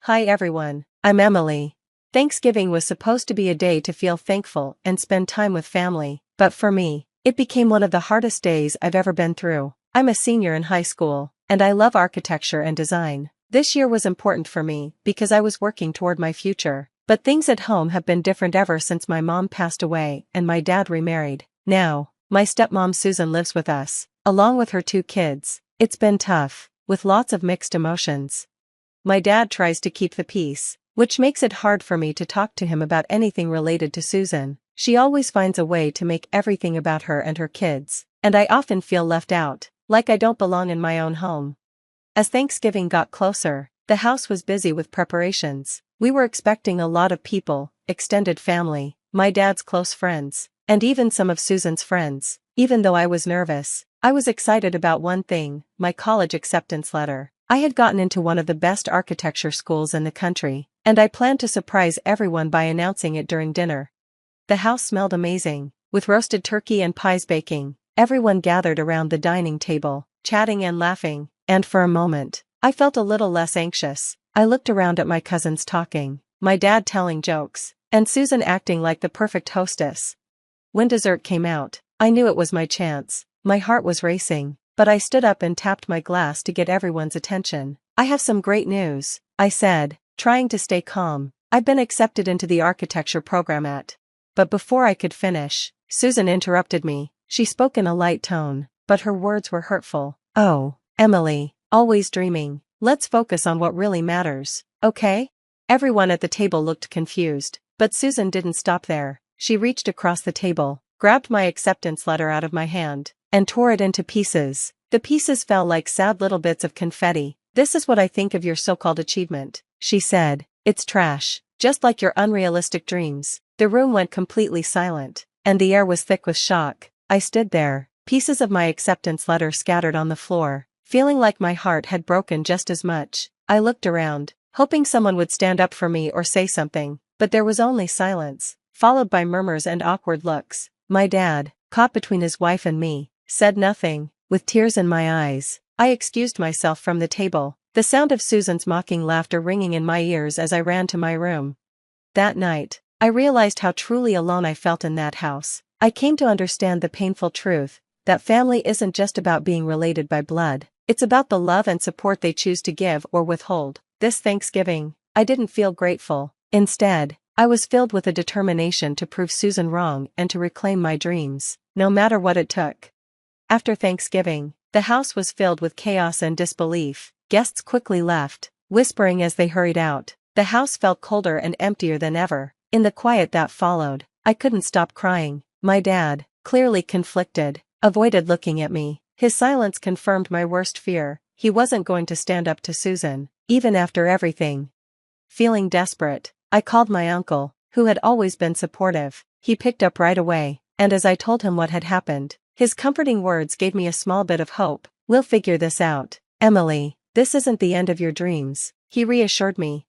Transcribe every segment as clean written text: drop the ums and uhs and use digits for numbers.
Hi everyone, I'm Emily. Thanksgiving was supposed to be a day to feel thankful and spend time with family, but for me, it became one of the hardest days I've ever been through. I'm a senior in high school, and I love architecture and design. This year was important for me because I was working toward my future, but things at home have been different ever since my mom passed away and my dad remarried. Now, my stepmom Susan lives with us, along with her 2 kids. It's been tough, with lots of mixed emotions. My dad tries to keep the peace, which makes it hard for me to talk to him about anything related to Susan. She always finds a way to make everything about her and her kids, and I often feel left out, like I don't belong in my own home. As Thanksgiving got closer, the house was busy with preparations. We were expecting a lot of people, extended family, my dad's close friends, and even some of Susan's friends. Even though I was nervous, I was excited about one thing: my college acceptance letter. I had gotten into one of the best architecture schools in the country, and I planned to surprise everyone by announcing it during dinner. The house smelled amazing, with roasted turkey and pies baking. Everyone gathered around the dining table, chatting and laughing, and for a moment, I felt a little less anxious. I looked around at my cousins talking, my dad telling jokes, and Susan acting like the perfect hostess. When dessert came out, I knew it was my chance. My heart was racing, but I stood up and tapped my glass to get everyone's attention. I have some great news, I said, trying to stay calm. I've been accepted into the architecture program at. But before I could finish, Susan interrupted me. She spoke in a light tone, but her words were hurtful. Oh, Emily, always dreaming. Let's focus on what really matters, okay? Everyone at the table looked confused, but Susan didn't stop there. She reached across the table, grabbed my acceptance letter out of my hand, and tore it into pieces. The pieces fell like sad little bits of confetti. "This is what I think of your so-called achievement," she said. "It's trash, just like your unrealistic dreams." The room went completely silent, and the air was thick with shock. I stood there, pieces of my acceptance letter scattered on the floor, feeling like my heart had broken just as much. I looked around, hoping someone would stand up for me or say something, but there was only silence, followed by murmurs and awkward looks. My dad, caught between his wife and me, said nothing. With tears in my eyes, I excused myself from the table, the sound of Susan's mocking laughter ringing in my ears as I ran to my room. That night, I realized how truly alone I felt in that house. I came to understand the painful truth that family isn't just about being related by blood, it's about the love and support they choose to give or withhold. This Thanksgiving, I didn't feel grateful. Instead, I was filled with a determination to prove Susan wrong and to reclaim my dreams, no matter what it took. After Thanksgiving, the house was filled with chaos and disbelief. Guests quickly left, whispering as they hurried out. The house felt colder and emptier than ever. In the quiet that followed, I couldn't stop crying. My dad, clearly conflicted, avoided looking at me. His silence confirmed my worst fear. He wasn't going to stand up to Susan, even after everything. Feeling desperate, I called my uncle, who had always been supportive. He picked up right away, and as I told him what had happened, his comforting words gave me a small bit of hope. "We'll figure this out, Emily. This isn't the end of your dreams," he reassured me.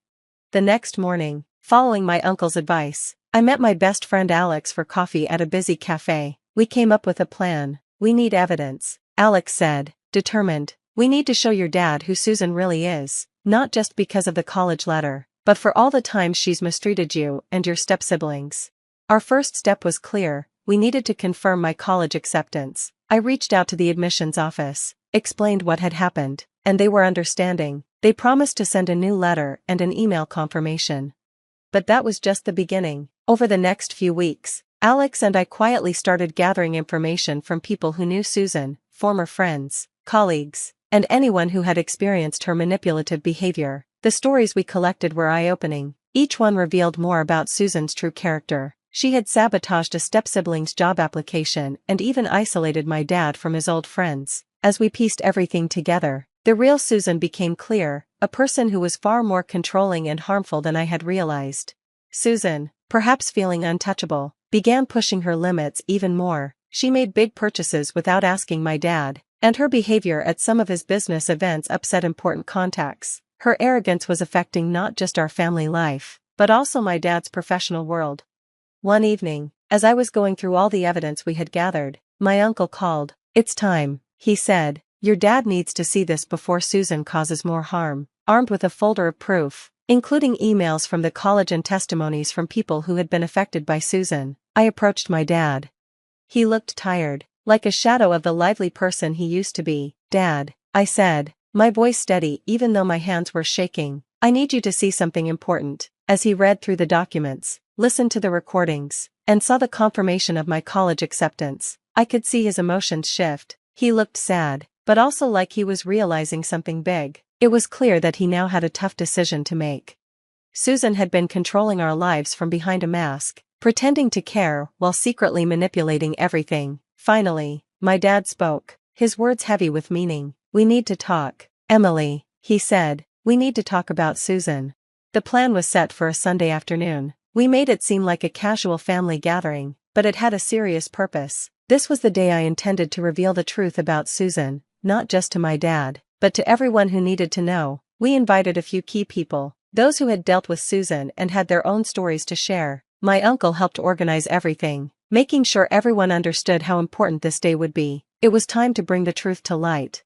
The next morning, following my uncle's advice, I met my best friend Alex for coffee at a busy cafe. We came up with a plan. "We need evidence," Alex said, determined. "We need to show your dad who Susan really is, not just because of the college letter, but for all the times she's mistreated you and your step-siblings." Our first step was clear. We needed to confirm my college acceptance. I reached out to the admissions office, explained what had happened, and they were understanding. They promised to send a new letter and an email confirmation. But that was just the beginning. Over the next few weeks, Alex and I quietly started gathering information from people who knew Susan, former friends, colleagues, and anyone who had experienced her manipulative behavior. The stories we collected were eye-opening. Each one revealed more about Susan's true character. She had sabotaged a step-sibling's job application and even isolated my dad from his old friends. As we pieced everything together, the real Susan became clear, a person who was far more controlling and harmful than I had realized. Susan, perhaps feeling untouchable, began pushing her limits even more. She made big purchases without asking my dad, and her behavior at some of his business events upset important contacts. Her arrogance was affecting not just our family life, but also my dad's professional world. One evening, as I was going through all the evidence we had gathered, my uncle called. "It's time," he said. "Your dad needs to see this before Susan causes more harm." Armed with a folder of proof, including emails from the college and testimonies from people who had been affected by Susan. I approached my dad. He looked tired, like a shadow of the lively person he used to be. "Dad," I said, my voice steady even though my hands were shaking, "I need you to see something important." As he read through the documents, listened to the recordings, and saw the confirmation of my college acceptance, I could see his emotions shift. He looked sad, but also like he was realizing something big. It was clear that he now had a tough decision to make. Susan had been controlling our lives from behind a mask, pretending to care while secretly manipulating everything. Finally, my dad spoke, his words heavy with meaning. "We need to talk, Emily," he said. "We need to talk about Susan." The plan was set for a Sunday afternoon. We made it seem like a casual family gathering, but it had a serious purpose. This was the day I intended to reveal the truth about Susan, not just to my dad, but to everyone who needed to know. We invited a few key people, those who had dealt with Susan and had their own stories to share. My uncle helped organize everything, making sure everyone understood how important this day would be. It was time to bring the truth to light.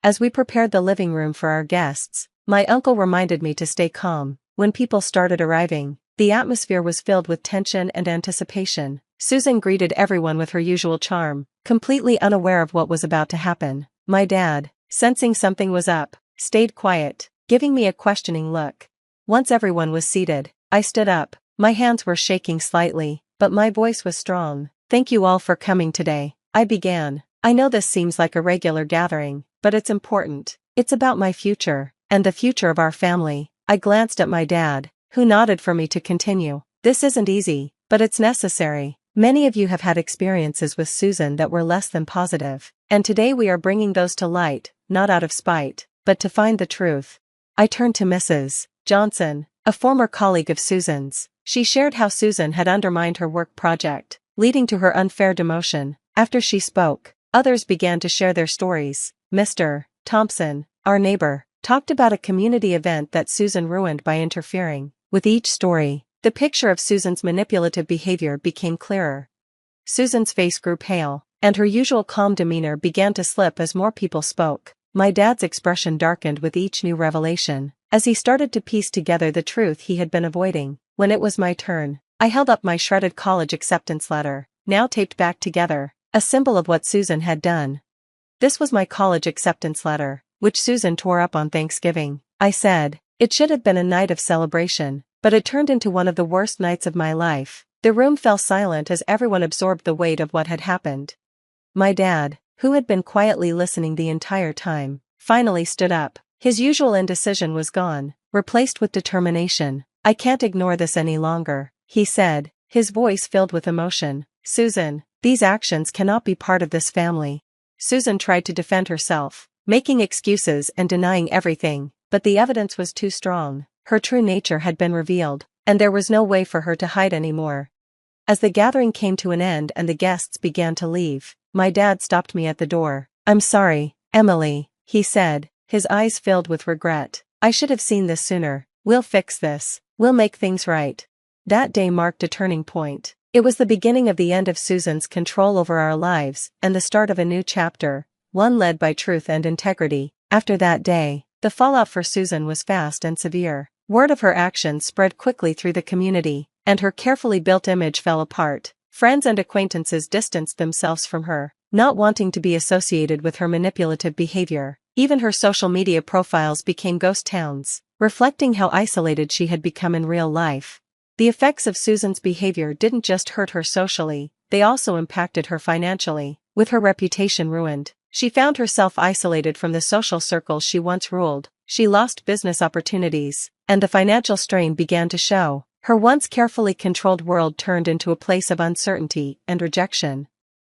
As we prepared the living room for our guests, my uncle reminded me to stay calm. When people started arriving, the atmosphere was filled with tension and anticipation. Susan greeted everyone with her usual charm, completely unaware of what was about to happen. My dad, sensing something was up, stayed quiet, giving me a questioning look. Once everyone was seated, I stood up. My hands were shaking slightly, but my voice was strong. "Thank you all for coming today," I began. "I know this seems like a regular gathering, but it's important. It's about my future, and the future of our family." I glanced at my dad, who nodded for me to continue. "This isn't easy, but it's necessary. Many of you have had experiences with Susan that were less than positive, and today we are bringing those to light, not out of spite, but to find the truth." I turned to Mrs. Johnson, a former colleague of Susan's. She shared how Susan had undermined her work project, leading to her unfair demotion. After she spoke, others began to share their stories. Mr. Thompson, our neighbor, talked about a community event that Susan ruined by interfering. With each story, the picture of Susan's manipulative behavior became clearer. Susan's face grew pale, and her usual calm demeanor began to slip as more people spoke. My dad's expression darkened with each new revelation, as he started to piece together the truth he had been avoiding. When it was my turn, I held up my shredded college acceptance letter, now taped back together, a symbol of what Susan had done. "This was my college acceptance letter, which Susan tore up on Thanksgiving," I said. "It should have been a night of celebration, but it turned into one of the worst nights of my life." The room fell silent as everyone absorbed the weight of what had happened. My dad, who had been quietly listening the entire time, finally stood up. His usual indecision was gone, replaced with determination. "I can't ignore this any longer," he said, his voice filled with emotion. "Susan, these actions cannot be part of this family." Susan tried to defend herself, making excuses and denying everything, but the evidence was too strong. Her true nature had been revealed, and there was no way for her to hide anymore. As the gathering came to an end and the guests began to leave, my dad stopped me at the door. "I'm sorry, Emily," he said, his eyes filled with regret. "I should have seen this sooner. We'll fix this. We'll make things right." That day marked a turning point. It was the beginning of the end of Susan's control over our lives and the start of a new chapter, one led by truth and integrity. After that day, the fallout for Susan was fast and severe. Word of her actions spread quickly through the community, and her carefully built image fell apart. Friends and acquaintances distanced themselves from her, not wanting to be associated with her manipulative behavior. Even her social media profiles became ghost towns, reflecting how isolated she had become in real life. The effects of Susan's behavior didn't just hurt her socially, they also impacted her financially. With her reputation ruined, she found herself isolated from the social circles she once ruled. She lost business opportunities, and the financial strain began to show. Her once carefully controlled world turned into a place of uncertainty and rejection.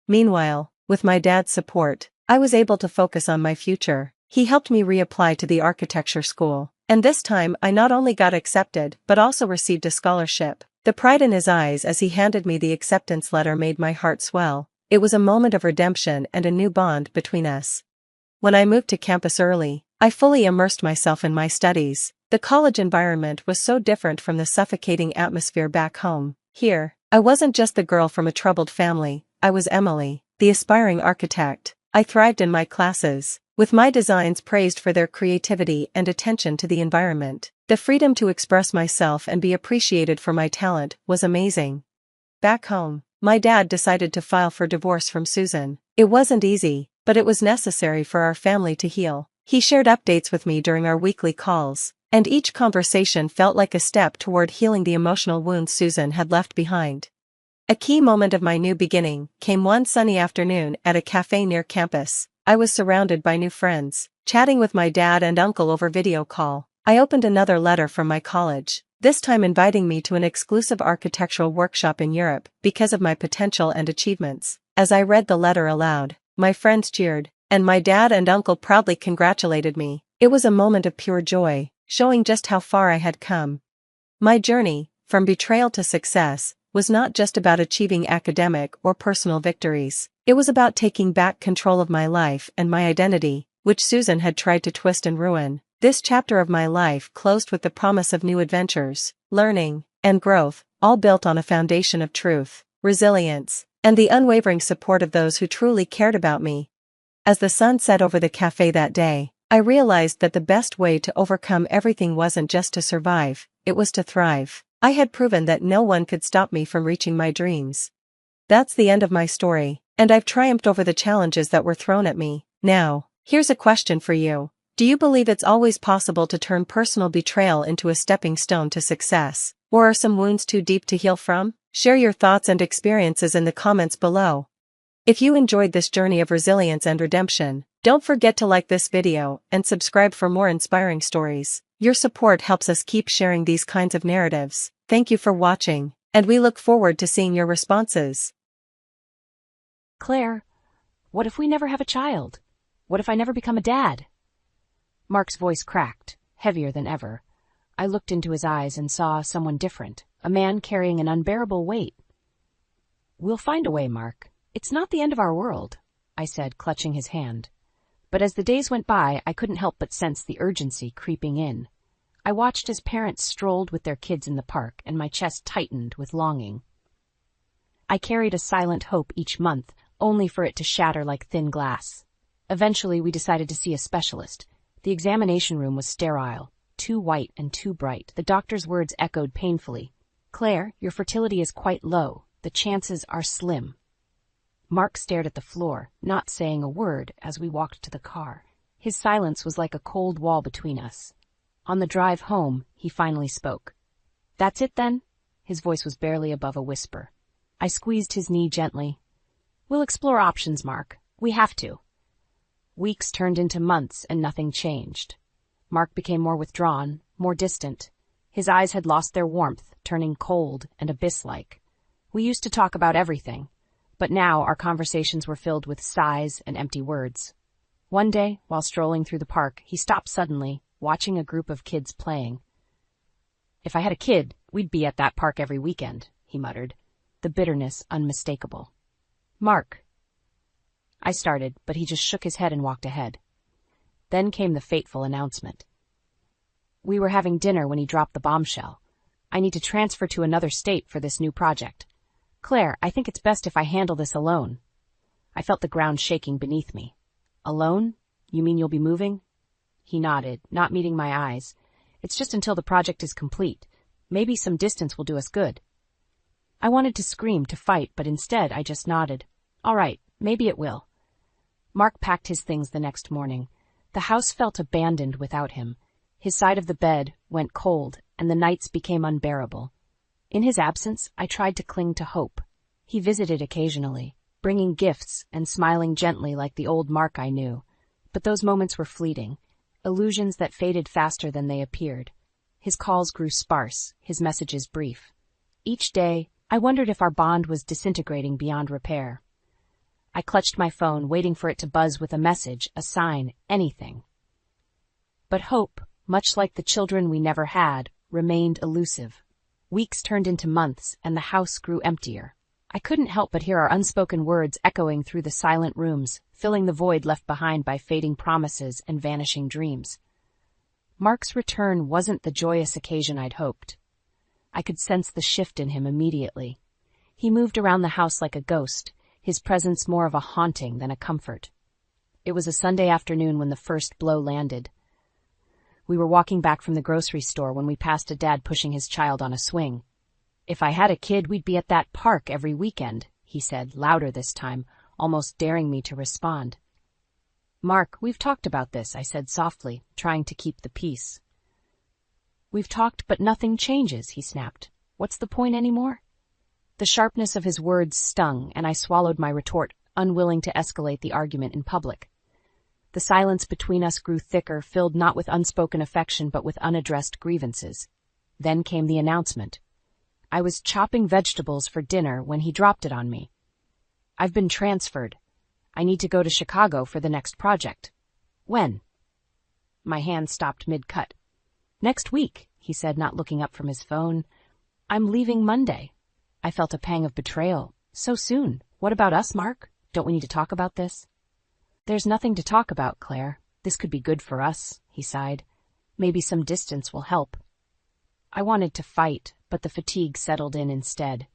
Meanwhile, with my dad's support, I was able to focus on my future. He helped me reapply to the architecture school, and this time I not only got accepted but also received a scholarship. The pride in his eyes as he handed me the acceptance letter made my heart swell. It was a moment of redemption and a new bond between us. When I moved to campus early, I fully immersed myself in my studies. The college environment was so different from the suffocating atmosphere back home. Here, I wasn't just the girl from a troubled family, I was Emily, the aspiring architect. I thrived in my classes, with my designs praised for their creativity and attention to the environment. The freedom to express myself and be appreciated for my talent was amazing. Back home, my dad decided to file for divorce from Susan. It wasn't easy, but it was necessary for our family to heal. He shared updates with me during our weekly calls, and each conversation felt like a step toward healing the emotional wounds Susan had left behind. A key moment of my new beginning came one sunny afternoon at a cafe near campus. I was surrounded by new friends, chatting with my dad and uncle over video call. I opened another letter from my college, this time inviting me to an exclusive architectural workshop in Europe because of my potential and achievements. As I read the letter aloud, my friends cheered, and my dad and uncle proudly congratulated me. It was a moment of pure joy, showing just how far I had come. My journey, from betrayal to success, was not just about achieving academic or personal victories. It was about taking back control of my life and my identity, which Susan had tried to twist and ruin. This chapter of my life closed with the promise of new adventures, learning, and growth, all built on a foundation of truth, resilience, and the unwavering support of those who truly cared about me. As the sun set over the cafe that day, I realized that the best way to overcome everything wasn't just to survive, it was to thrive. I had proven that no one could stop me from reaching my dreams. That's the end of my story, and I've triumphed over the challenges that were thrown at me. Now, here's a question for you. Do you believe it's always possible to turn personal betrayal into a stepping stone to success? Or are some wounds too deep to heal from? Share your thoughts and experiences in the comments below. If you enjoyed this journey of resilience and redemption, don't forget to like this video and subscribe for more inspiring stories. Your support helps us keep sharing these kinds of narratives. Thank you for watching, and we look forward to seeing your responses. Claire, what if we never have a child? What if I never become a dad? Mark's voice cracked, heavier than ever. I looked into his eyes and saw someone different, a man carrying an unbearable weight. We'll find a way, Mark. It's not the end of our world, I said, clutching his hand. But as the days went by, I couldn't help but sense the urgency creeping in. I watched as parents strolled with their kids in the park, and my chest tightened with longing. I carried a silent hope each month, only for it to shatter like thin glass. Eventually, we decided to see a specialist. The examination room was sterile, too white and too bright. The doctor's words echoed painfully. Claire, your fertility is quite low. The chances are slim. Mark stared at the floor, not saying a word as we walked to the car. His silence was like a cold wall between us. On the drive home, he finally spoke. That's it then? His voice was barely above a whisper. I squeezed his knee gently. We'll explore options, Mark. We have to. Weeks turned into months and nothing changed. Mark became more withdrawn, more distant. His eyes had lost their warmth, turning cold and abyss-like. We used to talk about everything, but now our conversations were filled with sighs and empty words. One day, while strolling through the park, he stopped suddenly, watching a group of kids playing. If I had a kid, we'd be at that park every weekend, he muttered, the bitterness unmistakable. Mark. I started, but he just shook his head and walked ahead. Then came the fateful announcement. We were having dinner when he dropped the bombshell. I need to transfer to another state for this new project. Claire, I think it's best if I handle this alone. I felt the ground shaking beneath me. Alone? You mean you'll be moving? He nodded, not meeting my eyes. It's just until the project is complete. Maybe some distance will do us good. I wanted to scream, to fight, but instead I just nodded. All right, maybe it will. Mark packed his things the next morning. The house felt abandoned without him. His side of the bed went cold, and the nights became unbearable. In his absence, I tried to cling to hope. He visited occasionally, bringing gifts and smiling gently like the old Mark I knew. But those moments were fleeting, illusions that faded faster than they appeared. His calls grew sparse, his messages brief. Each day, I wondered if our bond was disintegrating beyond repair. I clutched my phone, waiting for it to buzz with a message, a sign, anything. But hope, much like the children we never had, remained elusive. Weeks turned into months, and the house grew emptier. I couldn't help but hear our unspoken words echoing through the silent rooms, filling the void left behind by fading promises and vanishing dreams. Mark's return wasn't the joyous occasion I'd hoped. I could sense the shift in him immediately. He moved around the house like a ghost, his presence more of a haunting than a comfort. It was a Sunday afternoon when the first blow landed. We were walking back from the grocery store when we passed a dad pushing his child on a swing. "If I had a kid, we'd be at that park every weekend," he said, louder this time, almost daring me to respond. "Mark, we've talked about this," I said softly, trying to keep the peace. "We've talked, but nothing changes," he snapped. "What's the point anymore?" The sharpness of his words stung, and I swallowed my retort, unwilling to escalate the argument in public. The silence between us grew thicker, filled not with unspoken affection but with unaddressed grievances. Then came the announcement. I was chopping vegetables for dinner when he dropped it on me. "I've been transferred. I need to go to Chicago for the next project." "When?" My hand stopped mid-cut. "Next week," he said, not looking up from his phone. "I'm leaving Monday." I felt a pang of betrayal. "So soon? What about us, Mark? Don't we need to talk about this?" "There's nothing to talk about, Claire. This could be good for us," he sighed. "Maybe some distance will help." I wanted to fight, but the fatigue settled in instead.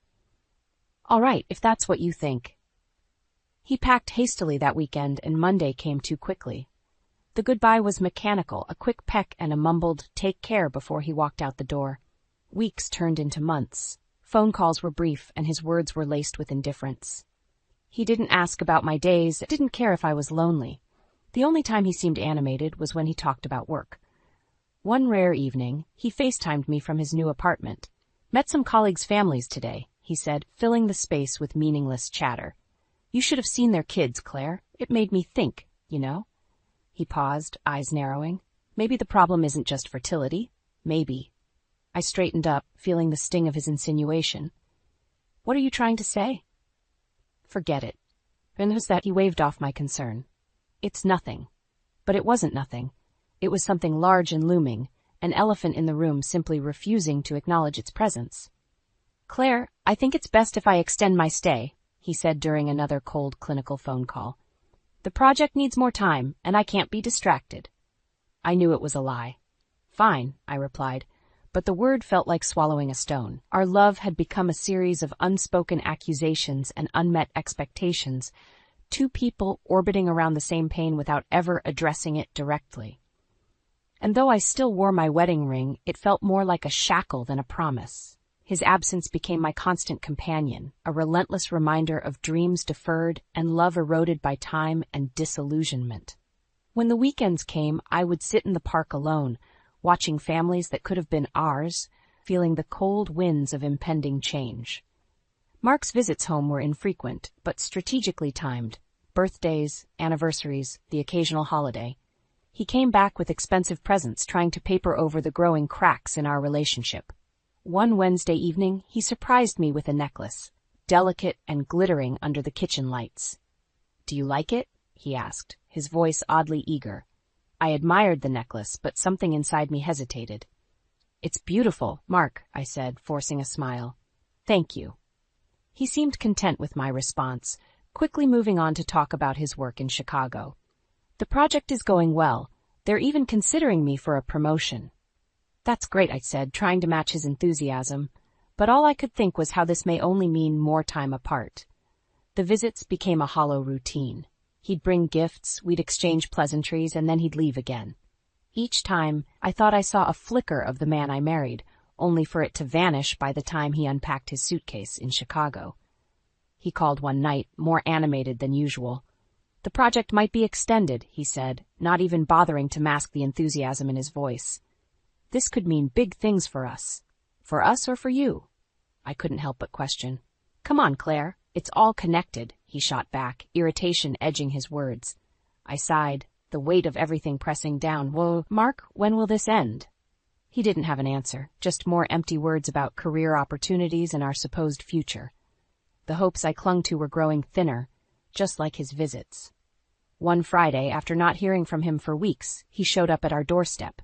"All right, if that's what you think." He packed hastily that weekend, and Monday came too quickly. The goodbye was mechanical, a quick peck and a mumbled "take care" before he walked out the door. Weeks turned into months. Phone calls were brief, and his words were laced with indifference. He didn't ask about my days, didn't care if I was lonely. The only time he seemed animated was when he talked about work. One rare evening, he FaceTimed me from his new apartment. "Met some colleagues' families today," he said, filling the space with meaningless chatter. "You should have seen their kids, Claire. It made me think, you know." He paused, eyes narrowing. "Maybe the problem isn't just fertility. Maybe." I straightened up, feeling the sting of his insinuation. "What are you trying to say?" "Forget it." And was that he waved off my concern. "It's nothing." But it wasn't nothing. It was something large and looming, an elephant in the room simply refusing to acknowledge its presence. "Claire, I think it's best if I extend my stay," he said during another cold clinical phone call. "The project needs more time, and I can't be distracted." I knew it was a lie. "Fine," I replied, but the word felt like swallowing a stone. Our love had become a series of unspoken accusations and unmet expectations, two people orbiting around the same pain without ever addressing it directly. And though I still wore my wedding ring, it felt more like a shackle than a promise. His absence became my constant companion, a relentless reminder of dreams deferred and love eroded by time and disillusionment. When the weekends came, I would sit in the park alone, watching families that could have been ours, feeling the cold winds of impending change. Mark's visits home were infrequent, but strategically timed. Birthdays, anniversaries, the occasional holiday. He came back with expensive presents, trying to paper over the growing cracks in our relationship. One Wednesday evening, he surprised me with a necklace, delicate and glittering under the kitchen lights. "Do you like it?" he asked, his voice oddly eager. I admired the necklace, but something inside me hesitated. "It's beautiful, Mark," I said, forcing a smile. "Thank you." He seemed content with my response, quickly moving on to talk about his work in Chicago. "The project is going well. They're even considering me for a promotion." "That's great," I said, trying to match his enthusiasm, but all I could think was how this may only mean more time apart. The visits became a hollow routine. He'd bring gifts, we'd exchange pleasantries, and then he'd leave again. Each time, I thought I saw a flicker of the man I married, only for it to vanish by the time he unpacked his suitcase in Chicago. He called one night, more animated than usual. "The project might be extended," he said, not even bothering to mask the enthusiasm in his voice. "This could mean big things for us. For us or for you?" I couldn't help but question. "Come on, Claire. It's all connected," he shot back, irritation edging his words. I sighed, the weight of everything pressing down. "Whoa, Mark, when will this end?" He didn't have an answer, just more empty words about career opportunities and our supposed future. The hopes I clung to were growing thinner, just like his visits. One Friday, after not hearing from him for weeks, he showed up at our doorstep.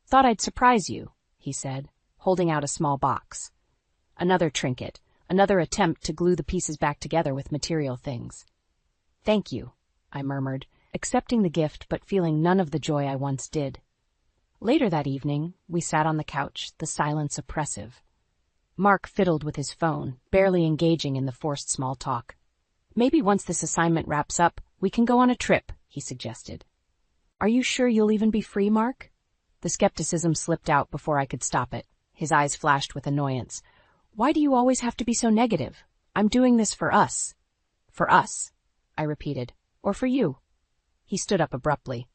"Thought I'd surprise you," he said, holding out a small box. Another trinket, another attempt to glue the pieces back together with material things. "Thank you," I murmured, accepting the gift but feeling none of the joy I once did. Later that evening, we sat on the couch, the silence oppressive. Mark fiddled with his phone, barely engaging in the forced small talk. "Maybe once this assignment wraps up, we can go on a trip," he suggested. "Are you sure you'll even be free, Mark?" The skepticism slipped out before I could stop it. His eyes flashed with annoyance. Why do you always have to be so negative? I'm doing this for us. For us, I repeated. Or for you? He stood up abruptly.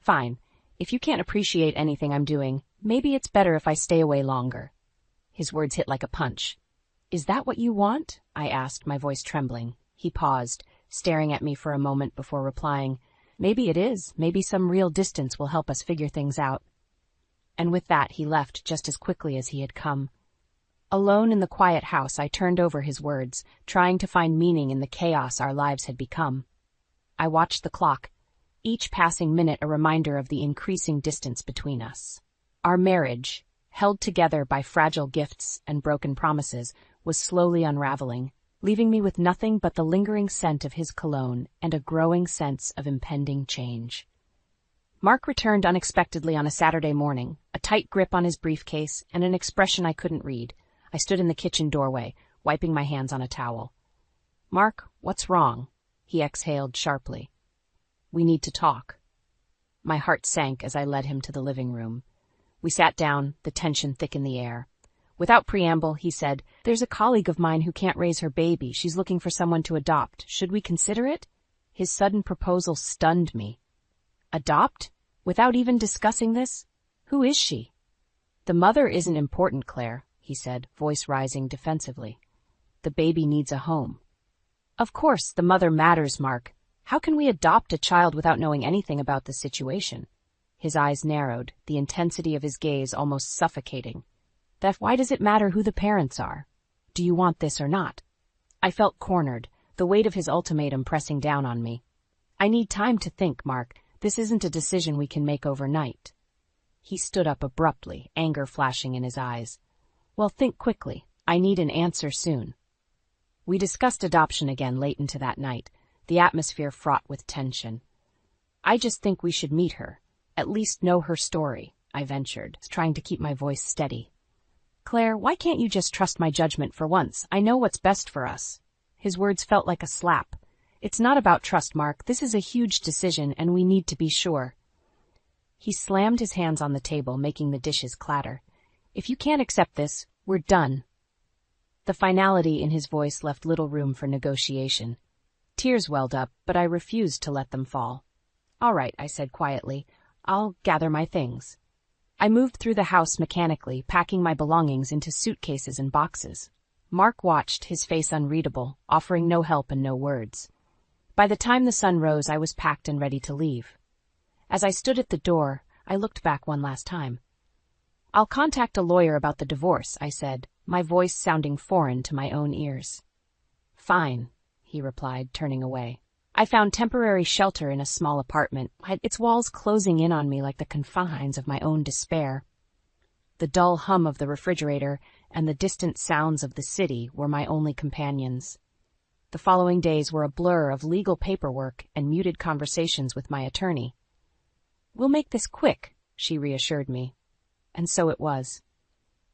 Fine. If you can't appreciate anything I'm doing, maybe it's better if I stay away longer. His words hit like a punch. Is that what you want? I asked, my voice trembling. He paused, staring at me for a moment before replying, Maybe it is. Maybe some real distance will help us figure things out. And with that, he left just as quickly as he had come. Alone in the quiet house, I turned over his words, trying to find meaning in the chaos our lives had become. I watched the clock, each passing minute a reminder of the increasing distance between us. Our marriage, held together by fragile gifts and broken promises, was slowly unraveling, leaving me with nothing but the lingering scent of his cologne and a growing sense of impending change. Mark returned unexpectedly on a Saturday morning, a tight grip on his briefcase and an expression I couldn't read. I stood in the kitchen doorway, wiping my hands on a towel. Mark, what's wrong? He exhaled sharply. We need to talk. My heart sank as I led him to the living room. We sat down, the tension thick in the air. Without preamble, he said, There's a colleague of mine who can't raise her baby. She's looking for someone to adopt. Should we consider it? His sudden proposal stunned me. Adopt? Without even discussing this? Who is she? The mother isn't important, Claire, he said, voice rising defensively. The baby needs a home. Of course, the mother matters, Mark. How can we adopt a child without knowing anything about the situation? His eyes narrowed, the intensity of his gaze almost suffocating. Why does it matter who the parents are? Do you want this or not? I felt cornered, the weight of his ultimatum pressing down on me. I need time to think, Mark. This isn't a decision we can make overnight. He stood up abruptly, anger flashing in his eyes. Well, think quickly. I need an answer soon. We discussed adoption again late into that night, the atmosphere fraught with tension. I just think we should meet her, at least know her story, I ventured, trying to keep my voice steady. Claire, why can't you just trust my judgment for once? I know what's best for us. His words felt like a slap. It's not about trust, Mark. This is a huge decision, and we need to be sure. He slammed his hands on the table, making the dishes clatter. If you can't accept this, we're done. The finality in his voice left little room for negotiation. Tears welled up, but I refused to let them fall. All right, I said quietly. I'll gather my things. I moved through the house mechanically, packing my belongings into suitcases and boxes. Mark watched, his face unreadable, offering no help and no words. By the time the sun rose, I was packed and ready to leave. As I stood at the door, I looked back one last time. I'll contact a lawyer about the divorce, I said, my voice sounding foreign to my own ears. Fine, he replied, turning away. I found temporary shelter in a small apartment, its walls closing in on me like the confines of my own despair. The dull hum of the refrigerator and the distant sounds of the city were my only companions. The following days were a blur of legal paperwork and muted conversations with my attorney. We'll make this quick, she reassured me. And so it was.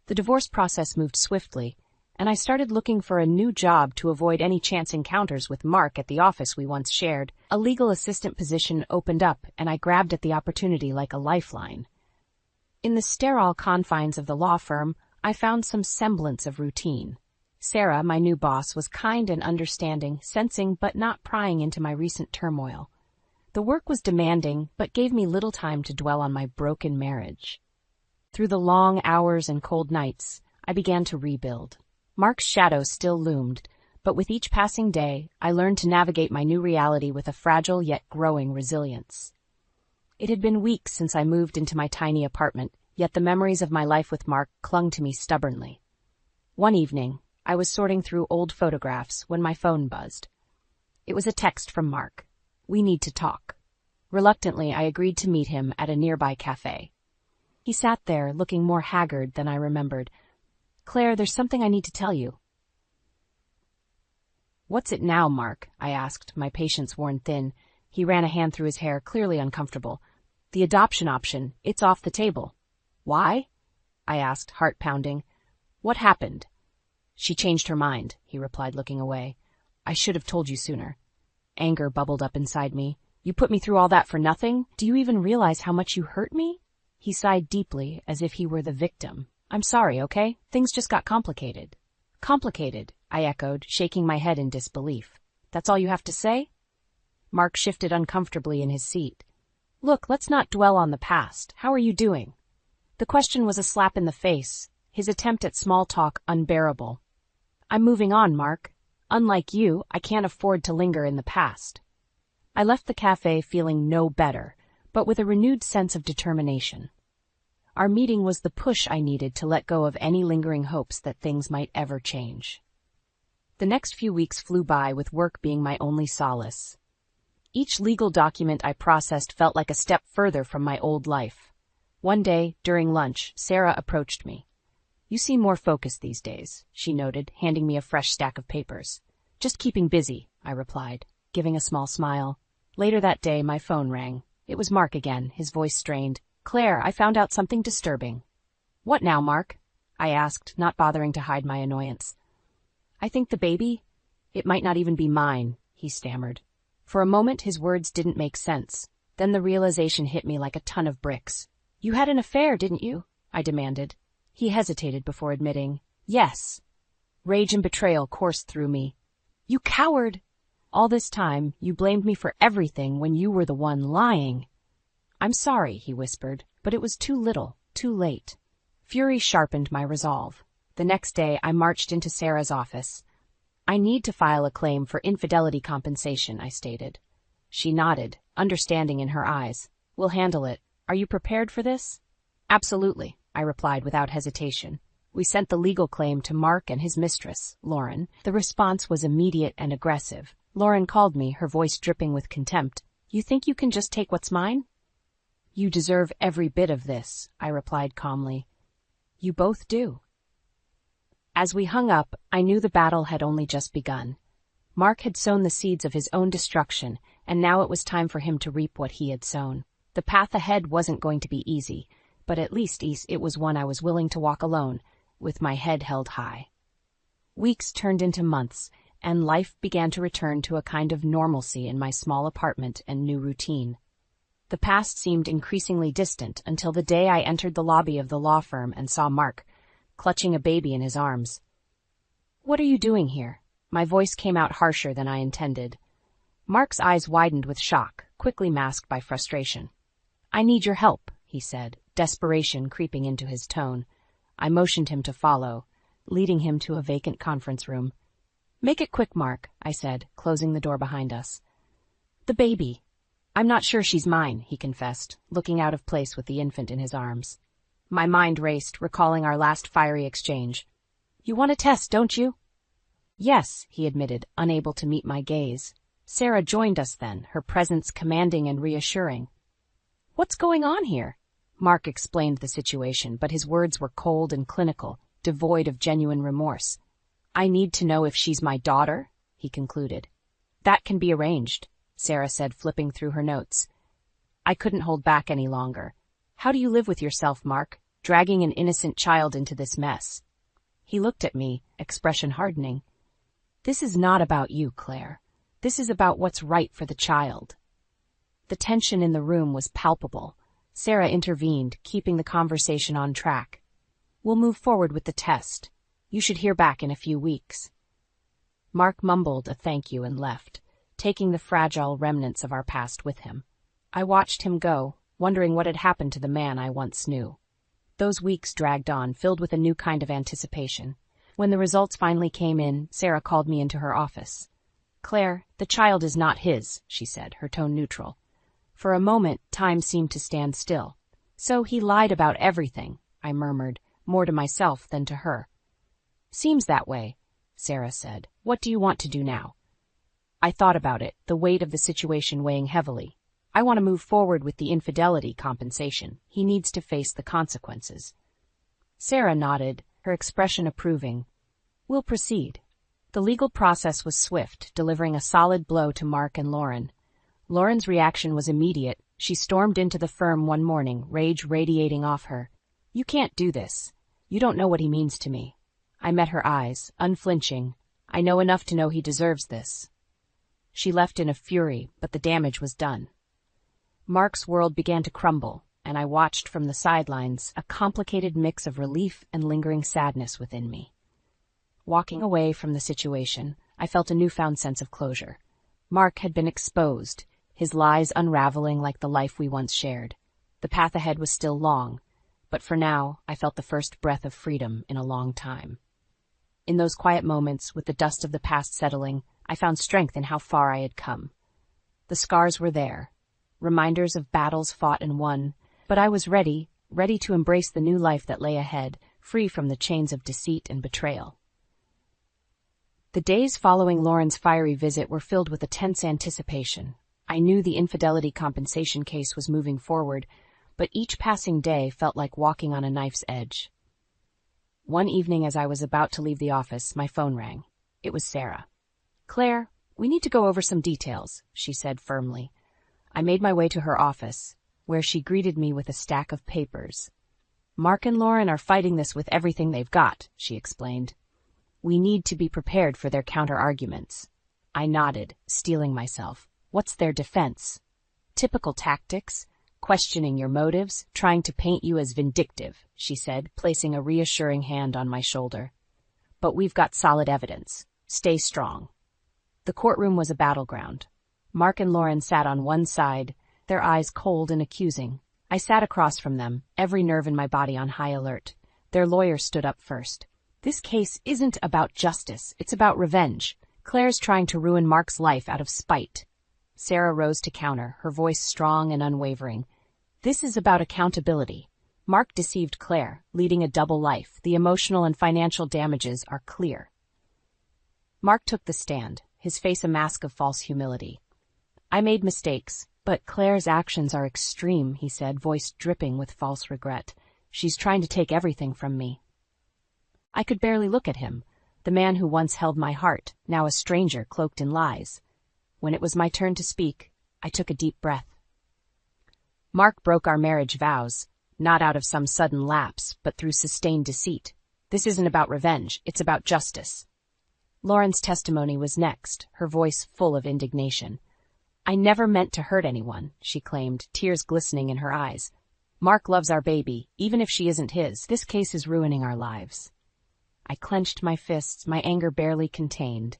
The divorce process moved swiftly, and I started looking for a new job to avoid any chance encounters with Mark at the office we once shared. A legal assistant position opened up, and I grabbed at the opportunity like a lifeline. In the sterile confines of the law firm, I found some semblance of routine. Sarah, my new boss, was kind and understanding, sensing but not prying into my recent turmoil. The work was demanding, but gave me little time to dwell on my broken marriage. Through the long hours and cold nights, I began to rebuild. Mark's shadow still loomed, but with each passing day, I learned to navigate my new reality with a fragile yet growing resilience. It had been weeks since I moved into my tiny apartment, yet the memories of my life with Mark clung to me stubbornly. One evening, I was sorting through old photographs when my phone buzzed. It was a text from Mark. We need to talk. Reluctantly, I agreed to meet him at a nearby cafe. He sat there, looking more haggard than I remembered. Claire, there's something I need to tell you. What's it now, Mark? I asked, my patience worn thin. He ran a hand through his hair, clearly uncomfortable. The adoption option, it's off the table. Why? I asked, heart pounding. What happened? She changed her mind, he replied, looking away. I should have told you sooner. Anger bubbled up inside me. You put me through all that for nothing? Do you even realize how much you hurt me? He sighed deeply, as if he were the victim. I'm sorry, okay? Things just got complicated. Complicated, I echoed, shaking my head in disbelief. That's all you have to say? Mark shifted uncomfortably in his seat. Look, let's not dwell on the past. How are you doing? The question was a slap in the face, his attempt at small talk unbearable. I'm moving on, Mark. Unlike you, I can't afford to linger in the past. I left the cafe feeling no better, but with a renewed sense of determination. Our meeting was the push I needed to let go of any lingering hopes that things might ever change. The next few weeks flew by, with work being my only solace. Each legal document I processed felt like a step further from my old life. One day, during lunch, Sarah approached me. You seem more focused these days, she noted, handing me a fresh stack of papers. Just keeping busy, I replied, giving a small smile. Later that day, my phone rang. It was Mark again, his voice strained. Claire, I found out something disturbing. What now, Mark? I asked, not bothering to hide my annoyance. I think the baby? It might not even be mine, he stammered. For a moment, his words didn't make sense. Then the realization hit me like a ton of bricks. You had an affair, didn't you? I demanded. He hesitated before admitting, yes. Rage and betrayal coursed through me. You coward! All this time, you blamed me for everything when you were the one lying. I'm sorry, he whispered, but it was too little, too late. Fury sharpened my resolve. The next day, I marched into Sarah's office. I need to file a claim for infidelity compensation, I stated. She nodded, understanding in her eyes. We'll handle it. Are you prepared for this? Absolutely, I replied without hesitation. We sent the legal claim to Mark and his mistress, Lauren. The response was immediate and aggressive. Lauren called me, her voice dripping with contempt. You think you can just take what's mine? You deserve every bit of this, I replied calmly. You both do. As we hung up, I knew the battle had only just begun. Mark had sown the seeds of his own destruction, and now it was time for him to reap what he had sown. The path ahead wasn't going to be easy, but at least it was one I was willing to walk alone, with my head held high. Weeks turned into months, and life began to return to a kind of normalcy in my small apartment and new routine. The past seemed increasingly distant until the day I entered the lobby of the law firm and saw Mark, clutching a baby in his arms. What are you doing here? My voice came out harsher than I intended. Mark's eyes widened with shock, quickly masked by frustration. I need your help, he said, desperation creeping into his tone. I motioned him to follow, leading him to a vacant conference room. Make it quick, Mark, I said, closing the door behind us. The baby. I'm not sure she's mine, he confessed, looking out of place with the infant in his arms. My mind raced, recalling our last fiery exchange. You want a test, don't you? Yes, he admitted, unable to meet my gaze. Sarah joined us then, her presence commanding and reassuring. What's going on here? Mark explained the situation, but his words were cold and clinical, devoid of genuine remorse. I need to know if she's my daughter, he concluded. That can be arranged, Sarah said, flipping through her notes. I couldn't hold back any longer. How do you live with yourself, Mark, dragging an innocent child into this mess? He looked at me, expression hardening. This is not about you, Claire. This is about what's right for the child. The tension in the room was palpable. Sarah intervened, keeping the conversation on track. We'll move forward with the test. You should hear back in a few weeks. Mark mumbled a thank you and left, taking the fragile remnants of our past with him. I watched him go, wondering what had happened to the man I once knew. Those weeks dragged on, filled with a new kind of anticipation. When the results finally came in, Sarah called me into her office. Claire, the child is not his, she said, her tone neutral. For a moment, time seemed to stand still. So he lied about everything, I murmured, more to myself than to her. Seems that way, Sarah said. What do you want to do now? I thought about it, the weight of the situation weighing heavily. I want to move forward with the infidelity compensation. He needs to face the consequences. Sarah nodded, her expression approving. We'll proceed. The legal process was swift, delivering a solid blow to Mark and Lauren. Lauren's reaction was immediate. She stormed into the firm one morning, rage radiating off her. You can't do this. You don't know what he means to me. I met her eyes, unflinching. I know enough to know he deserves this. She left in a fury, but the damage was done. Mark's world began to crumble, and I watched from the sidelines, a complicated mix of relief and lingering sadness within me. Walking away from the situation, I felt a newfound sense of closure. Mark had been exposed, his lies unraveling like the life we once shared. The path ahead was still long, but for now, I felt the first breath of freedom in a long time. In those quiet moments, with the dust of the past settling, I found strength in how far I had come. The scars were there, reminders of battles fought and won, but I was ready to embrace the new life that lay ahead, free from the chains of deceit and betrayal. The days following Lauren's fiery visit were filled with a tense anticipation. I knew the infidelity compensation case was moving forward, but each passing day felt like walking on a knife's edge. One evening as I was about to leave the office, my phone rang. It was Sarah. "Claire, we need to go over some details," she said firmly. I made my way to her office, where she greeted me with a stack of papers. "Mark and Lauren are fighting this with everything they've got," she explained. "We need to be prepared for their counter-arguments." I nodded, steeling myself. "What's their defense?" "Typical tactics. Questioning your motives, trying to paint you as vindictive," she said, placing a reassuring hand on my shoulder. "But we've got solid evidence. Stay strong." The courtroom was a battleground. Mark and Lauren sat on one side, their eyes cold and accusing. I sat across from them, every nerve in my body on high alert. Their lawyer stood up first. "This case isn't about justice, it's about revenge. Claire's trying to ruin Mark's life out of spite." Sarah rose to counter, her voice strong and unwavering. "This is about accountability. Mark deceived Claire, leading a double life. The emotional and financial damages are clear." Mark took the stand, his face a mask of false humility. "I made mistakes, but Claire's actions are extreme," he said, voice dripping with false regret. "She's trying to take everything from me." I could barely look at him, the man who once held my heart, now a stranger cloaked in lies. When it was my turn to speak, I took a deep breath. "Mark broke our marriage vows, not out of some sudden lapse, but through sustained deceit. This isn't about revenge, it's about justice." Lauren's testimony was next, her voice full of indignation. "I never meant to hurt anyone," she claimed, tears glistening in her eyes. "Mark loves our baby, even if she isn't his. This case is ruining our lives." I clenched my fists, my anger barely contained.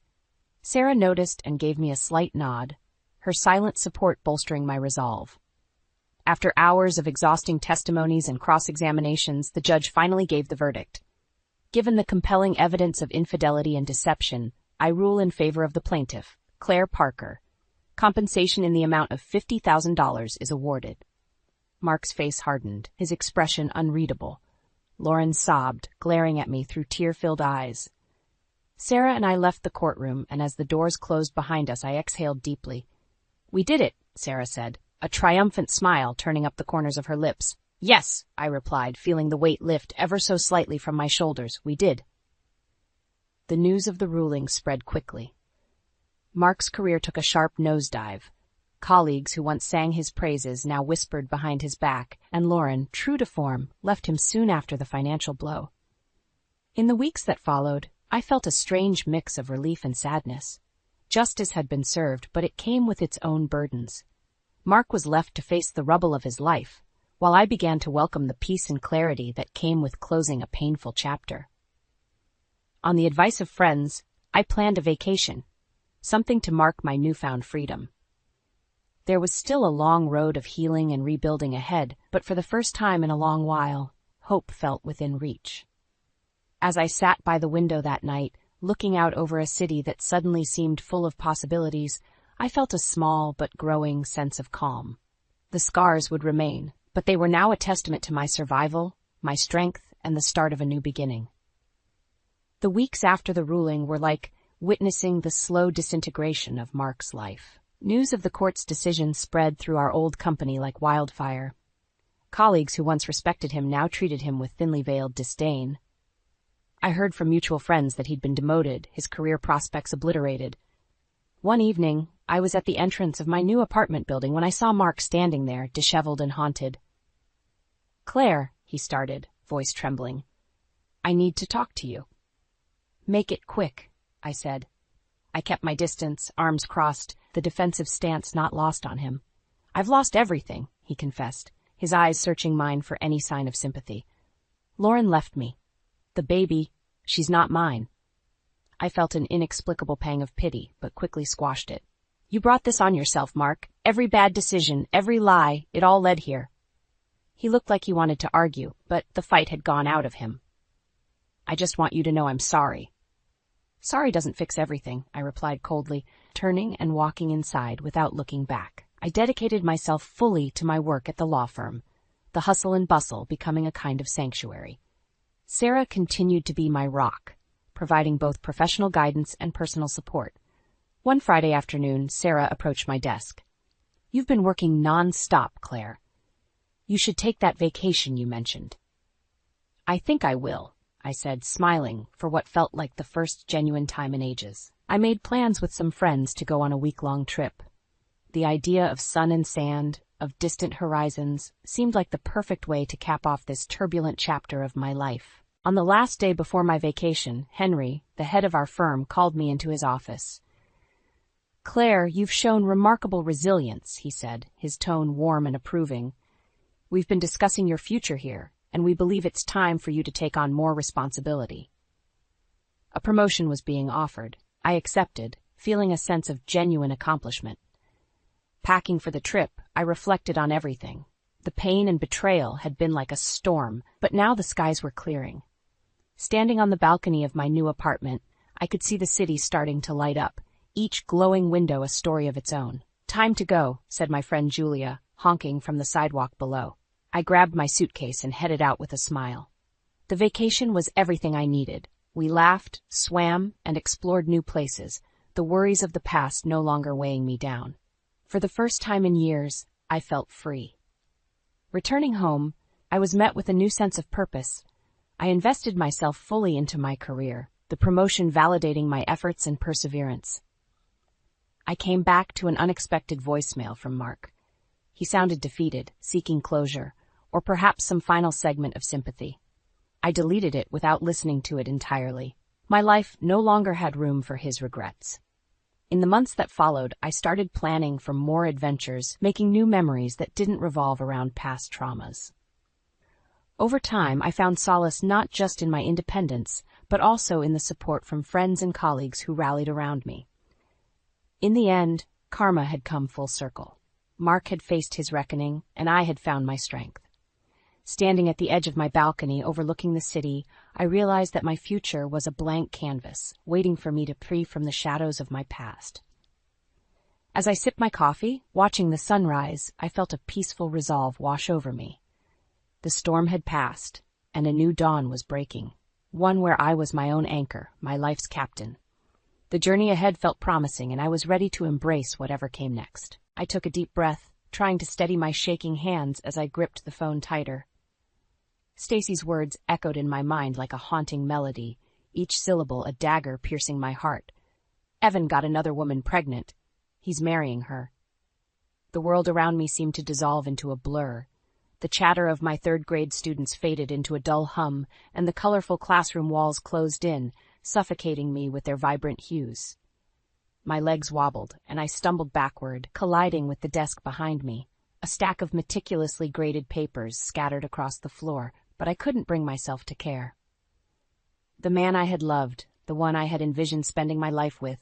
Sarah noticed and gave me a slight nod, her silent support bolstering my resolve. After hours of exhausting testimonies and cross-examinations, the judge finally gave the verdict. "Given the compelling evidence of infidelity and deception, I rule in favor of the plaintiff, Claire Parker. Compensation in the amount of $50,000 is awarded." Mark's face hardened, his expression unreadable. Lauren sobbed, glaring at me through tear-filled eyes. Sarah and I left the courtroom, and as the doors closed behind us, I exhaled deeply. "We did it," Sarah said, a triumphant smile turning up the corners of her lips. "Yes," I replied, feeling the weight lift ever so slightly from my shoulders. "We did." The news of the ruling spread quickly. Mark's career took a sharp nosedive. Colleagues who once sang his praises now whispered behind his back, and Lauren, true to form, left him soon after the financial blow. In the weeks that followed, I felt a strange mix of relief and sadness. Justice had been served, but it came with its own burdens. Mark was left to face the rubble of his life, while I began to welcome the peace and clarity that came with closing a painful chapter. On the advice of friends, I planned a vacation, something to mark my newfound freedom. There was still a long road of healing and rebuilding ahead, but for the first time in a long while, hope felt within reach. As I sat by the window that night, looking out over a city that suddenly seemed full of possibilities, I felt a small but growing sense of calm. The scars would remain, but they were now a testament to my survival, my strength, and the start of a new beginning. The weeks after the ruling were like witnessing the slow disintegration of Mark's life. News of the court's decision spread through our old company like wildfire. Colleagues who once respected him now treated him with thinly veiled disdain. I heard from mutual friends that he'd been demoted, his career prospects obliterated. One evening, I was at the entrance of my new apartment building when I saw Mark standing there, disheveled and haunted. "Claire," he started, voice trembling, "I need to talk to you." "Make it quick," I said. I kept my distance, arms crossed, the defensive stance not lost on him. "I've lost everything," he confessed, his eyes searching mine for any sign of sympathy. Lauren left me. The baby, she's not mine. I felt an inexplicable pang of pity, but quickly squashed it. You brought this on yourself, Mark. Every bad decision, every lie, it all led here. He looked like he wanted to argue, but the fight had gone out of him. I just want you to know I'm sorry. Sorry doesn't fix everything, I replied coldly, turning and walking inside without looking back. I dedicated myself fully to my work at the law firm, the hustle and bustle becoming a kind of sanctuary. Sarah continued to be my rock, providing both professional guidance and personal support. One Friday afternoon, Sarah approached my desk. You've been working non-stop, Claire. You should take that vacation you mentioned. I think I will, I said, smiling for what felt like the first genuine time in ages. I made plans with some friends to go on a week-long trip. The idea of sun and sand, of distant horizons, seemed like the perfect way to cap off this turbulent chapter of my life. On the last day before my vacation, Henry, the head of our firm, called me into his office. Claire, you've shown remarkable resilience, he said, his tone warm and approving. We've been discussing your future here, and we believe it's time for you to take on more responsibility. A promotion was being offered. I accepted, feeling a sense of genuine accomplishment. Packing for the trip, I reflected on everything. The pain and betrayal had been like a storm, but now the skies were clearing. Standing on the balcony of my new apartment, I could see the city starting to light up, each glowing window a story of its own. Time to go, said my friend Julia, honking from the sidewalk below. I grabbed my suitcase and headed out with a smile. The vacation was everything I needed. We laughed, swam, and explored new places, the worries of the past no longer weighing me down. For the first time in years, I felt free. Returning home, I was met with a new sense of purpose. I invested myself fully into my career, the promotion validating my efforts and perseverance. I came back to an unexpected voicemail from Mark. He sounded defeated, seeking closure, or perhaps some final segment of sympathy. I deleted it without listening to it entirely. My life no longer had room for his regrets. In the months that followed, I started planning for more adventures, making new memories that didn't revolve around past traumas. Over time, I found solace not just in my independence, but also in the support from friends and colleagues who rallied around me. In the end, karma had come full circle. Mark had faced his reckoning, and I had found my strength. Standing at the edge of my balcony overlooking the city, I realized that my future was a blank canvas, waiting for me to free from the shadows of my past. As I sipped my coffee, watching the sunrise, I felt a peaceful resolve wash over me. The storm had passed, and a new dawn was breaking, one where I was my own anchor, my life's captain. The journey ahead felt promising, and I was ready to embrace whatever came next. I took a deep breath, trying to steady my shaking hands as I gripped the phone tighter. Stacy's words echoed in my mind like a haunting melody, each syllable a dagger piercing my heart. Evan got another woman pregnant. He's marrying her. The world around me seemed to dissolve into a blur. The chatter of my third-grade students faded into a dull hum, and the colorful classroom walls closed in, suffocating me with their vibrant hues. My legs wobbled, and I stumbled backward, colliding with the desk behind me, a stack of meticulously graded papers scattered across the floor, but I couldn't bring myself to care. The man I had loved, the one I had envisioned spending my life with,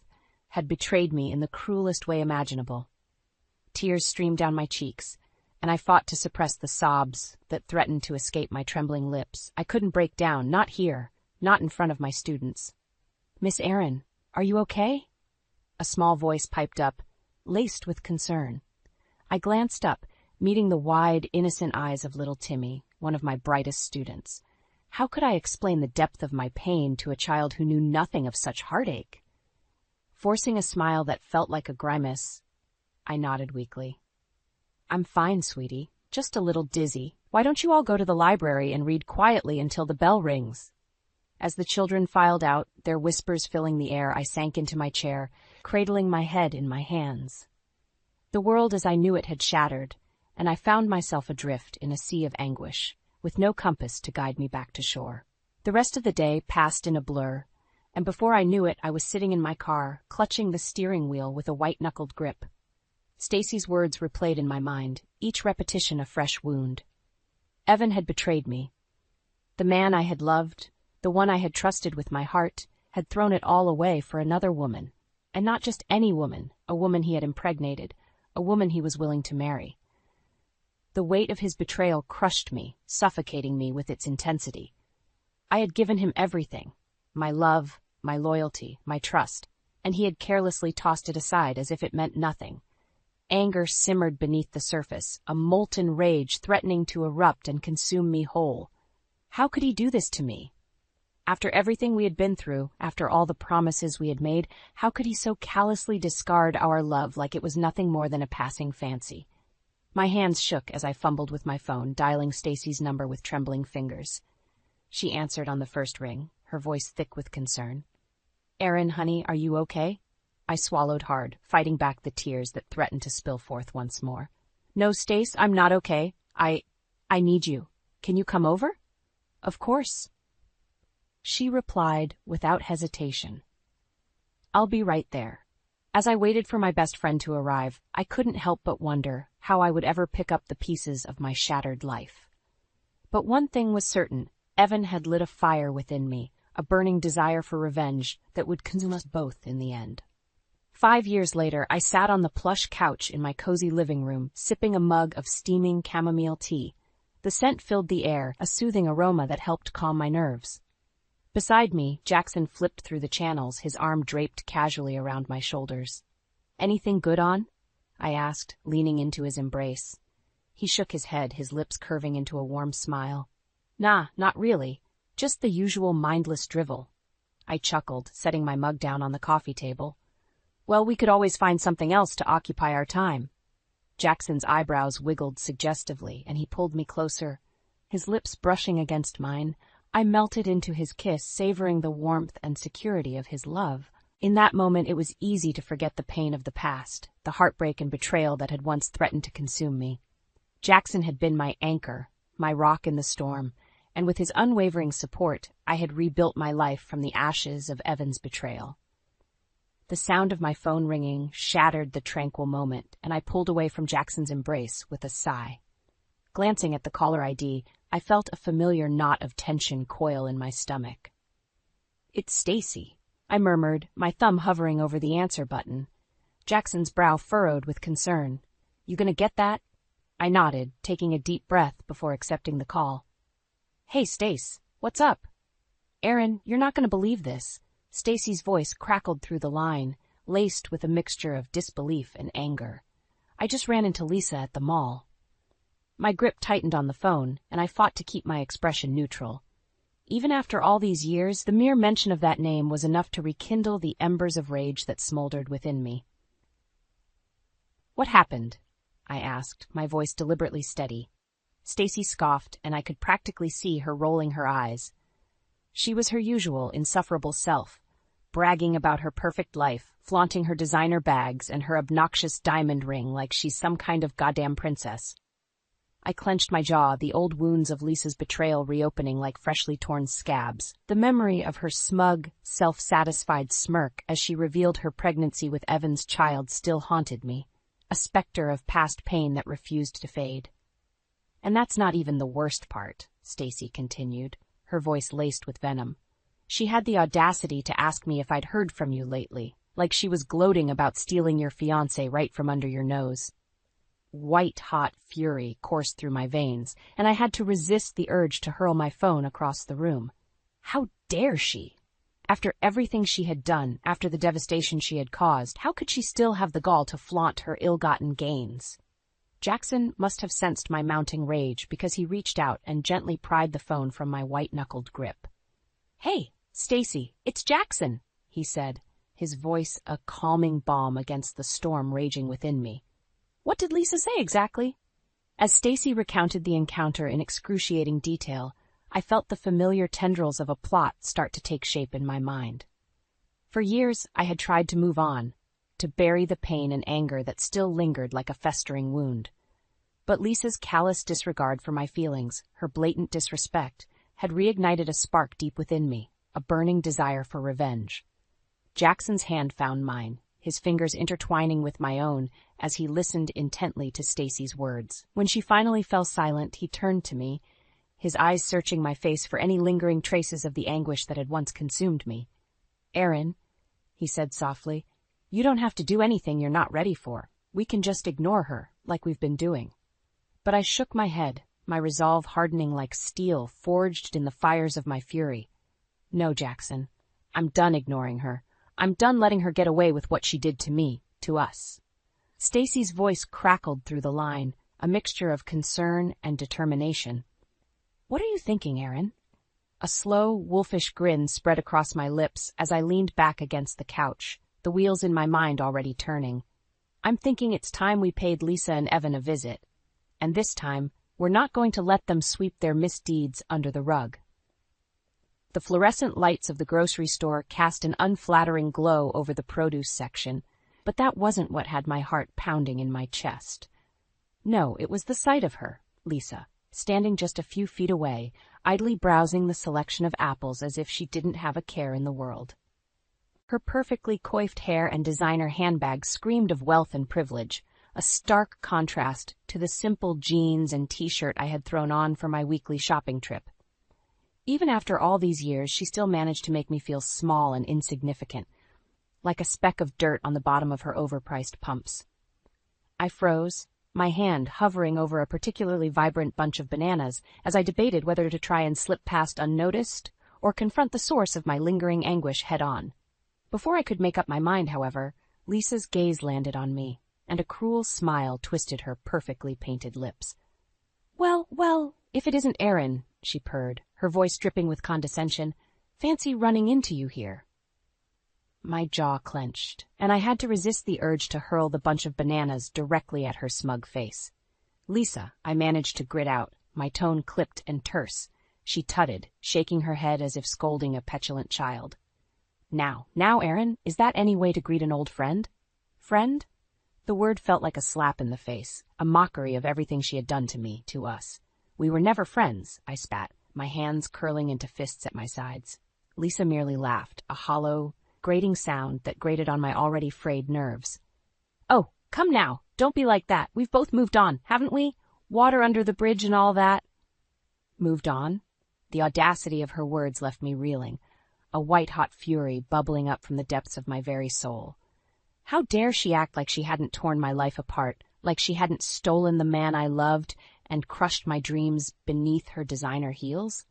had betrayed me in the cruelest way imaginable. Tears streamed down my cheeks, and I fought to suppress the sobs that threatened to escape my trembling lips. I couldn't break down, not here, not in front of my students. "Miss Aaron, are you okay?" A small voice piped up, laced with concern. I glanced up, meeting the wide, innocent eyes of little Timmy, one of my brightest students. How could I explain the depth of my pain to a child who knew nothing of such heartache? Forcing a smile that felt like a grimace, I nodded weakly. "I'm fine, sweetie, just a little dizzy. Why don't you all go to the library and read quietly until the bell rings?" As the children filed out, their whispers filling the air, I sank into my chair, cradling my head in my hands. The world as I knew it had shattered, and I found myself adrift in a sea of anguish, with no compass to guide me back to shore. The rest of the day passed in a blur, and before I knew it, I was sitting in my car, clutching the steering wheel with a white-knuckled grip. Stacy's words replayed in my mind, each repetition a fresh wound. Evan had betrayed me. The man I had loved, the one I had trusted with my heart, had thrown it all away for another woman. And not just any woman, a woman he had impregnated, a woman he was willing to marry. The weight of his betrayal crushed me, suffocating me with its intensity. I had given him everything, my love, my loyalty, my trust, and he had carelessly tossed it aside as if it meant nothing. Anger simmered beneath the surface, a molten rage threatening to erupt and consume me whole. How could he do this to me? After everything we had been through, after all the promises we had made, how could he so callously discard our love like it was nothing more than a passing fancy? My hands shook as I fumbled with my phone, dialing Stacy's number with trembling fingers. She answered on the first ring, her voice thick with concern. "Erin, honey, are you okay?" I swallowed hard, fighting back the tears that threatened to spill forth once more. "No, Stace, I'm not okay. I need you. Can you come over?" "Of course." She replied without hesitation. "I'll be right there." As I waited for my best friend to arrive, I couldn't help but wonder how I would ever pick up the pieces of my shattered life. But one thing was certain, Evan had lit a fire within me, a burning desire for revenge that would consume us both in the end. 5 years later, I sat on the plush couch in my cozy living room, sipping a mug of steaming chamomile tea. The scent filled the air, a soothing aroma that helped calm my nerves. Beside me, Jackson flipped through the channels, his arm draped casually around my shoulders. "Anything good on?" I asked, leaning into his embrace. He shook his head, his lips curving into a warm smile. "Nah, not really. Just the usual mindless drivel." I chuckled, setting my mug down on the coffee table. "Well, we could always find something else to occupy our time." Jackson's eyebrows wiggled suggestively, and he pulled me closer. His lips brushing against mine, I melted into his kiss, savoring the warmth and security of his love. In that moment, it was easy to forget the pain of the past, the heartbreak and betrayal that had once threatened to consume me. Jackson had been my anchor, my rock in the storm, and with his unwavering support, I had rebuilt my life from the ashes of Evan's betrayal. The sound of my phone ringing shattered the tranquil moment, and I pulled away from Jackson's embrace with a sigh. Glancing at the caller ID, I felt a familiar knot of tension coil in my stomach. "It's Stacy," I murmured, my thumb hovering over the answer button. Jackson's brow furrowed with concern. "You gonna get that?" I nodded, taking a deep breath before accepting the call. "Hey, Stace, what's up?" "Erin, you're not gonna believe this." Stacy's voice crackled through the line, laced with a mixture of disbelief and anger. "I just ran into Lisa at the mall." My grip tightened on the phone, and I fought to keep my expression neutral. Even after all these years, the mere mention of that name was enough to rekindle the embers of rage that smoldered within me. "What happened?" I asked, my voice deliberately steady. Stacy scoffed, and I could practically see her rolling her eyes. She was her usual insufferable self, bragging about her perfect life, flaunting her designer bags and her obnoxious diamond ring like she's some kind of goddamn princess. I clenched my jaw, the old wounds of Lisa's betrayal reopening like freshly torn scabs. The memory of her smug, self-satisfied smirk as she revealed her pregnancy with Evan's child still haunted me, a specter of past pain that refused to fade. "And that's not even the worst part," Stacy continued, her voice laced with venom. "She had the audacity to ask me if I'd heard from you lately, like she was gloating about stealing your fiancé right from under your nose." White-hot fury coursed through my veins, and I had to resist the urge to hurl my phone across the room. How dare she? After everything she had done, after the devastation she had caused, how could she still have the gall to flaunt her ill-gotten gains? Jackson must have sensed my mounting rage because he reached out and gently pried the phone from my white-knuckled grip. "Hey, Stacy, it's Jackson," he said, his voice a calming balm against the storm raging within me. "What did Lisa say exactly?" As Stacy recounted the encounter in excruciating detail, I felt the familiar tendrils of a plot start to take shape in my mind. For years, I had tried to move on, to bury the pain and anger that still lingered like a festering wound. But Lisa's callous disregard for my feelings, her blatant disrespect, had reignited a spark deep within me, a burning desire for revenge. Jackson's hand found mine, his fingers intertwining with my own as he listened intently to Stacy's words. When she finally fell silent, he turned to me, his eyes searching my face for any lingering traces of the anguish that had once consumed me. "Erin," he said softly, "you don't have to do anything you're not ready for. We can just ignore her, like we've been doing." But I shook my head, my resolve hardening like steel forged in the fires of my fury. "No, Jackson. I'm done ignoring her. I'm done letting her get away with what she did to me, to us." Stacy's voice crackled through the line, a mixture of concern and determination. "What are you thinking, Erin?" A slow, wolfish grin spread across my lips as I leaned back against the couch, the wheels in my mind already turning. "I'm thinking it's time we paid Lisa and Evan a visit. And this time, we're not going to let them sweep their misdeeds under the rug." The fluorescent lights of the grocery store cast an unflattering glow over the produce section, but that wasn't what had my heart pounding in my chest. No, it was the sight of her, Lisa, standing just a few feet away, idly browsing the selection of apples as if she didn't have a care in the world. Her perfectly coiffed hair and designer handbag screamed of wealth and privilege, a stark contrast to the simple jeans and t-shirt I had thrown on for my weekly shopping trip. Even after all these years, she still managed to make me feel small and insignificant, like a speck of dirt on the bottom of her overpriced pumps. I froze, my hand hovering over a particularly vibrant bunch of bananas as I debated whether to try and slip past unnoticed or confront the source of my lingering anguish head-on. Before I could make up my mind, however, Lisa's gaze landed on me, and a cruel smile twisted her perfectly painted lips. Well, if it isn't Erin," she purred, her voice dripping with condescension. "Fancy running into you here." My jaw clenched, and I had to resist the urge to hurl the bunch of bananas directly at her smug face. "Lisa," I managed to grit out, my tone clipped and terse. She tutted, shaking her head as if scolding a petulant child. Now, Erin, is that any way to greet an old friend? Friend?" The word felt like a slap in the face, a mockery of everything she had done to me, to us. "We were never friends," I spat, my hands curling into fists at my sides. Lisa merely laughed, a hollow, grating sound that grated on my already frayed nerves. "Oh, come now, don't be like that. We've both moved on, haven't we? Water under the bridge and all that." Moved on? The audacity of her words left me reeling, a white-hot fury bubbling up from the depths of my very soul. How dare she act like she hadn't torn my life apart, like she hadn't stolen the man I loved and crushed my dreams beneath her designer heels?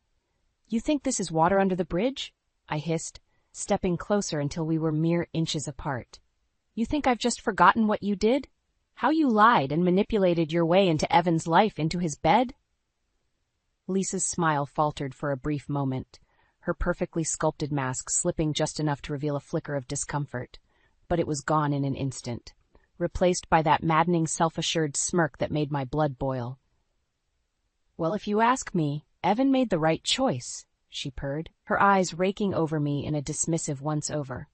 "You think this is water under the bridge?" I hissed, stepping closer until we were mere inches apart. "You think I've just forgotten what you did? How you lied and manipulated your way into Evan's life, into his bed?" Lisa's smile faltered for a brief moment, her perfectly sculpted mask slipping just enough to reveal a flicker of discomfort. But it was gone in an instant, replaced by that maddening self-assured smirk that made my blood boil. "Well, if you ask me, Evan made the right choice," she purred, her eyes raking over me in a dismissive once-over.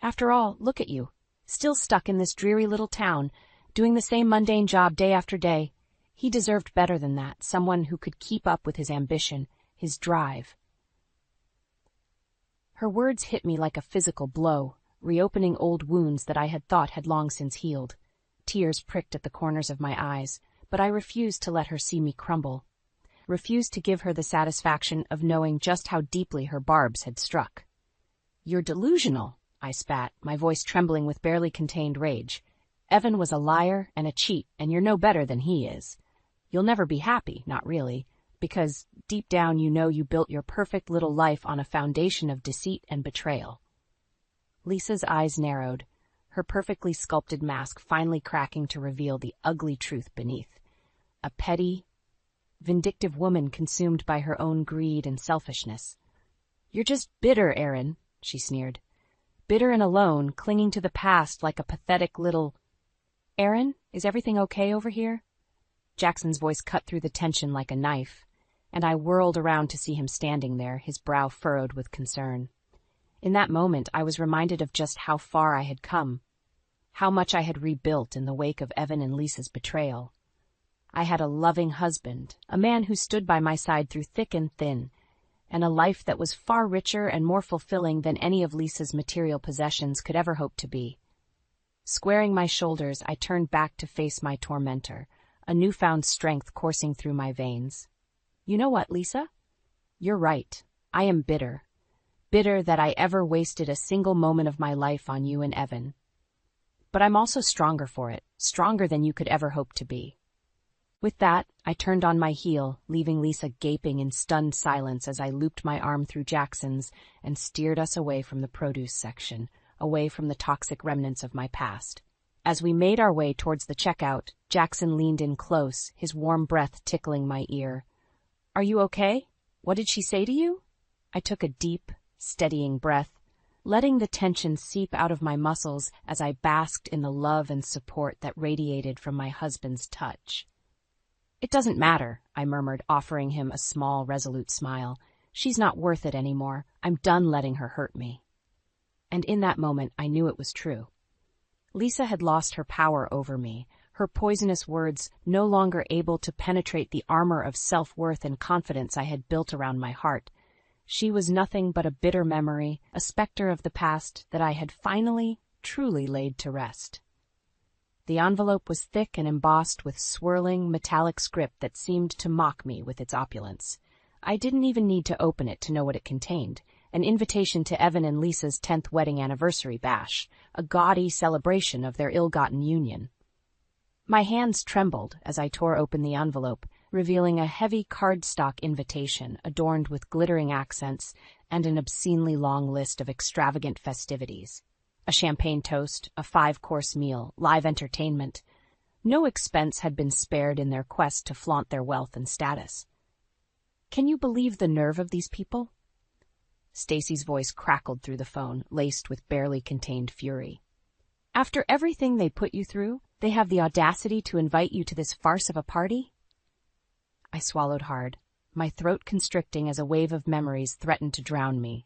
"After all, look at you, still stuck in this dreary little town, doing the same mundane job day after day. He deserved better than that, someone who could keep up with his ambition, his drive." Her words hit me like a physical blow, reopening old wounds that I had thought had long since healed. Tears pricked at the corners of my eyes, but I refused to let her see me crumble. Refused to give her the satisfaction of knowing just how deeply her barbs had struck. "You're delusional," I spat, my voice trembling with barely contained rage. "Evan was a liar and a cheat, and you're no better than he is. You'll never be happy, not really, because deep down you know you built your perfect little life on a foundation of deceit and betrayal." Lisa's eyes narrowed, her perfectly sculpted mask finally cracking to reveal the ugly truth beneath. A petty, vindictive woman consumed by her own greed and selfishness. "You're just bitter, Erin," she sneered. "Bitter and alone, clinging to the past like a pathetic little—" "Erin, is everything okay over here?" Jackson's voice cut through the tension like a knife, and I whirled around to see him standing there, his brow furrowed with concern. In that moment, I was reminded of just how far I had come, how much I had rebuilt in the wake of Evan and Lisa's betrayal. I had a loving husband, a man who stood by my side through thick and thin, and a life that was far richer and more fulfilling than any of Lisa's material possessions could ever hope to be. Squaring my shoulders, I turned back to face my tormentor, a newfound strength coursing through my veins. You know what, Lisa? You're right. I am bitter. Bitter that I ever wasted a single moment of my life on you and Evan. But I'm also stronger for it, stronger than you could ever hope to be. With that, I turned on my heel, leaving Lisa gaping in stunned silence as I looped my arm through Jackson's and steered us away from the produce section, away from the toxic remnants of my past. As we made our way towards the checkout, Jackson leaned in close, his warm breath tickling my ear. Are you okay? What did she say to you? I took a deep, steadying breath, letting the tension seep out of my muscles as I basked in the love and support that radiated from my husband's touch. It doesn't matter, I murmured, offering him a small, resolute smile. She's not worth it anymore. I'm done letting her hurt me. And in that moment, I knew it was true. Lisa had lost her power over me, her poisonous words no longer able to penetrate the armor of self-worth and confidence I had built around my heart. She was nothing but a bitter memory, a specter of the past that I had finally, truly laid to rest. The envelope was thick and embossed with swirling, metallic script that seemed to mock me with its opulence. I didn't even need to open it to know what it contained. An invitation to Evan and Lisa's 10th wedding anniversary bash, a gaudy celebration of their ill-gotten union. My hands trembled as I tore open the envelope, revealing a heavy cardstock invitation adorned with glittering accents and an obscenely long list of extravagant festivities. A champagne toast, a 5-course meal, live entertainment. No expense had been spared in their quest to flaunt their wealth and status. Can you believe the nerve of these people? Stacy's voice crackled through the phone, laced with barely contained fury. After everything they put you through, they have the audacity to invite you to this farce of a party? I swallowed hard, my throat constricting as a wave of memories threatened to drown me.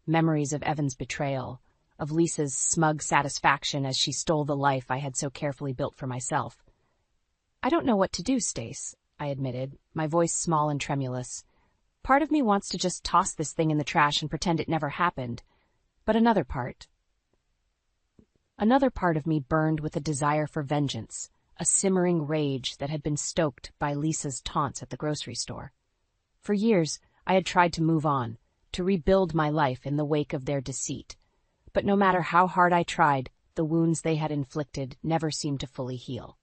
Memories of Evan's betrayal, of Lisa's smug satisfaction as she stole the life I had so carefully built for myself. I don't know what to do, Stace, I admitted, my voice small and tremulous. Part of me wants to just toss this thing in the trash and pretend it never happened, but another part of me burned with a desire for vengeance, a simmering rage that had been stoked by Lisa's taunts at the grocery store. For years, I had tried to move on, to rebuild my life in the wake of their deceit. But no matter how hard I tried, the wounds they had inflicted never seemed to fully heal.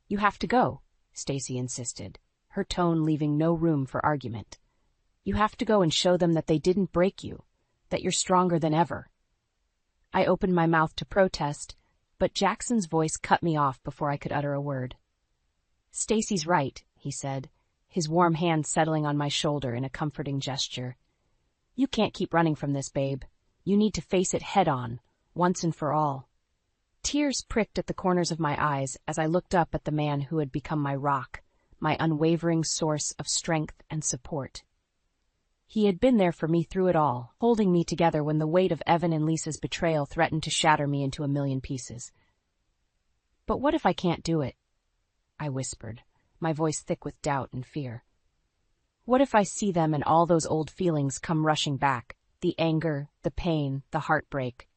You have to go, Stacy insisted, her tone leaving no room for argument. You have to go and show them that they didn't break you, that you're stronger than ever. I opened my mouth to protest, but Jackson's voice cut me off before I could utter a word. Stacy's right, he said, his warm hand settling on my shoulder in a comforting gesture. You can't keep running from this, babe. You need to face it head-on, once and for all. Tears pricked at the corners of my eyes as I looked up at the man who had become my rock, my unwavering source of strength and support. He had been there for me through it all, holding me together when the weight of Evan and Lisa's betrayal threatened to shatter me into a million pieces. But what if I can't do it? I whispered, my voice thick with doubt and fear. What if I see them and all those old feelings come rushing back? The anger, the pain, the heartbreak.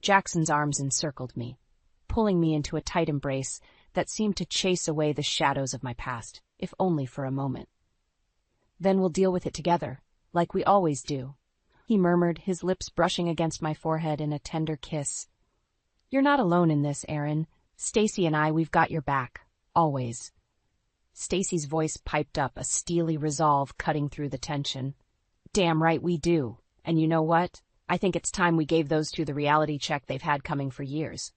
Jackson's arms encircled me, pulling me into a tight embrace that seemed to chase away the shadows of my past, if only for a moment. Then we'll deal with it together, like we always do, he murmured, his lips brushing against my forehead in a tender kiss. You're not alone in this, Aaron. Stacy and we've got your back, always. Stacy's voice piped up, a steely resolve cutting through the tension. Damn right we do. And you know what? I think it's time we gave those two the reality check they've had coming for years.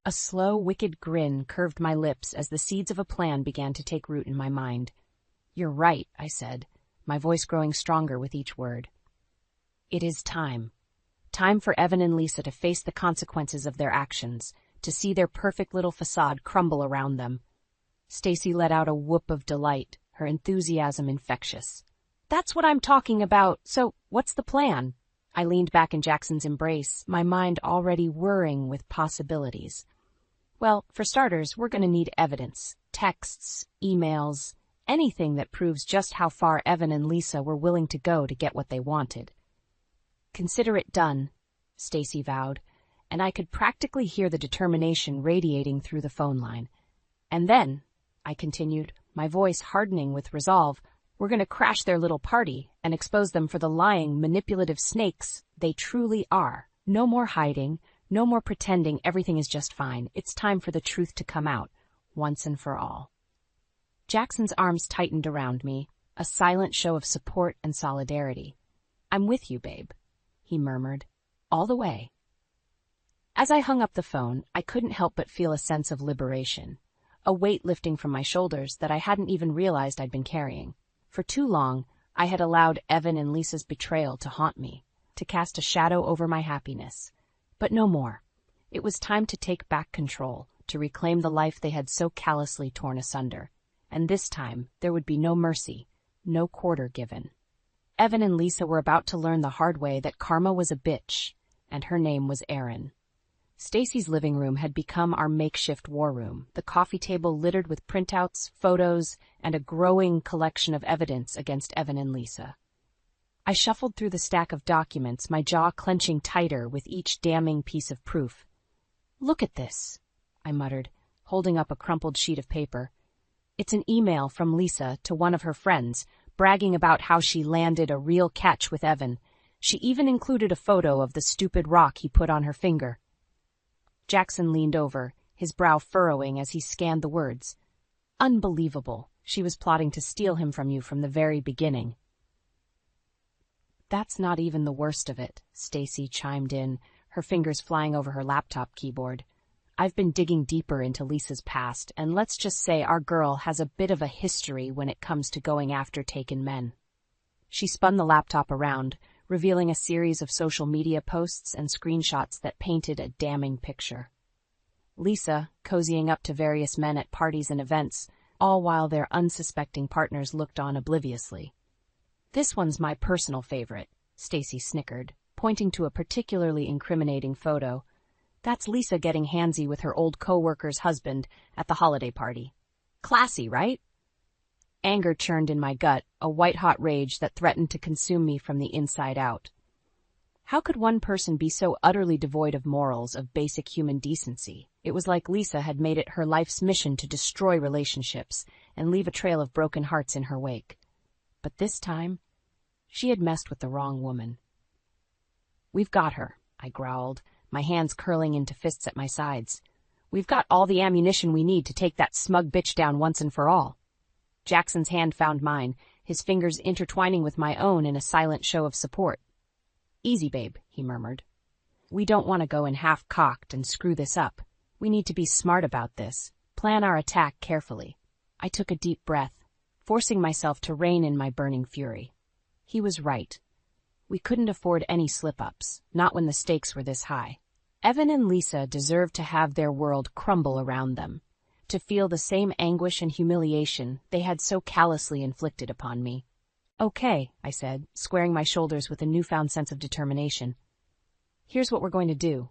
A slow, wicked grin curved my lips as the seeds of a plan began to take root in my mind. You're right, I said, my voice growing stronger with each word. It is time. Time for Evan and Lisa to face the consequences of their actions, to see their perfect little facade crumble around them. Stacy let out a whoop of delight, her enthusiasm infectious. That's what I'm talking about. So, what's the plan? I leaned back in Jackson's embrace, my mind already whirring with possibilities. Well, for starters, we're going to need evidence. Texts, emails, anything that proves just how far Evan and Lisa were willing to go to get what they wanted. Consider it done, Stacy vowed, and I could practically hear the determination radiating through the phone line. "And then," I continued, my voice hardening with resolve, "we're going to crash their little party and expose them for the lying, manipulative snakes they truly are. No more hiding, no more pretending everything is just fine. It's time for the truth to come out, once and for all." Jackson's arms tightened around me, a silent show of support and solidarity. "I'm with you, babe," he murmured, "all the way." As I hung up the phone, I couldn't help but feel a sense of liberation, a weight lifting from my shoulders that I hadn't even realized I'd been carrying. For too long, I had allowed Evan and Lisa's betrayal to haunt me, to cast a shadow over my happiness. But no more. It was time to take back control, to reclaim the life they had so callously torn asunder. And this time, there would be no mercy, no quarter given. Evan and Lisa were about to learn the hard way that karma was a bitch, and her name was Erin. Stacy's living room had become our makeshift war room, the coffee table littered with printouts, photos, and a growing collection of evidence against Evan and Lisa. I shuffled through the stack of documents, my jaw clenching tighter with each damning piece of proof. "Look at this," I muttered, holding up a crumpled sheet of paper. "It's an email from Lisa to one of her friends, bragging about how she landed a real catch with Evan. She even included a photo of the stupid rock he put on her finger." Jackson leaned over, his brow furrowing as he scanned the words. "Unbelievable. She was plotting to steal him from you from the very beginning." "That's not even the worst of it," Stacy chimed in, her fingers flying over her laptop keyboard. "I've been digging deeper into Lisa's past, and let's just say our girl has a bit of a history when it comes to going after taken men." She spun the laptop around, revealing a series of social media posts and screenshots that painted a damning picture. Lisa, cozying up to various men at parties and events, all while their unsuspecting partners looked on obliviously. "This one's my personal favorite," Stacy snickered, pointing to a particularly incriminating photo. "That's Lisa getting handsy with her old co-worker's husband at the holiday party. Classy, right?" Anger churned in my gut, a white-hot rage that threatened to consume me from the inside out. How could one person be so utterly devoid of morals, of basic human decency? It was like Lisa had made it her life's mission to destroy relationships and leave a trail of broken hearts in her wake. But this time, she had messed with the wrong woman. "We've got her," I growled, my hands curling into fists at my sides. "We've got all the ammunition we need to take that smug bitch down once and for all." Jackson's hand found mine, his fingers intertwining with my own in a silent show of support. "Easy, babe," he murmured. "We don't want to go in half-cocked and screw this up. We need to be smart about this, plan our attack carefully." I took a deep breath, forcing myself to rein in my burning fury. He was right. We couldn't afford any slip-ups, not when the stakes were this high. Evan and Lisa deserved to have their world crumble around them, to feel the same anguish and humiliation they had so callously inflicted upon me. "Okay," I said, squaring my shoulders with a newfound sense of determination. "Here's what we're going to do."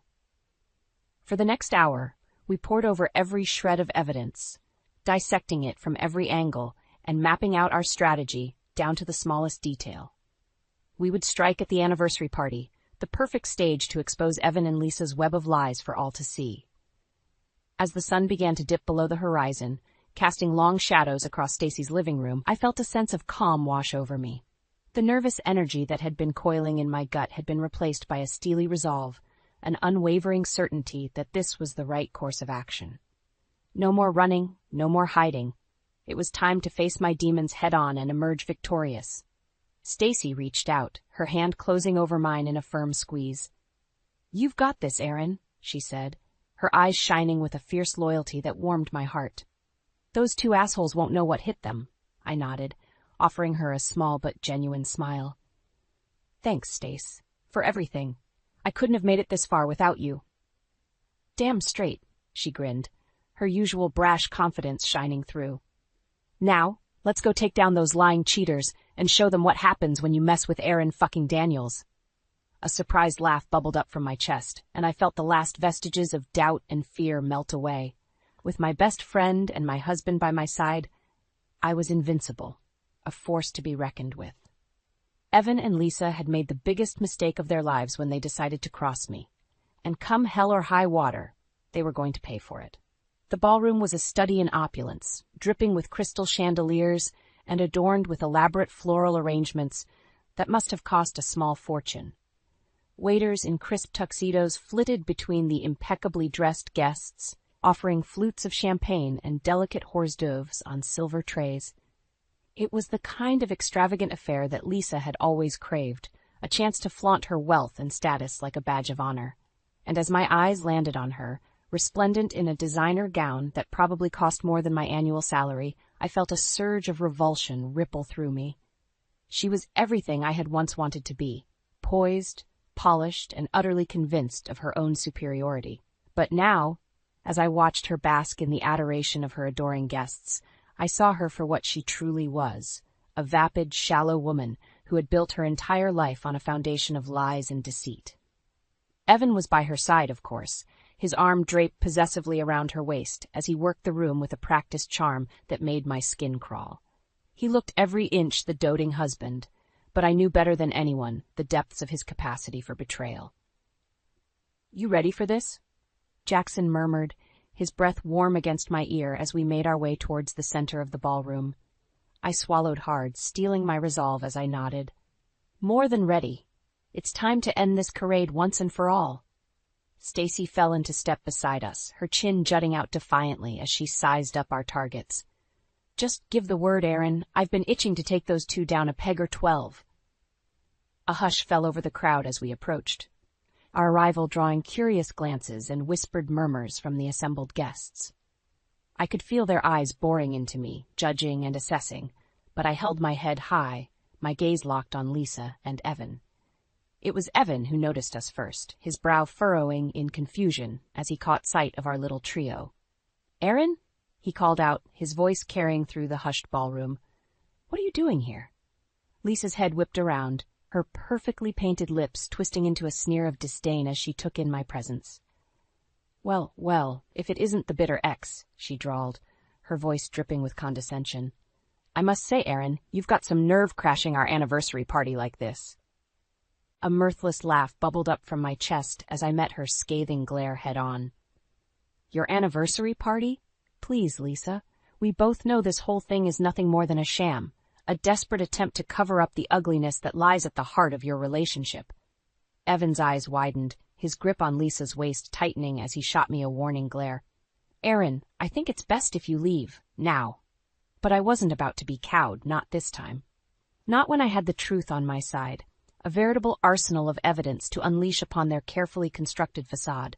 For the next hour, we pored over every shred of evidence, dissecting it from every angle and mapping out our strategy down to the smallest detail. We would strike at the anniversary party, the perfect stage to expose Evan and Lisa's web of lies for all to see. As the sun began to dip below the horizon, casting long shadows across Stacy's living room, I felt a sense of calm wash over me. The nervous energy that had been coiling in my gut had been replaced by a steely resolve, an unwavering certainty that this was the right course of action. No more running, no more hiding. It was time to face my demons head-on and emerge victorious. Stacy reached out, her hand closing over mine in a firm squeeze. "You've got this, Erin," she said, her eyes shining with a fierce loyalty that warmed my heart. "Those two assholes won't know what hit them," I nodded, offering her a small but genuine smile. "Thanks, Stace, for everything. I couldn't have made it this far without you." "Damn straight," she grinned, her usual brash confidence shining through. "Now, let's go take down those lying cheaters and show them what happens when you mess with Erin fucking Daniels." A surprised laugh bubbled up from my chest, and I felt the last vestiges of doubt and fear melt away. With my best friend and my husband by my side, I was invincible, a force to be reckoned with. Evan and Lisa had made the biggest mistake of their lives when they decided to cross me. and come hell or high water, they were going to pay for it. The ballroom was a study in opulence, dripping with crystal chandeliers and adorned with elaborate floral arrangements that must have cost a small fortune. Waiters in crisp tuxedos flitted between the impeccably dressed guests, offering flutes of champagne and delicate hors d'oeuvres on silver trays. It was the kind of extravagant affair that Lisa had always craved, a chance to flaunt her wealth and status like a badge of honor. And as my eyes landed on her, resplendent in a designer gown that probably cost more than my annual salary, I felt a surge of revulsion ripple through me. She was everything I had once wanted to be, poised, polished, and utterly convinced of her own superiority. But now, as I watched her bask in the adoration of her adoring guests, I saw her for what she truly was, a vapid, shallow woman who had built her entire life on a foundation of lies and deceit. Evan was by her side, of course, his arm draped possessively around her waist as he worked the room with a practiced charm that made my skin crawl. He looked every inch the doting husband, but I knew better than anyone the depths of his capacity for betrayal. "You ready for this?" Jackson murmured, his breath warm against my ear as we made our way towards the center of the ballroom. I swallowed hard, steeling my resolve as I nodded. "More than ready. It's time to end this charade once and for all." Stacy fell into step beside us, her chin jutting out defiantly as she sized up our targets. "Just give the word, Aaron. I've been itching to take those two down a peg or 12. A hush fell over the crowd as we approached, our arrival drawing curious glances and whispered murmurs from the assembled guests. I could feel their eyes boring into me, judging and assessing, but I held my head high, my gaze locked on Lisa and Evan. It was Evan who noticed us first, his brow furrowing in confusion as he caught sight of our little trio. "Aaron?" he called out, his voice carrying through the hushed ballroom. "What are you doing here?" Lisa's head whipped around, her perfectly painted lips twisting into a sneer of disdain as she took in my presence. Well, if it isn't the bitter ex," she drawled, her voice dripping with condescension. "I must say, Aaron, you've got some nerve crashing our anniversary party like this." A mirthless laugh bubbled up from my chest as I met her scathing glare head-on. "Your anniversary party? Please, Lisa. We both know this whole thing is nothing more than a sham, a desperate attempt to cover up the ugliness that lies at the heart of your relationship." Evan's eyes widened, his grip on Lisa's waist tightening as he shot me a warning glare. "Aaron, I think it's best if you leave, now." But I wasn't about to be cowed, not this time. Not when I had the truth on my side, a veritable arsenal of evidence to unleash upon their carefully constructed facade.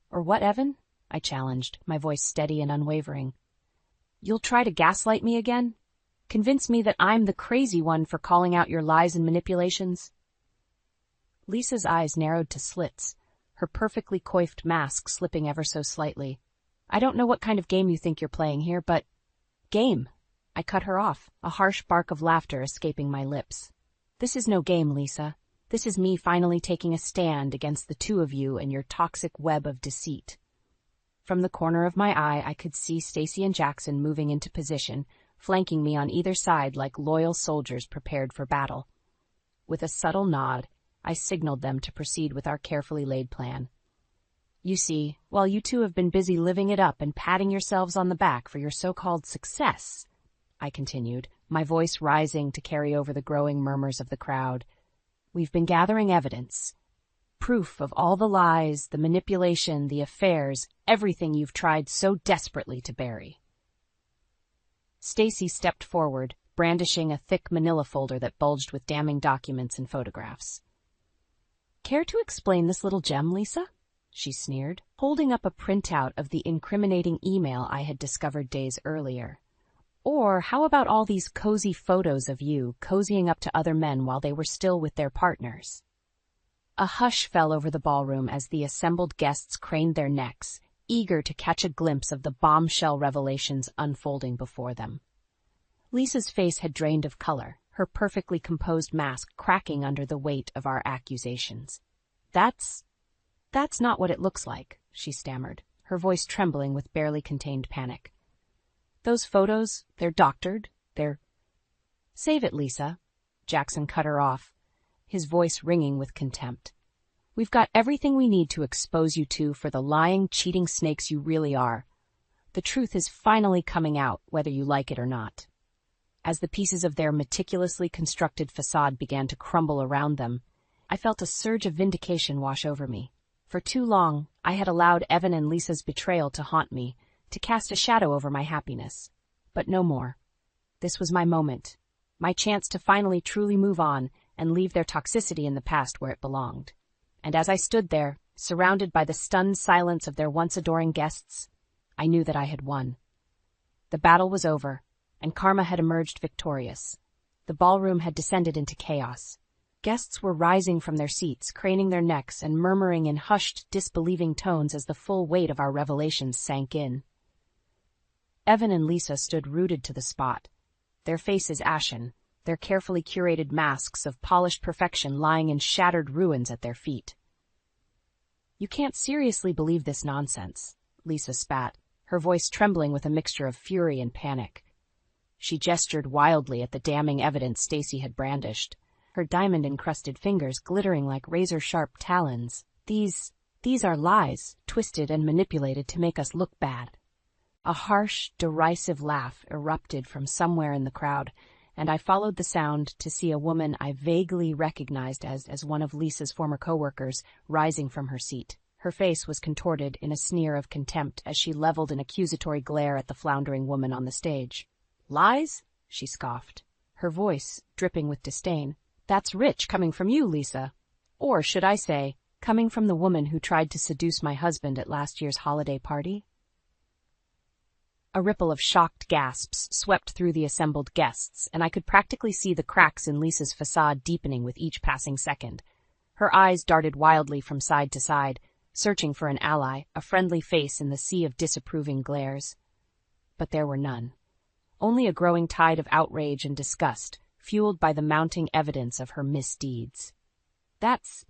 "Or what, Evan?" I challenged, my voice steady and unwavering. "You'll try to gaslight me again? Convince me that I'm the crazy one for calling out your lies and manipulations?" Lisa's eyes narrowed to slits, her perfectly coiffed mask slipping ever so slightly. "I don't know what kind of game you think you're playing here, but—" "Game!" I cut her off, a harsh bark of laughter escaping my lips. "This is no game, Lisa. This is me finally taking a stand against the two of you and your toxic web of deceit." From the corner of my eye, I could see Stacy and Jackson moving into position, flanking me on either side like loyal soldiers prepared for battle. With a subtle nod, I signaled them to proceed with our carefully laid plan. "You see, while you two have been busy living it up and patting yourselves on the back for your so-called success," I continued, my voice rising to carry over the growing murmurs of the crowd, "we've been gathering evidence. Proof of all the lies, the manipulation, the affairs, everything you've tried so desperately to bury." Stacy stepped forward, brandishing a thick manila folder that bulged with damning documents and photographs. "Care to explain this little gem, Lisa?" she sneered, holding up a printout of the incriminating email I had discovered days earlier. "Or how about all these cozy photos of you cozying up to other men while they were still with their partners?" A hush fell over the ballroom as the assembled guests craned their necks, eager to catch a glimpse of the bombshell revelations unfolding before them. Lisa's face had drained of color, her perfectly composed mask cracking under the weight of our accusations. That's not what it looks like," she stammered, her voice trembling with barely contained panic. "Those photos, they're doctored, they're—" "Save it, Lisa," Jackson cut her off, his voice ringing with contempt. We've got everything we need to expose you to for the lying, cheating snakes you really are. The truth is finally coming out, whether you like it or not." As the pieces of their meticulously constructed facade began to crumble around them, I felt a surge of vindication wash over me. For too long, I had allowed Evan and Lisa's betrayal to haunt me, to cast a shadow over my happiness. But no more. This was my moment, my chance to finally truly move on and leave their toxicity in the past where it belonged. And as I stood there, surrounded by the stunned silence of their once adoring guests, I knew that I had won. The battle was over, and karma had emerged victorious. The ballroom had descended into chaos. Guests were rising from their seats, craning their necks and murmuring in hushed, disbelieving tones as the full weight of our revelations sank in. Evan and Lisa stood rooted to the spot, their faces ashen, their carefully curated masks of polished perfection lying in shattered ruins at their feet. "You can't seriously believe this nonsense," Lisa spat, her voice trembling with a mixture of fury and panic. She gestured wildly at the damning evidence Stacy had brandished, her diamond-encrusted fingers glittering like razor-sharp talons. These are lies, twisted and manipulated to make us look bad." A harsh, derisive laugh erupted from somewhere in the crowd, and I followed the sound to see a woman I vaguely recognized as one of Lisa's former coworkers rising from her seat. Her face was contorted in a sneer of contempt as she leveled an accusatory glare at the floundering woman on the stage. "Lies?" she scoffed, her voice dripping with disdain. "That's rich coming from you, Lisa. Or should I say, coming from the woman who tried to seduce my husband at last year's holiday party?" A ripple of shocked gasps swept through the assembled guests, and I could practically see the cracks in Lisa's facade deepening with each passing second. Her eyes darted wildly from side to side, searching for an ally, a friendly face in the sea of disapproving glares. But there were none. Only a growing tide of outrage and disgust, fueled by the mounting evidence of her misdeeds. That's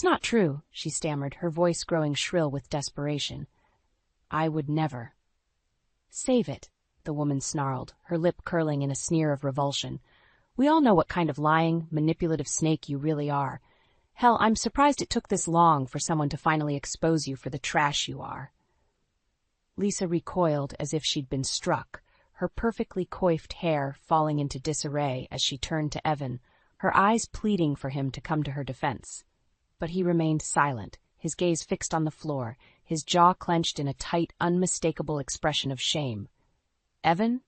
not true," she stammered, her voice growing shrill with desperation. "I would never." "Save it," the woman snarled, her lip curling in a sneer of revulsion. "We all know what kind of lying, manipulative snake you really are. Hell, I'm surprised it took this long for someone to finally expose you for the trash you are." Lisa recoiled as if she'd been struck, her perfectly coiffed hair falling into disarray as she turned to Evan, her eyes pleading for him to come to her defense. But he remained silent, his gaze fixed on the floor, his jaw clenched in a tight, unmistakable expression of shame. "Evan?"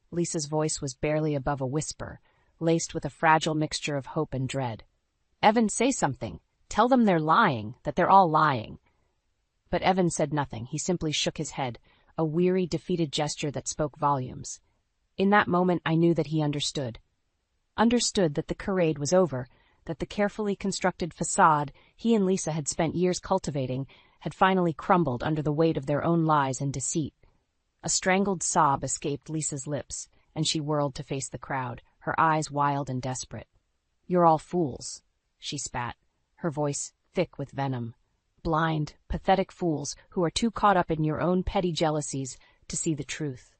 Lisa's voice was barely above a whisper, laced with a fragile mixture of hope and dread. "Evan, say something. Tell them they're lying, that they're all lying." But Evan said nothing. He simply shook his head, a weary, defeated gesture that spoke volumes. In that moment, I knew that he understood. Understood that the charade was over, that the carefully constructed facade he and Lisa had spent years cultivating had finally crumbled under the weight of their own lies and deceit. A strangled sob escaped Lisa's lips, and she whirled to face the crowd, her eyes wild and desperate. "You're all fools," she spat, her voice thick with venom. "Blind, pathetic fools who are too caught up in your own petty jealousies to see the truth."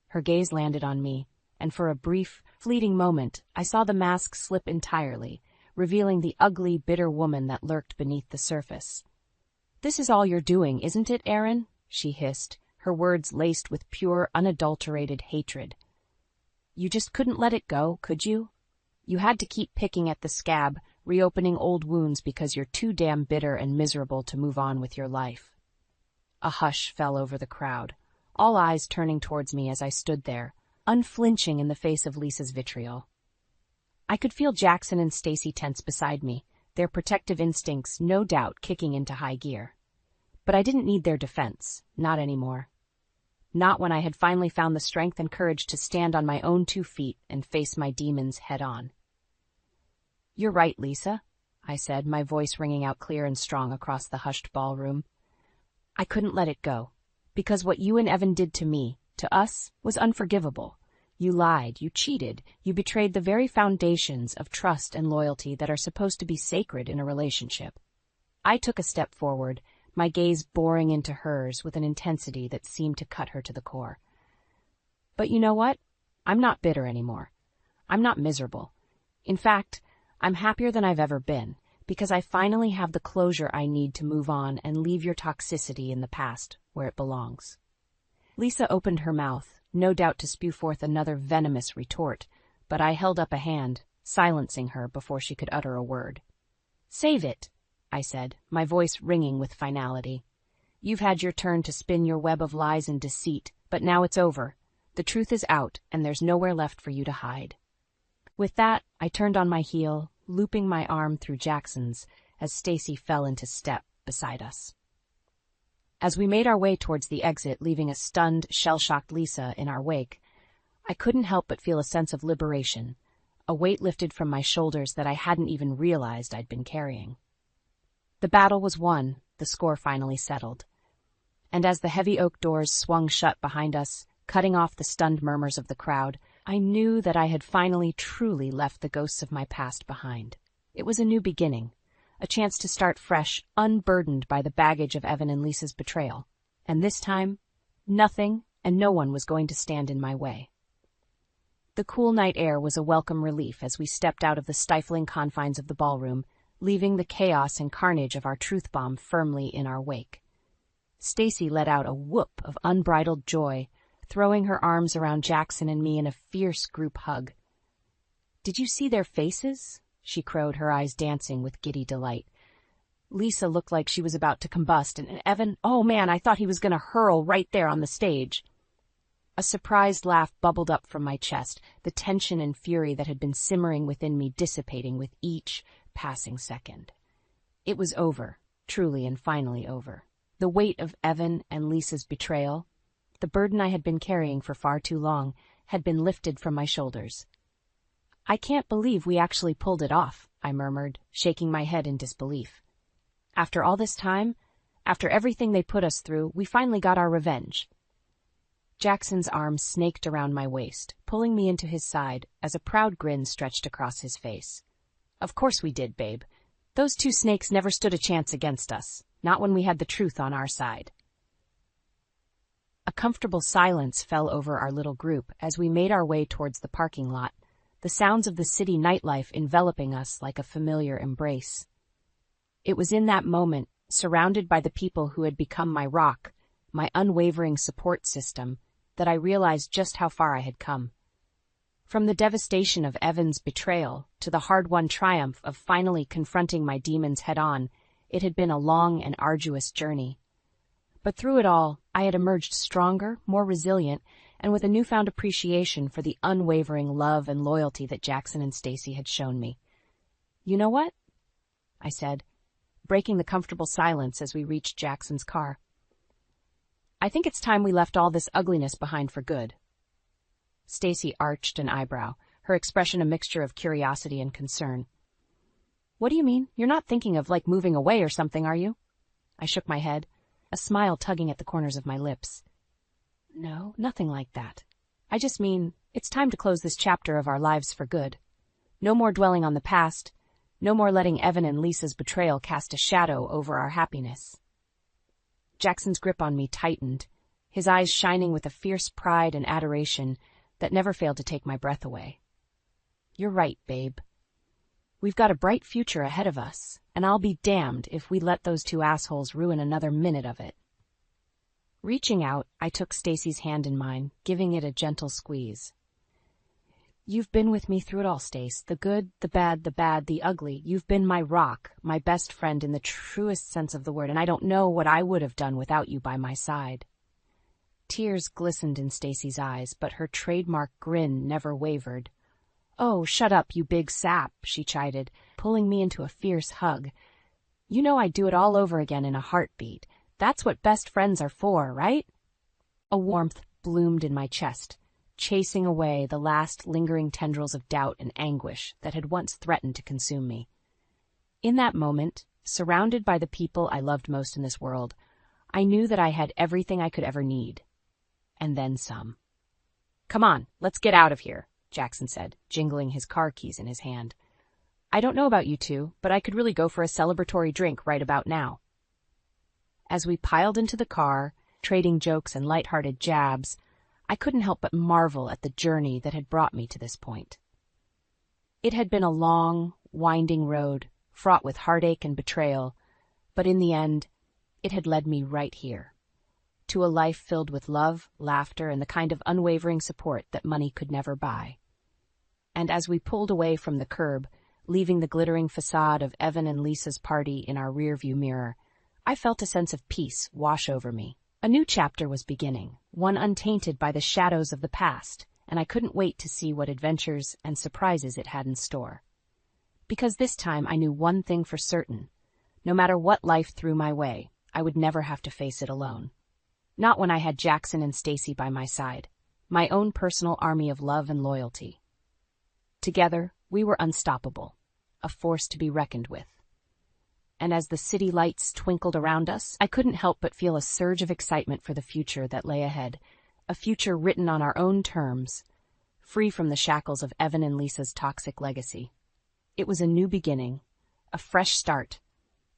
Her gaze landed on me, and for a brief, fleeting moment, I saw the mask slip entirely, revealing the ugly, bitter woman that lurked beneath the surface. "This is all you're doing, isn't it, Aaron?" she hissed, her words laced with pure, unadulterated hatred. "You just couldn't let it go, could you? You had to keep picking at the scab, reopening old wounds because you're too damn bitter and miserable to move on with your life." A hush fell over the crowd, all eyes turning towards me as I stood there, unflinching in the face of Lisa's vitriol. I could feel Jackson and Stacy tense beside me, their protective instincts no doubt kicking into high gear. But I didn't need their defense, not anymore. Not when I had finally found the strength and courage to stand on my own 2 feet and face my demons head-on. "You're right, Lisa," I said, my voice ringing out clear and strong across the hushed ballroom. "I couldn't let it go, because what you and Evan did to me, to us, was unforgivable. You lied, you cheated, you betrayed the very foundations of trust and loyalty that are supposed to be sacred in a relationship." I took a step forward, my gaze boring into hers with an intensity that seemed to cut her to the core. "But you know what? I'm not bitter anymore. I'm not miserable. In fact, I'm happier than I've ever been, because I finally have the closure I need to move on and leave your toxicity in the past where it belongs." Lisa opened her mouth, no doubt to spew forth another venomous retort, but I held up a hand, silencing her before she could utter a word. "Save it," I said, my voice ringing with finality. "You've had your turn to spin your web of lies and deceit, but now it's over. The truth is out, and there's nowhere left for you to hide." With that, I turned on my heel, looping my arm through Jackson's as Stacy fell into step beside us. As we made our way towards the exit, leaving a stunned, shell-shocked Lisa in our wake, I couldn't help but feel a sense of liberation, a weight lifted from my shoulders that I hadn't even realized I'd been carrying. The battle was won, the score finally settled. And as the heavy oak doors swung shut behind us, cutting off the stunned murmurs of the crowd, I knew that I had finally truly left the ghosts of my past behind. It was a new beginning, a chance to start fresh, unburdened by the baggage of Evan and Lisa's betrayal. And this time, nothing and no one was going to stand in my way. The cool night air was a welcome relief as we stepped out of the stifling confines of the ballroom, leaving the chaos and carnage of our truth bomb firmly in our wake. Stacy let out a whoop of unbridled joy, throwing her arms around Jackson and me in a fierce group hug. "Did you see their faces?" she crowed, her eyes dancing with giddy delight. Lisa looked like she was about to combust, and Evan, oh man, I thought he was going to hurl right there on the stage. A surprised laugh bubbled up from my chest, the tension and fury that had been simmering within me dissipating with each passing second. It was over, truly and finally over. The weight of Evan and Lisa's betrayal, the burden I had been carrying for far too long, had been lifted from my shoulders. "I can't believe we actually pulled it off," I murmured, shaking my head in disbelief. "After all this time, after everything they put us through, we finally got our revenge." Jackson's arm snaked around my waist, pulling me into his side as a proud grin stretched across his face. "Of course we did, babe. Those two snakes never stood a chance against us, not when we had the truth on our side." A comfortable silence fell over our little group as we made our way towards the parking lot, the sounds of the city nightlife enveloping us like a familiar embrace. It was in that moment, surrounded by the people who had become my rock, my unwavering support system, that I realized just how far I had come. From the devastation of Evan's betrayal to the hard-won triumph of finally confronting my demons head-on, it had been a long and arduous journey. But through it all, I had emerged stronger, more resilient, and with a newfound appreciation for the unwavering love and loyalty that Jackson and Stacy had shown me. "You know what?" I said, breaking the comfortable silence as we reached Jackson's car. "I think it's time we left all this ugliness behind for good." Stacy arched an eyebrow, her expression a mixture of curiosity and concern. "What do you mean? You're not thinking of, moving away or something, are you?" I shook my head, a smile tugging at the corners of my lips. "No, nothing like that. I just mean, it's time to close this chapter of our lives for good. No more dwelling on the past, no more letting Evan and Lisa's betrayal cast a shadow over our happiness." Jackson's grip on me tightened, his eyes shining with a fierce pride and adoration that never failed to take my breath away. "You're right, babe. We've got a bright future ahead of us, and I'll be damned if we let those two assholes ruin another minute of it." Reaching out, I took Stacy's hand in mine, giving it a gentle squeeze. "You've been with me through it all, Stace. The good, the bad, the ugly. You've been my rock, my best friend in the truest sense of the word, and I don't know what I would have done without you by my side." Tears glistened in Stacy's eyes, but her trademark grin never wavered. "Oh, shut up, you big sap," she chided, pulling me into a fierce hug. "You know I'd do it all over again in a heartbeat. That's what best friends are for, right?" A warmth bloomed in my chest, chasing away the last lingering tendrils of doubt and anguish that had once threatened to consume me. In that moment, surrounded by the people I loved most in this world, I knew that I had everything I could ever need. And then some. "Come on, let's get out of here," Jackson said, jingling his car keys in his hand. "I don't know about you two, but I could really go for a celebratory drink right about now." As we piled into the car, trading jokes and light-hearted jabs, I couldn't help but marvel at the journey that had brought me to this point. It had been a long, winding road, fraught with heartache and betrayal, but in the end, it had led me right here, to a life filled with love, laughter, and the kind of unwavering support that money could never buy. And as we pulled away from the curb, leaving the glittering facade of Evan and Lisa's party in our rearview mirror, I felt a sense of peace wash over me. A new chapter was beginning, one untainted by the shadows of the past, and I couldn't wait to see what adventures and surprises it had in store. Because this time I knew one thing for certain. No matter what life threw my way, I would never have to face it alone. Not when I had Jackson and Stacy by my side, my own personal army of love and loyalty. Together, we were unstoppable, a force to be reckoned with. And as the city lights twinkled around us, I couldn't help but feel a surge of excitement for the future that lay ahead, a future written on our own terms, free from the shackles of Evan and Lisa's toxic legacy. It was a new beginning, a fresh start,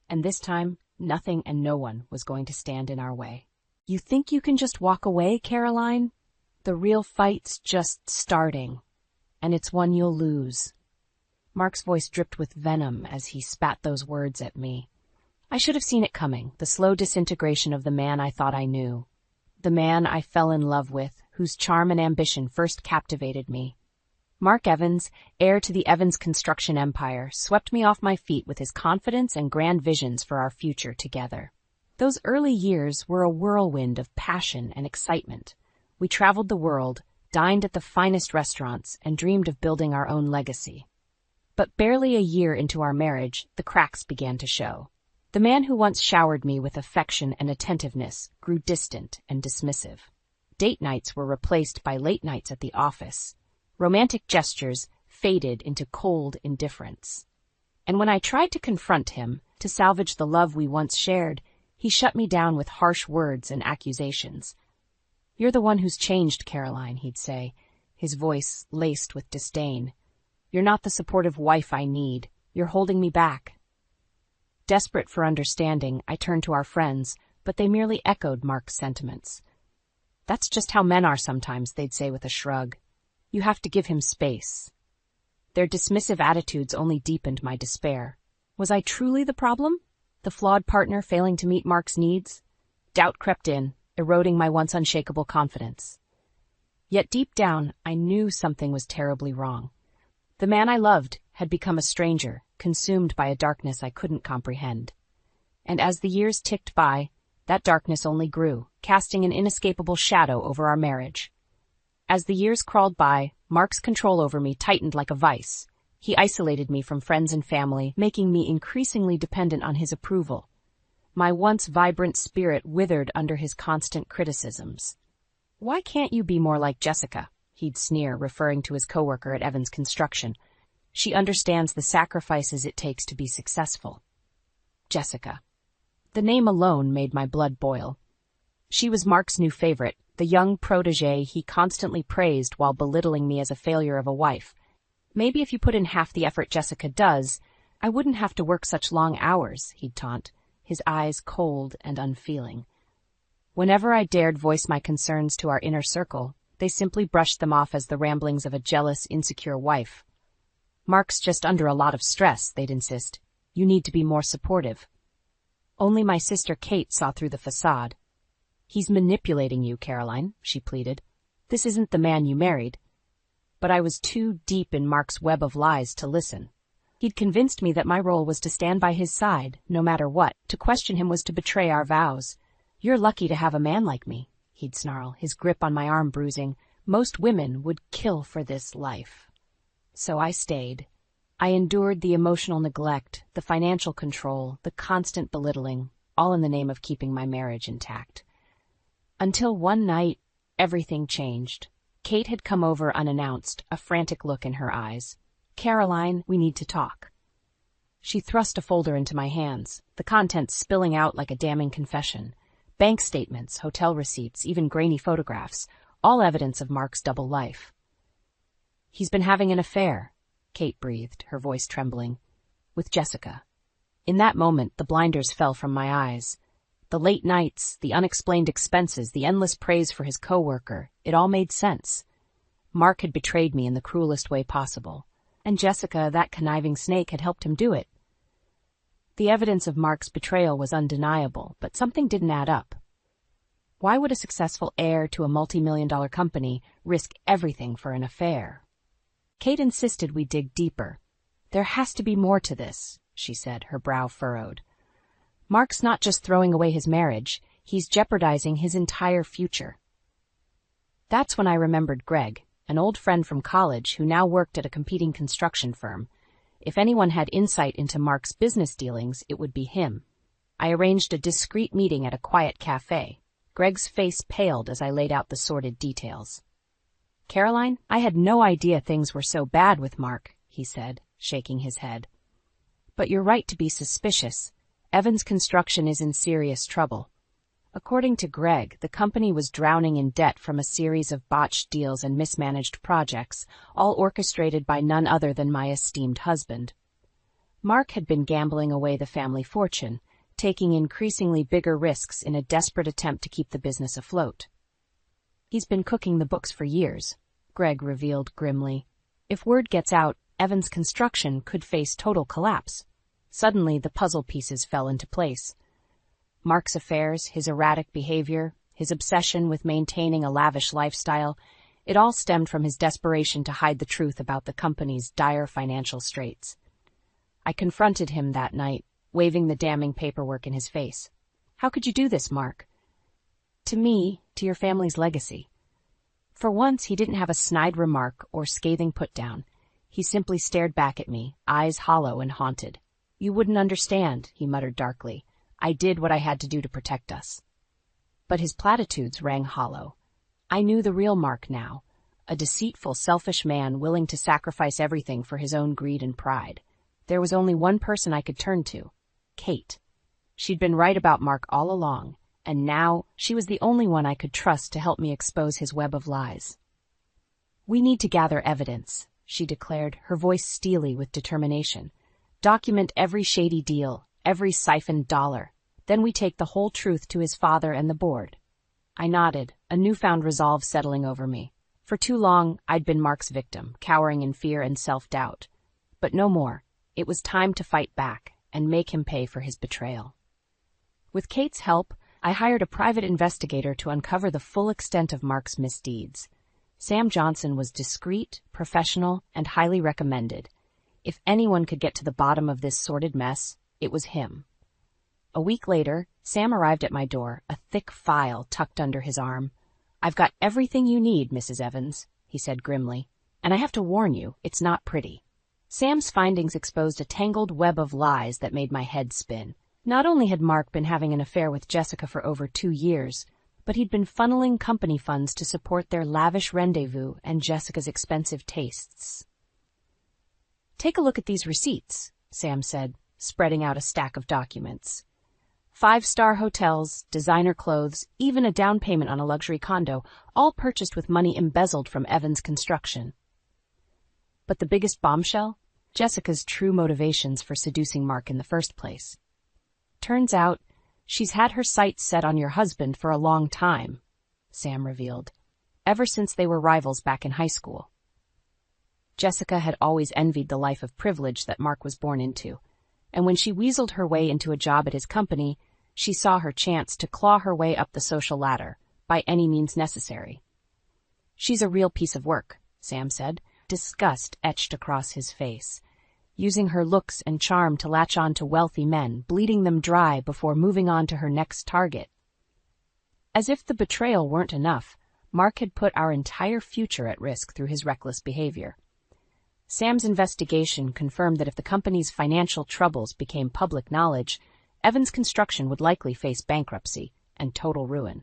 and this time, nothing and no one was going to stand in our way. You think you can just walk away, Caroline? The real fight's just starting, and it's one you'll lose. Mark's voice dripped with venom as he spat those words at me. I should have seen it coming, the slow disintegration of the man I thought I knew. The man I fell in love with, whose charm and ambition first captivated me. Mark Evans, heir to the Evans construction empire, swept me off my feet with his confidence and grand visions for our future together. Those early years were a whirlwind of passion and excitement. We traveled the world, dined at the finest restaurants, and dreamed of building our own legacy. But barely a year into our marriage, the cracks began to show. The man who once showered me with affection and attentiveness grew distant and dismissive. Date nights were replaced by late nights at the office. Romantic gestures faded into cold indifference. And when I tried to confront him, to salvage the love we once shared, he shut me down with harsh words and accusations. "You're the one who's changed, Caroline," he'd say, his voice laced with disdain. "You're not the supportive wife I need. You're holding me back." Desperate for understanding, I turned to our friends, but they merely echoed Mark's sentiments. "That's just how men are sometimes," they'd say with a shrug. "You have to give him space." Their dismissive attitudes only deepened my despair. Was I truly the problem? The flawed partner failing to meet Mark's needs? Doubt crept in, eroding my once unshakable confidence. Yet deep down, I knew something was terribly wrong. The man I loved had become a stranger, consumed by a darkness I couldn't comprehend. And as the years ticked by, that darkness only grew, casting an inescapable shadow over our marriage. As the years crawled by, Mark's control over me tightened like a vice. He isolated me from friends and family, making me increasingly dependent on his approval. My once vibrant spirit withered under his constant criticisms. "Why can't you be more like Jessica?" he'd sneer, referring to his coworker at Evans Construction. "She understands the sacrifices it takes to be successful." Jessica. The name alone made my blood boil. She was Mark's new favorite, the young protégé he constantly praised while belittling me as a failure of a wife. "Maybe if you put in half the effort Jessica does, I wouldn't have to work such long hours," he'd taunt, his eyes cold and unfeeling. Whenever I dared voice my concerns to our inner circle, they simply brushed them off as the ramblings of a jealous, insecure wife. "Mark's just under a lot of stress," they'd insist. "You need to be more supportive." Only my sister Kate saw through the facade. "He's manipulating you, Caroline," she pleaded. "This isn't the man you married." But I was too deep in Mark's web of lies to listen. He'd convinced me that my role was to stand by his side, no matter what. To question him was to betray our vows. "You're lucky to have a man like me," he'd snarl, his grip on my arm bruising. "Most women would kill for this life." So I stayed. I endured the emotional neglect, the financial control, the constant belittling, all in the name of keeping my marriage intact. Until one night, everything changed. Kate had come over unannounced, a frantic look in her eyes. "Caroline, we need to talk." She thrust a folder into my hands, the contents spilling out like a damning confession. Bank statements, hotel receipts, even grainy photographs, all evidence of Mark's double life. "He's been having an affair," Kate breathed, her voice trembling, "with Jessica." In that moment, the blinders fell from my eyes. The late nights, the unexplained expenses, the endless praise for his coworker, it all made sense. Mark had betrayed me in the cruelest way possible, and Jessica, that conniving snake, had helped him do it. The evidence of Mark's betrayal was undeniable, but something didn't add up. Why would a successful heir to a multi-million-dollar company risk everything for an affair? Kate insisted we dig deeper. There has to be more to this, she said, her brow furrowed. Mark's not just throwing away his marriage, he's jeopardizing his entire future. That's when I remembered Greg, an old friend from college who now worked at a competing construction firm. If anyone had insight into Mark's business dealings, it would be him. I arranged a discreet meeting at a quiet cafe. Greg's face paled as I laid out the sordid details. Caroline, I had no idea things were so bad with Mark, he said, shaking his head. But you're right to be suspicious. Evans Construction is in serious trouble. According to Greg, the company was drowning in debt from a series of botched deals and mismanaged projects, all orchestrated by none other than my esteemed husband. Mark had been gambling away the family fortune, taking increasingly bigger risks in a desperate attempt to keep the business afloat. He's been cooking the books for years, Greg revealed grimly. If word gets out, Evans Construction could face total collapse. Suddenly, the puzzle pieces fell into place. Mark's affairs, his erratic behavior, his obsession with maintaining a lavish lifestyle, it all stemmed from his desperation to hide the truth about the company's dire financial straits. I confronted him that night, waving the damning paperwork in his face. How could you do this, Mark? To me, to your family's legacy. For once, he didn't have a snide remark or scathing put-down. He simply stared back at me, eyes hollow and haunted. You wouldn't understand, he muttered darkly. I did what I had to do to protect us. But his platitudes rang hollow. I knew the real Mark now, a deceitful, selfish man willing to sacrifice everything for his own greed and pride. There was only one person I could turn to, Kate. She'd been right about Mark all along, and now she was the only one I could trust to help me expose his web of lies. We need to gather evidence, she declared, her voice steely with determination. Document every shady deal, every siphoned dollar. Then we take the whole truth to his father and the board. I nodded, a newfound resolve settling over me. For too long, I'd been Mark's victim, cowering in fear and self-doubt. But no more. It was time to fight back and make him pay for his betrayal. With Kate's help, I hired a private investigator to uncover the full extent of Mark's misdeeds. Sam Johnson was discreet, professional, and highly recommended. If anyone could get to the bottom of this sordid mess, it was him. A week later, Sam arrived at my door, a thick file tucked under his arm. I've got everything you need, Mrs. Evans, he said grimly. And I have to warn you, it's not pretty. Sam's findings exposed a tangled web of lies that made my head spin. Not only had Mark been having an affair with Jessica for over 2 years, but he'd been funneling company funds to support their lavish rendezvous and Jessica's expensive tastes. Take a look at these receipts, Sam said, spreading out a stack of documents. 5-star hotels, designer clothes, even a down payment on a luxury condo, all purchased with money embezzled from Evans Construction. But the biggest bombshell? Jessica's true motivations for seducing Mark in the first place. Turns out, she's had her sights set on your husband for a long time, Sam revealed, ever since they were rivals back in high school. Jessica had always envied the life of privilege that Mark was born into, and when she weaseled her way into a job at his company, she saw her chance to claw her way up the social ladder, by any means necessary. She's a real piece of work, Sam said, disgust etched across his face, using her looks and charm to latch on to wealthy men, bleeding them dry before moving on to her next target. As if the betrayal weren't enough, Mark had put our entire future at risk through his reckless behavior. Sam's investigation confirmed that if the company's financial troubles became public knowledge, Evans Construction would likely face bankruptcy and total ruin.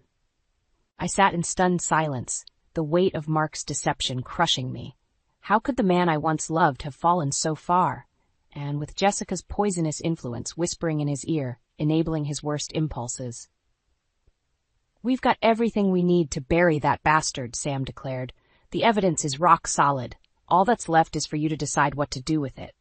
I sat in stunned silence, the weight of Mark's deception crushing me. How could the man I once loved have fallen so far? And with Jessica's poisonous influence whispering in his ear, enabling his worst impulses. We've got everything we need to bury that bastard, Sam declared. The evidence is rock solid. All that's left is for you to decide what to do with it.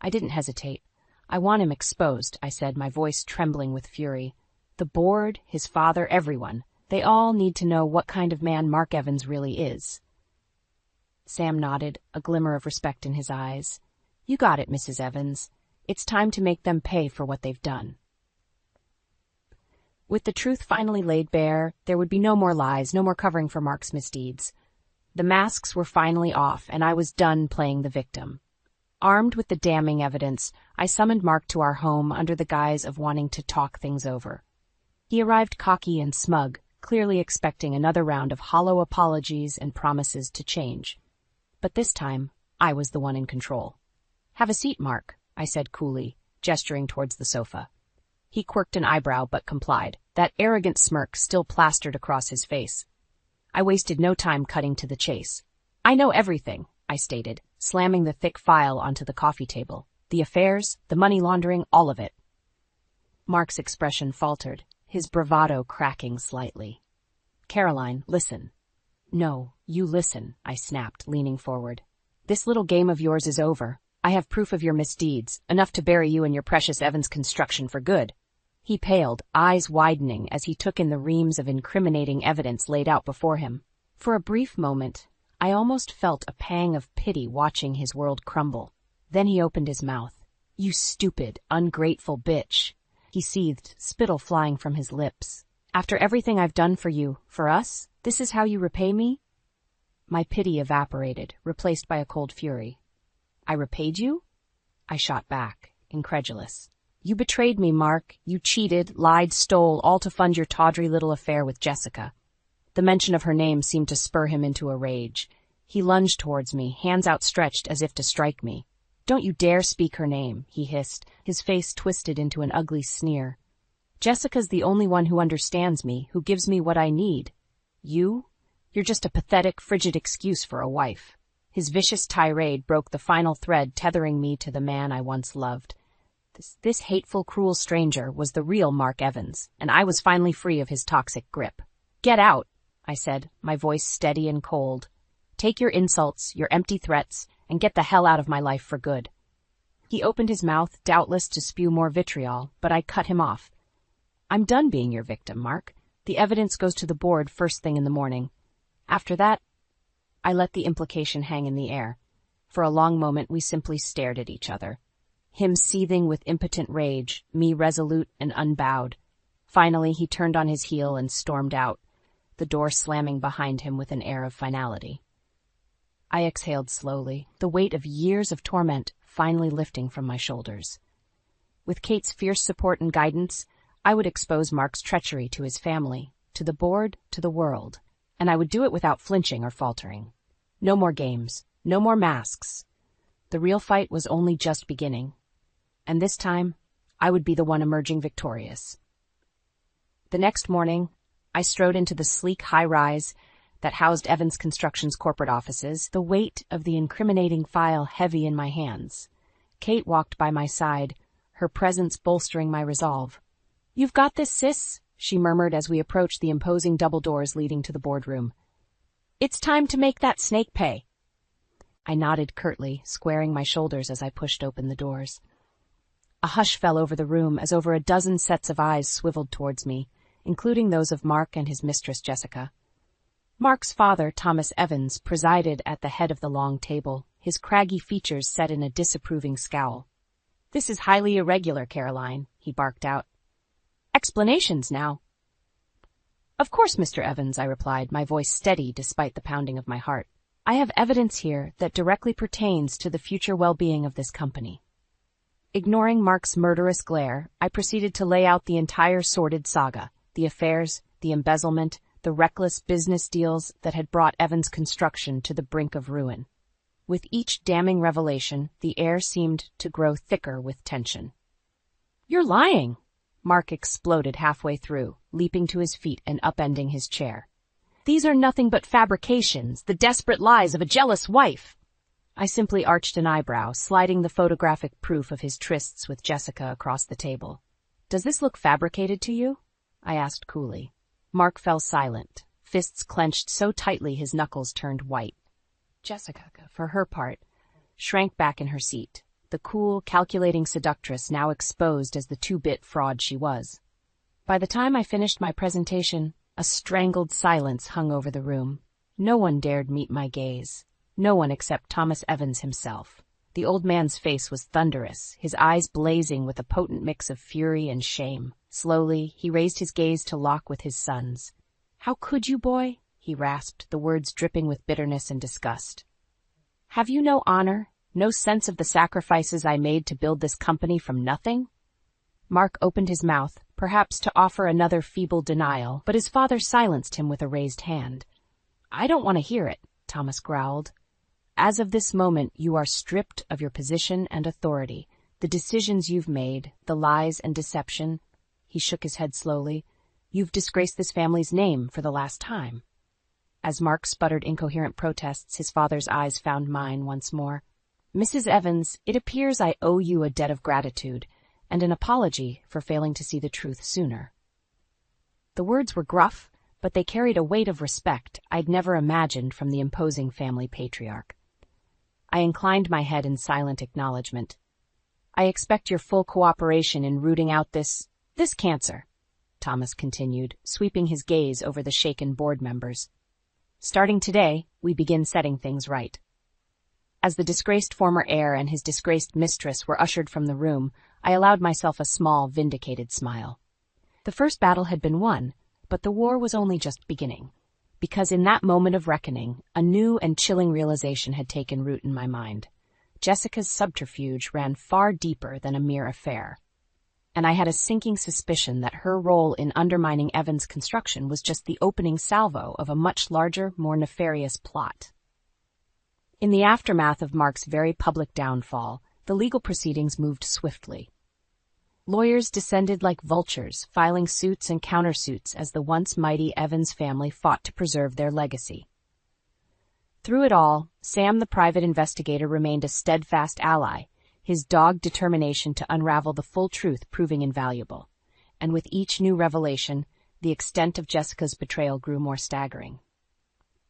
I didn't hesitate. I want him exposed, I said, my voice trembling with fury. The board, his father, everyone. They all need to know what kind of man Mark Evans really is. Sam nodded, a glimmer of respect in his eyes. You got it, Mrs. Evans. It's time to make them pay for what they've done. With the truth finally laid bare, there would be no more lies, no more covering for Mark's misdeeds. The masks were finally off, and I was done playing the victim. Armed with the damning evidence, I summoned Mark to our home under the guise of wanting to talk things over. He arrived cocky and smug, clearly expecting another round of hollow apologies and promises to change. But this time, I was the one in control. "Have a seat, Mark," I said coolly, gesturing towards the sofa. He quirked an eyebrow but complied, that arrogant smirk still plastered across his face. I wasted no time cutting to the chase. "I know everything," I stated, slamming the thick file onto the coffee table. "The affairs, the money laundering, all of it." Mark's expression faltered, his bravado cracking slightly. "Caroline, listen." "No, you listen," I snapped, leaning forward. "This little game of yours is over. I have proof of your misdeeds, enough to bury you and your precious Evans construction for good." He paled, eyes widening as he took in the reams of incriminating evidence laid out before him. For a brief moment, I almost felt a pang of pity watching his world crumble. Then he opened his mouth. "You stupid, ungrateful bitch," he seethed, spittle flying from his lips. "After everything I've done for you, for us, this is how you repay me?" My pity evaporated, replaced by a cold fury. "I repaid you?" I shot back, incredulous. "You betrayed me, Mark. You cheated, lied, stole, all to fund your tawdry little affair with Jessica." The mention of her name seemed to spur him into a rage. He lunged towards me, hands outstretched as if to strike me. "Don't you dare speak her name," he hissed, his face twisted into an ugly sneer. "Jessica's the only one who understands me, who gives me what I need. You're just a pathetic, frigid excuse for a wife." His vicious tirade broke the final thread tethering me to the man I once loved. This hateful, cruel stranger was the real Mark Evans, and I was finally free of his toxic grip. "Get out," I said, my voice steady and cold. "Take your insults, your empty threats, and get the hell out of my life for good." He opened his mouth, doubtless to spew more vitriol, but I cut him off. "I'm done being your victim, Mark. The evidence goes to the board first thing in the morning. After that..." I let the implication hang in the air. For a long moment we simply stared at each other. Him seething with impotent rage, me resolute and unbowed. Finally he turned on his heel and stormed out, the door slamming behind him with an air of finality. I exhaled slowly, the weight of years of torment finally lifting from my shoulders. With Kate's fierce support and guidance, I would expose Mark's treachery to his family, to the board, to the world, and I would do it without flinching or faltering. No more games, no more masks. The real fight was only just beginning, and this time I would be the one emerging victorious. The next morning, I strode into the sleek high-rise that housed Evans Construction's corporate offices, the weight of the incriminating file heavy in my hands. Kate walked by my side, her presence bolstering my resolve. "You've got this, sis," she murmured as we approached the imposing double doors leading to the boardroom. "It's time to make that snake pay." I nodded curtly, squaring my shoulders as I pushed open the doors. A hush fell over the room as over a dozen sets of eyes swiveled towards me, including those of Mark and his mistress Jessica. Mark's father, Thomas Evans, presided at the head of the long table, his craggy features set in a disapproving scowl. "This is highly irregular, Caroline," he barked out. "Explanations now." "Of course, Mr. Evans," I replied, my voice steady despite the pounding of my heart. "I have evidence here that directly pertains to the future well-being of this company." Ignoring Mark's murderous glare, I proceeded to lay out the entire sordid saga, the affairs, the embezzlement, the reckless business deals that had brought Evans Construction to the brink of ruin. With each damning revelation, the air seemed to grow thicker with tension. "You're lying!" Mark exploded halfway through, leaping to his feet and upending his chair. "These are nothing but fabrications, the desperate lies of a jealous wife." I simply arched an eyebrow, sliding the photographic proof of his trysts with Jessica across the table. "Does this look fabricated to you?" I asked coolly. Mark fell silent, fists clenched so tightly his knuckles turned white. Jessica, for her part, shrank back in her seat, the cool, calculating seductress now exposed as the two-bit fraud she was. By the time I finished my presentation, a strangled silence hung over the room. No one dared meet my gaze. No one except Thomas Evans himself. The old man's face was thunderous, his eyes blazing with a potent mix of fury and shame. Slowly, he raised his gaze to lock with his son's. "How could you, boy?" he rasped, the words dripping with bitterness and disgust. "Have you no honor, no sense of the sacrifices I made to build this company from nothing?" Mark opened his mouth, perhaps to offer another feeble denial, but his father silenced him with a raised hand. "I don't want to hear it," Thomas growled. "As of this moment, you are stripped of your position and authority. The decisions you've made, the lies and deception," he shook his head slowly, "you've disgraced this family's name for the last time." As Mark sputtered incoherent protests, his father's eyes found mine once more. "Mrs. Evans, it appears I owe you a debt of gratitude, and an apology for failing to see the truth sooner." The words were gruff, but they carried a weight of respect I'd never imagined from the imposing family patriarch. I inclined my head in silent acknowledgement. "I expect your full cooperation in rooting out this cancer," Thomas continued, sweeping his gaze over the shaken board members. "Starting today, we begin setting things right." As the disgraced former heir and his disgraced mistress were ushered from the room, I allowed myself a small, vindicated smile. The first battle had been won, but the war was only just beginning. Because in that moment of reckoning, a new and chilling realization had taken root in my mind. Jessica's subterfuge ran far deeper than a mere affair. And I had a sinking suspicion that her role in undermining Evan's construction was just the opening salvo of a much larger, more nefarious plot. In the aftermath of Mark's very public downfall, the legal proceedings moved swiftly. Lawyers descended like vultures, filing suits and countersuits as the once mighty Evans family fought to preserve their legacy. Through it all, Sam the private investigator remained a steadfast ally, his dogged determination to unravel the full truth proving invaluable. And with each new revelation, the extent of Jessica's betrayal grew more staggering.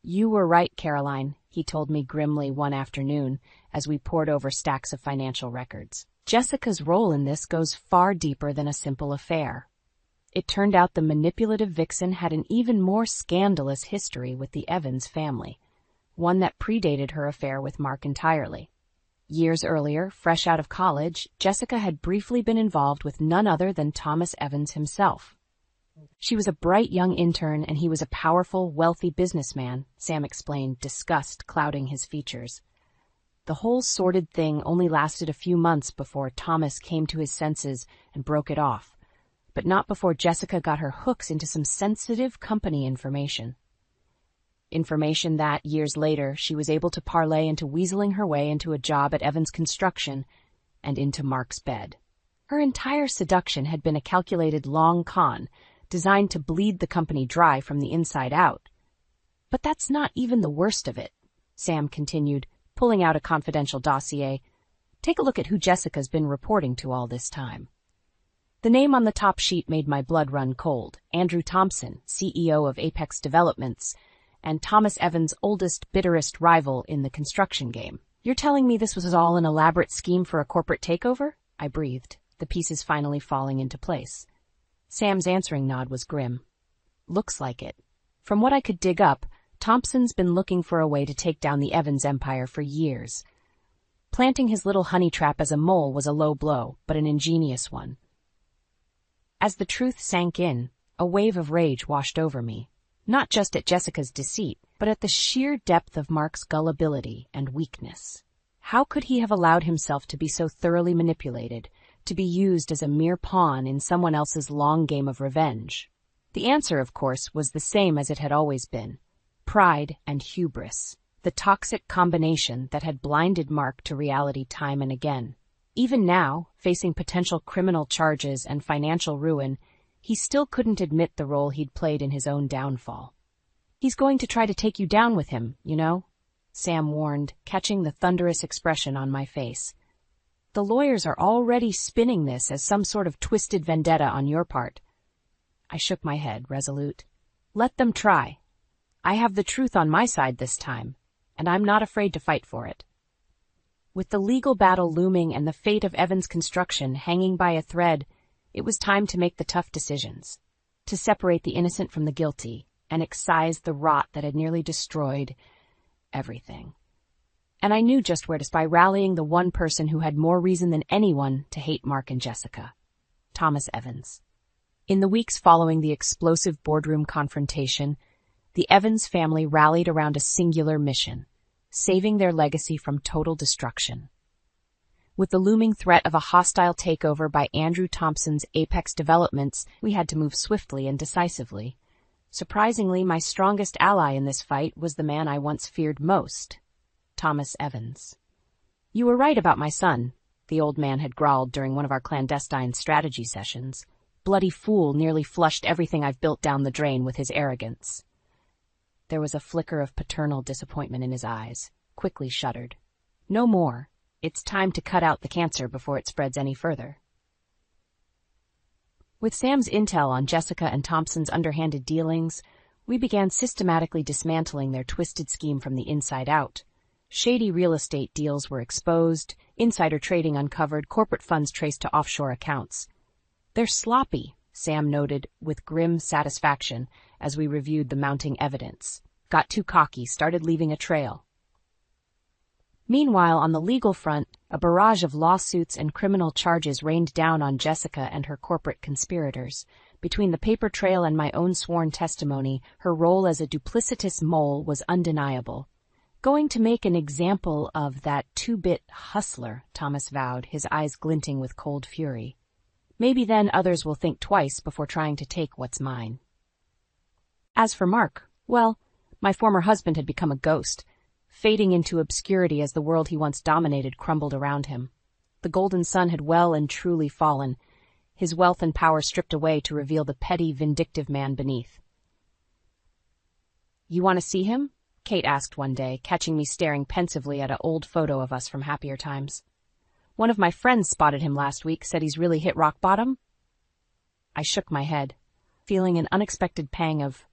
"You were right, Caroline," he told me grimly one afternoon as we pored over stacks of financial records. "Jessica's role in this goes far deeper than a simple affair." It turned out the manipulative vixen had an even more scandalous history with the Evans family, one that predated her affair with Mark entirely. Years earlier, fresh out of college, Jessica had briefly been involved with none other than Thomas Evans himself. She was a bright young intern and he was a powerful, wealthy businessman, Sam explained, disgust clouding his features. The whole sordid thing only lasted a few months before Thomas came to his senses and broke it off, but not before Jessica got her hooks into some sensitive company information. Information that, years later, she was able to parlay into weaseling her way into a job at Evans Construction and into Mark's bed. Her entire seduction had been a calculated long con, designed to bleed the company dry from the inside out. "But that's not even the worst of it," Sam continued, pulling out a confidential dossier. "Take a look at who Jessica's been reporting to all this time." The name on the top sheet made my blood run cold. Andrew Thompson, CEO of Apex Developments, and Thomas Evans' oldest, bitterest rival in the construction game. "You're telling me this was all an elaborate scheme for a corporate takeover?" I breathed, the pieces finally falling into place. Sam's answering nod was grim. "Looks like it. From what I could dig up, Thompson's been looking for a way to take down the Evans empire for years. Planting his little honey trap as a mole was a low blow, but an ingenious one." As the truth sank in, a wave of rage washed over me, not just at Jessica's deceit, but at the sheer depth of Mark's gullibility and weakness. How could he have allowed himself to be so thoroughly manipulated, to be used as a mere pawn in someone else's long game of revenge? The answer, of course, was the same as it had always been: pride and hubris, the toxic combination that had blinded Mark to reality time and again. Even now, facing potential criminal charges and financial ruin, he still couldn't admit the role he'd played in his own downfall. "He's going to try to take you down with him, you know," Sam warned, catching the thunderous expression on my face. "The lawyers are already spinning this as some sort of twisted vendetta on your part." I shook my head, resolute. "Let them try. I have the truth on my side this time, and I'm not afraid to fight for it." With the legal battle looming and the fate of Evans Construction hanging by a thread, it was time to make the tough decisions, to separate the innocent from the guilty and excise the rot that had nearly destroyed everything. And I knew just where to spy, rallying the one person who had more reason than anyone to hate Mark and Jessica. Thomas Evans. In the weeks following the explosive boardroom confrontation, the Evans family rallied around a singular mission: saving their legacy from total destruction. With the looming threat of a hostile takeover by Andrew Thompson's Apex Developments, we had to move swiftly and decisively. Surprisingly, my strongest ally in this fight was the man I once feared most, Thomas Evans. "You were right about my son," the old man had growled during one of our clandestine strategy sessions. "Bloody fool nearly flushed everything I've built down the drain with his arrogance." There was a flicker of paternal disappointment in his eyes, quickly shuttered. "No more. It's time to cut out the cancer before it spreads any further." With Sam's intel on Jessica and Thompson's underhanded dealings, we began systematically dismantling their twisted scheme from the inside out. Shady real estate deals were exposed, insider trading uncovered, corporate funds traced to offshore accounts. "They're sloppy," Sam noted with grim satisfaction as we reviewed the mounting evidence. "Got too cocky, started leaving a trail." Meanwhile, on the legal front, a barrage of lawsuits and criminal charges rained down on Jessica and her corporate conspirators. Between the paper trail and my own sworn testimony, her role as a duplicitous mole was undeniable. "Going to make an example of that two-bit hustler," Thomas vowed, his eyes glinting with cold fury. "Maybe then others will think twice before trying to take what's mine." As for Mark, well, my former husband had become a ghost, fading into obscurity as the world he once dominated crumbled around him. The golden sun had well and truly fallen, his wealth and power stripped away to reveal the petty, vindictive man beneath. "You want to see him?" Kate asked one day, catching me staring pensively at an old photo of us from happier times. "One of my friends spotted him last week, said he's really hit rock bottom." I shook my head, feeling an unexpected pang of,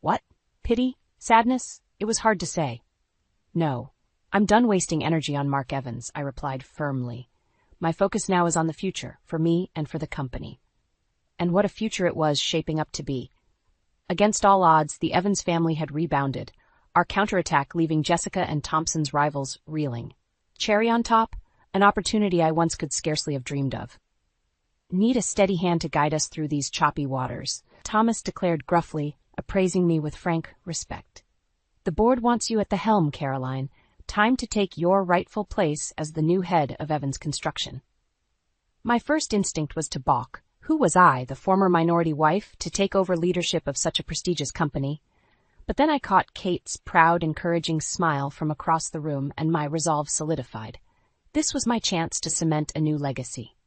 what? Pity? Sadness? It was hard to say. "No, I'm done wasting energy on Mark Evans," I replied firmly. "My focus now is on the future, for me and for the company." And what a future it was shaping up to be. Against all odds, the Evans family had rebounded, our counterattack leaving Jessica and Thompson's rivals reeling. Cherry on top, an opportunity I once could scarcely have dreamed of. "Need a steady hand to guide us through these choppy waters," Thomas declared gruffly, appraising me with frank respect. "The board wants you at the helm, Caroline. Time to take your rightful place as the new head of Evans Construction." My first instinct was to balk. Who was I, the former minority wife, to take over leadership of such a prestigious company? But then I caught Kate's proud, encouraging smile from across the room, and my resolve solidified. This was my chance to cement a new legacy.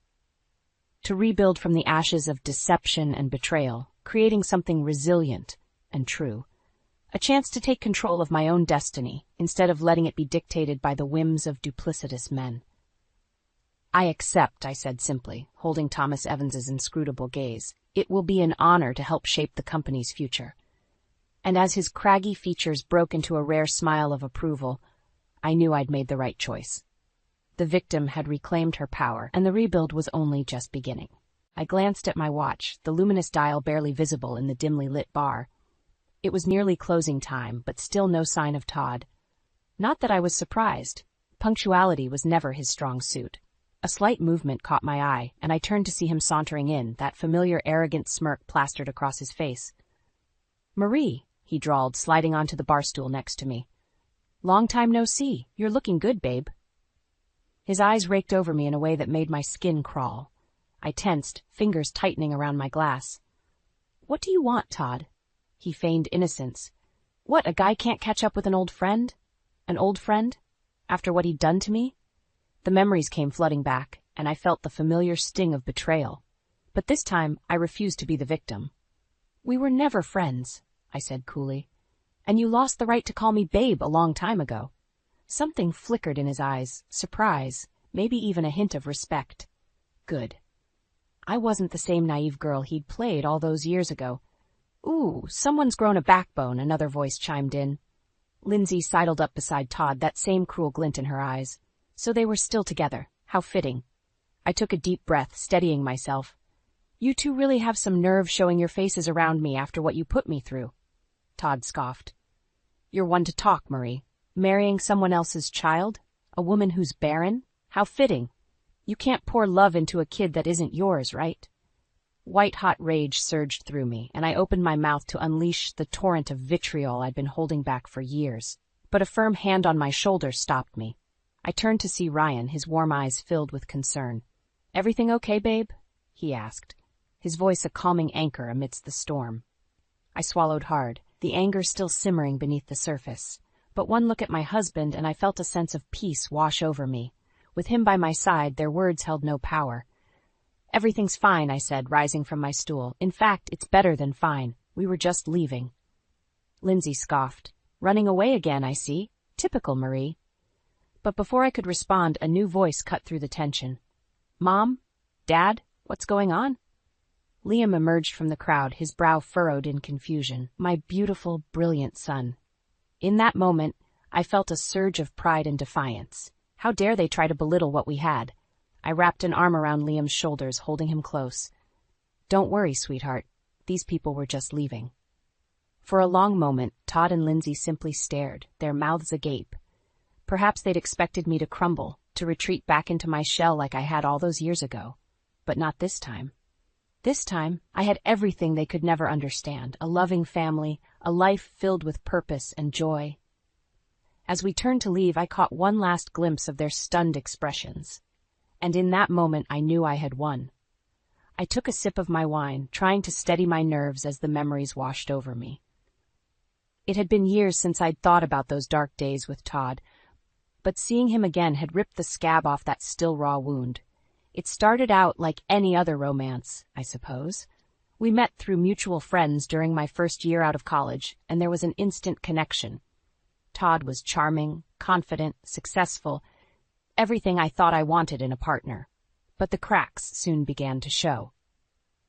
To rebuild from the ashes of deception and betrayal, creating something resilient and true. A chance to take control of my own destiny, instead of letting it be dictated by the whims of duplicitous men. "I accept," I said simply, holding Thomas Evans's inscrutable gaze. "It will be an honor to help shape the company's future." And as his craggy features broke into a rare smile of approval, I knew I'd made the right choice. The victim had reclaimed her power, and the rebuild was only just beginning. I glanced at my watch, the luminous dial barely visible in the dimly lit bar. It was nearly closing time, but still no sign of Todd. Not that I was surprised. Punctuality was never his strong suit. A slight movement caught my eye, and I turned to see him sauntering in, that familiar arrogant smirk plastered across his face. "Marie," he drawled, sliding onto the bar stool next to me. "Long time no see. You're looking good, babe." His eyes raked over me in a way that made my skin crawl. I tensed, fingers tightening around my glass. "What do you want, Todd?" He feigned innocence. "What, a guy can't catch up with an old friend? An old friend? After what he'd done to me?" The memories came flooding back, and I felt the familiar sting of betrayal. But this time, I refused to be the victim. "We were never friends," I said coolly. "And you lost the right to call me babe a long time ago." Something flickered in his eyes, surprise, maybe even a hint of respect. Good. I wasn't the same naive girl he'd played all those years ago. "Ooh, someone's grown a backbone," another voice chimed in. Lindsay sidled up beside Todd, that same cruel glint in her eyes. So they were still together. How fitting. I took a deep breath, steadying myself. "You two really have some nerve showing your faces around me after what you put me through." Todd scoffed. "You're one to talk, Marie. Marrying someone else's child? A woman who's barren? How fitting. You can't pour love into a kid that isn't yours, right? White-hot rage surged through me, and I opened my mouth to unleash the torrent of vitriol I'd been holding back for years. But a firm hand on my shoulder stopped me. I turned to see Ryan, his warm eyes filled with concern. "Everything okay, babe?" he asked, his voice a calming anchor amidst the storm. I swallowed hard, the anger still simmering beneath the surface. But one look at my husband and I felt a sense of peace wash over me. With him by my side, their words held no power. "Everything's fine," I said, rising from my stool. "In fact, it's better than fine. We were just leaving." Lindsay scoffed. "Running away again, I see. Typical Marie." But before I could respond, a new voice cut through the tension. "Mom? Dad? What's going on?" Liam emerged from the crowd, his brow furrowed in confusion. My beautiful, brilliant son. In that moment, I felt a surge of pride and defiance. How dare they try to belittle what we had? I wrapped an arm around Liam's shoulders, holding him close. "Don't worry, sweetheart. These people were just leaving." For a long moment, Todd and Lindsay simply stared, their mouths agape. Perhaps they'd expected me to crumble, to retreat back into my shell like I had all those years ago. But not this time. This time, I had everything they could never understand, a loving family, a life filled with purpose and joy. As we turned to leave, I caught one last glimpse of their stunned expressions. And in that moment, I knew I had won. I took a sip of my wine, trying to steady my nerves as the memories washed over me. It had been years since I'd thought about those dark days with Todd, but seeing him again had ripped the scab off that still raw wound. It started out like any other romance, I suppose. We met through mutual friends during my first year out of college, and there was an instant connection. Todd was charming, confident, successful, everything I thought I wanted in a partner. But the cracks soon began to show.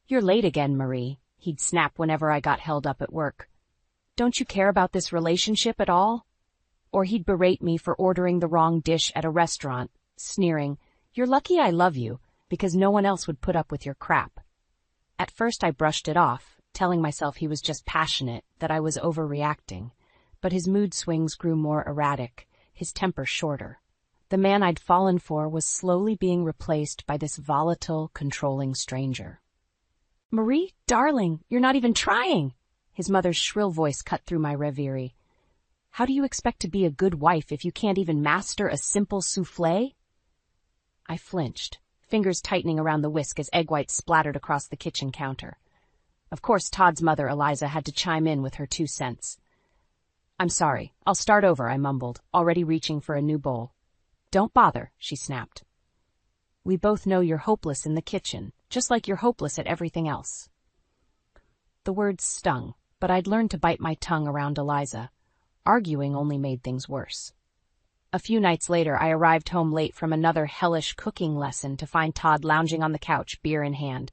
"You're late again, Marie," he'd snap whenever I got held up at work. "Don't you care about this relationship at all?" Or he'd berate me for ordering the wrong dish at a restaurant, sneering, "You're lucky I love you, because no one else would put up with your crap." At first I brushed it off, telling myself he was just passionate, that I was overreacting. But his mood swings grew more erratic, his temper shorter. The man I'd fallen for was slowly being replaced by this volatile, controlling stranger. "Marie, darling, you're not even trying!" His mother's shrill voice cut through my reverie. "How do you expect to be a good wife if you can't even master a simple soufflé?" I flinched, fingers tightening around the whisk as egg whites splattered across the kitchen counter. Of course, Todd's mother, Eliza, had to chime in with her 2 cents. "I'm sorry. I'll start over," I mumbled, already reaching for a new bowl. "Don't bother," she snapped. "We both know you're hopeless in the kitchen, just like you're hopeless at everything else." The words stung, but I'd learned to bite my tongue around Eliza. Arguing only made things worse. A few nights later, I arrived home late from another hellish cooking lesson to find Todd lounging on the couch, beer in hand.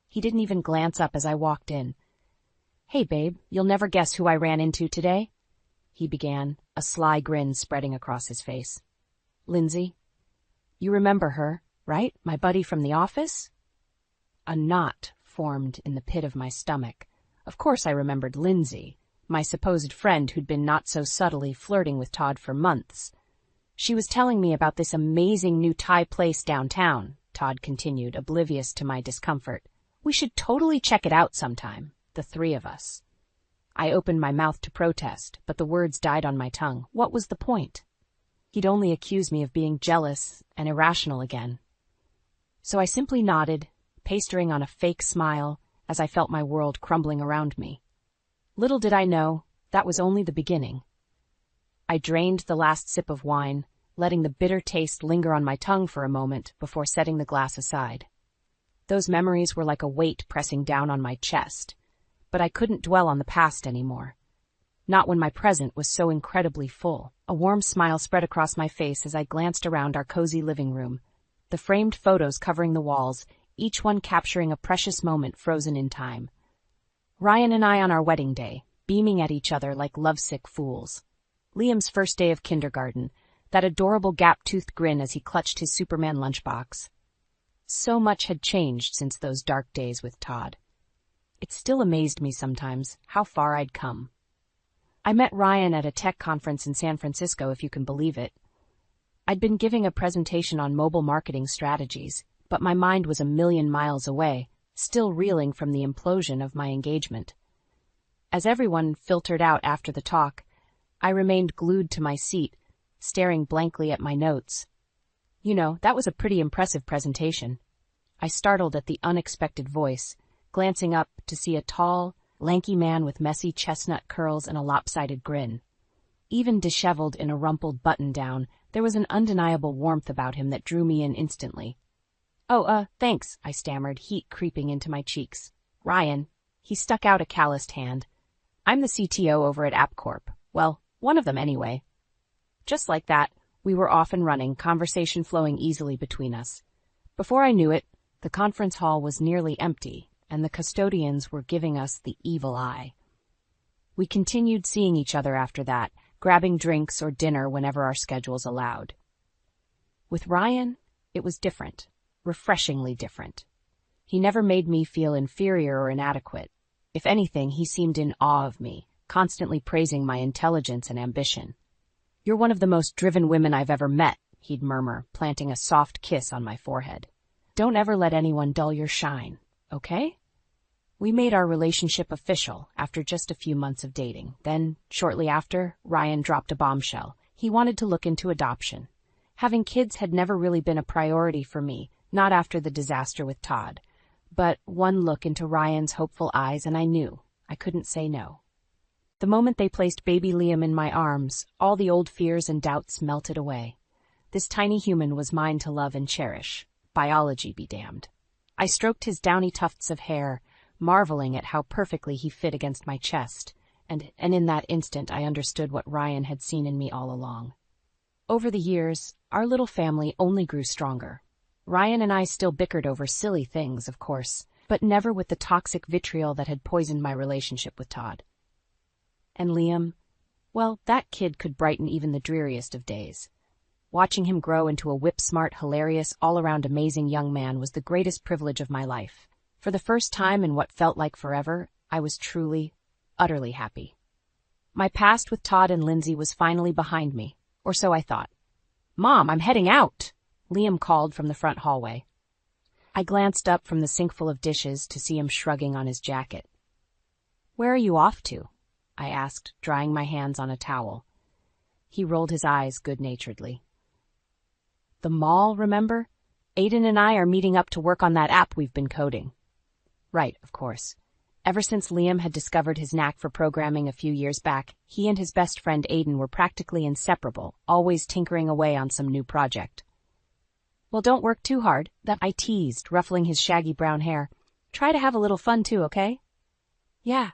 He didn't even glance up as I walked in. "Hey, babe, you'll never guess who I ran into today?" he began, a sly grin spreading across his face. "Lindsay. You remember her, right? My buddy from the office?" A knot formed in the pit of my stomach. Of course I remembered Lindsay, my supposed friend who'd been not so subtly flirting with Todd for months. "She was telling me about this amazing new Thai place downtown," Todd continued, oblivious to my discomfort. "We should totally check it out sometime, the 3 of us." I opened my mouth to protest, but the words died on my tongue. What was the point? He'd only accuse me of being jealous and irrational again. So I simply nodded, pastering on a fake smile as I felt my world crumbling around me. Little did I know, that was only the beginning. I drained the last sip of wine, letting the bitter taste linger on my tongue for a moment before setting the glass aside. Those memories were like a weight pressing down on my chest, but I couldn't dwell on the past anymore. Not when my present was so incredibly full. A warm smile spread across my face as I glanced around our cozy living room, the framed photos covering the walls, each one capturing a precious moment frozen in time. Ryan and I on our wedding day, beaming at each other like lovesick fools. Liam's first day of kindergarten, that adorable gap-toothed grin as he clutched his Superman lunchbox. So much had changed since those dark days with Todd. It still amazed me sometimes how far I'd come. I met Ryan at a tech conference in San Francisco, if you can believe it. I'd been giving a presentation on mobile marketing strategies, but my mind was a million miles away, still reeling from the implosion of my engagement. As everyone filtered out after the talk, I remained glued to my seat, staring blankly at my notes. You know, that was a pretty impressive presentation. I startled at the unexpected voice, glancing up to see a tall, lanky man with messy chestnut curls and a lopsided grin. Even disheveled in a rumpled button-down, there was an undeniable warmth about him that drew me in instantly. "Oh, thanks," I stammered, heat creeping into my cheeks. "Ryan." He stuck out a calloused hand. "I'm the CTO over at AppCorp. Well, one of them anyway." Just like that, we were off and running, conversation flowing easily between us. Before I knew it, the conference hall was nearly empty, and the custodians were giving us the evil eye. We continued seeing each other after that, grabbing drinks or dinner whenever our schedules allowed. With Ryan, it was different, refreshingly different. He never made me feel inferior or inadequate. If anything, he seemed in awe of me, constantly praising my intelligence and ambition. "You're one of the most driven women I've ever met," he'd murmur, planting a soft kiss on my forehead. "Don't ever let anyone dull your shine, okay?" We made our relationship official after just a few months of dating. Then, shortly after, Ryan dropped a bombshell. He wanted to look into adoption. Having kids had never really been a priority for me, not after the disaster with Todd. But one look into Ryan's hopeful eyes and I knew I couldn't say no. The moment they placed baby Liam in my arms, all the old fears and doubts melted away. This tiny human was mine to love and cherish. Biology be damned. I stroked his downy tufts of hair, marveling at how perfectly he fit against my chest, and in that instant I understood what Ryan had seen in me all along. Over the years, our little family only grew stronger. Ryan and I still bickered over silly things, of course, but never with the toxic vitriol that had poisoned my relationship with Todd. And Liam, well, that kid could brighten even the dreariest of days. Watching him grow into a whip-smart, hilarious, all-around amazing young man was the greatest privilege of my life. For the first time in what felt like forever, I was truly, utterly happy. My past with Todd and Lindsay was finally behind me, or so I thought. "Mom, I'm heading out," Liam called from the front hallway. I glanced up from the sink full of dishes to see him shrugging on his jacket. "Where are you off to?" I asked, drying my hands on a towel. He rolled his eyes good-naturedly. "The mall, remember? Aiden and I are meeting up to work on that app we've been coding." Right, of course. Ever since Liam had discovered his knack for programming a few years back, he and his best friend Aiden were practically inseparable, always tinkering away on some new project. "Well, don't work too hard," I teased, ruffling his shaggy brown hair. "Try to have a little fun too, okay?" Yeah,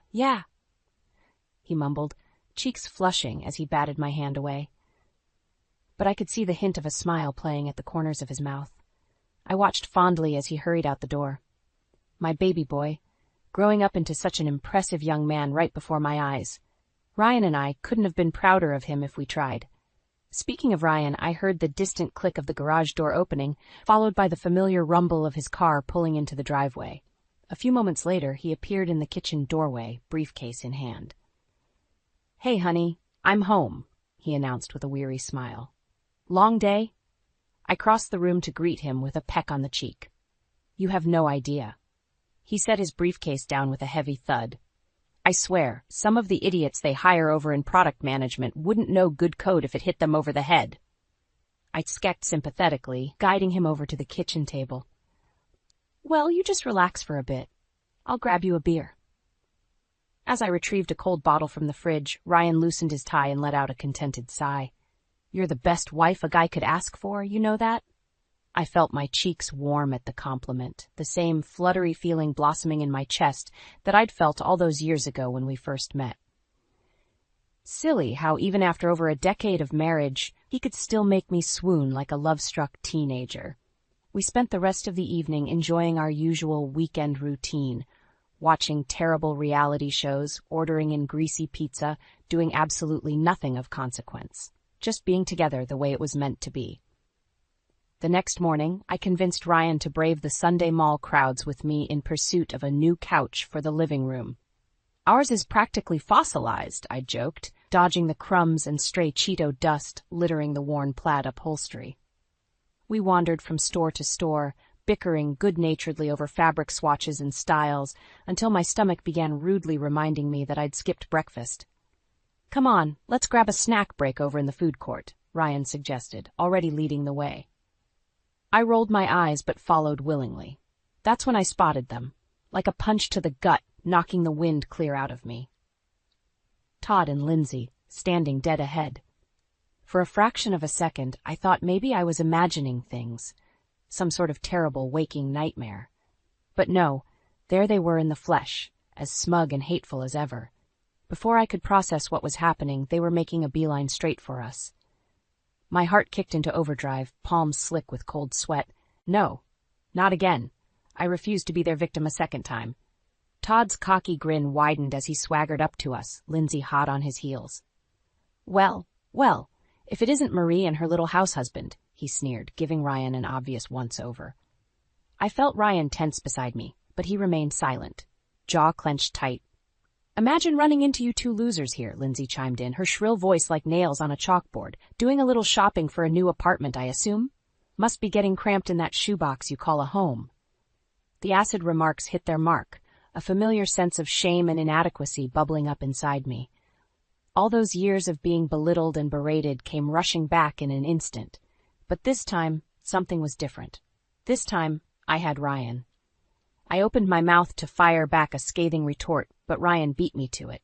he mumbled, cheeks flushing as he batted my hand away. But I could see the hint of a smile playing at the corners of his mouth. I watched fondly as he hurried out the door. My baby boy, growing up into such an impressive young man right before my eyes. Ryan and I couldn't have been prouder of him if we tried. Speaking of Ryan, I heard the distant click of the garage door opening, followed by the familiar rumble of his car pulling into the driveway. A few moments later, he appeared in the kitchen doorway, briefcase in hand. "Hey, honey, I'm home," he announced with a weary smile. "Long day?" I crossed the room to greet him with a peck on the cheek. "You have no idea." He set his briefcase down with a heavy thud. "I swear, some of the idiots they hire over in product management wouldn't know good code if it hit them over the head." I skecked sympathetically, guiding him over to the kitchen table. "Well, you just relax for a bit. I'll grab you a beer." As I retrieved a cold bottle from the fridge, Ryan loosened his tie and let out a contented sigh. "You're the best wife a guy could ask for, you know that?" I felt my cheeks warm at the compliment, the same fluttery feeling blossoming in my chest that I'd felt all those years ago when we first met. Silly how even after over a decade of marriage, he could still make me swoon like a love-struck teenager. We spent the rest of the evening enjoying our usual weekend routine, watching terrible reality shows, ordering in greasy pizza, doing absolutely nothing of consequence, just being together the way it was meant to be. The next morning, I convinced Ryan to brave the Sunday mall crowds with me in pursuit of a new couch for the living room. "Ours is practically fossilized," I joked, dodging the crumbs and stray Cheeto dust littering the worn plaid upholstery. We wandered from store to store, bickering good-naturedly over fabric swatches and styles, until my stomach began rudely reminding me that I'd skipped breakfast. "Come on, let's grab a snack break over in the food court," Ryan suggested, already leading the way. I rolled my eyes but followed willingly. That's when I spotted them, like a punch to the gut, knocking the wind clear out of me. Todd and Lindsay, standing dead ahead. For a fraction of a second, I thought maybe I was imagining things, some sort of terrible waking nightmare. But no, there they were in the flesh, as smug and hateful as ever. Before I could process what was happening, they were making a beeline straight for us. My heart kicked into overdrive, palms slick with cold sweat. No, not again. I refused to be their victim a second time. Todd's cocky grin widened as he swaggered up to us, Lindsay hot on his heels. Well, if it isn't Marie and her little house husband," he sneered, giving Ryan an obvious once-over. I felt Ryan tense beside me, but he remained silent, jaw clenched tight. "Imagine running into you two losers here," Lindsay chimed in, her shrill voice like nails on a chalkboard. "Doing a little shopping for a new apartment, I assume? Must be getting cramped in that shoebox you call a home." The acid remarks hit their mark, a familiar sense of shame and inadequacy bubbling up inside me. All those years of being belittled and berated came rushing back in an instant. But this time, something was different. This time, I had Ryan. I opened my mouth to fire back a scathing retort, but Ryan beat me to it.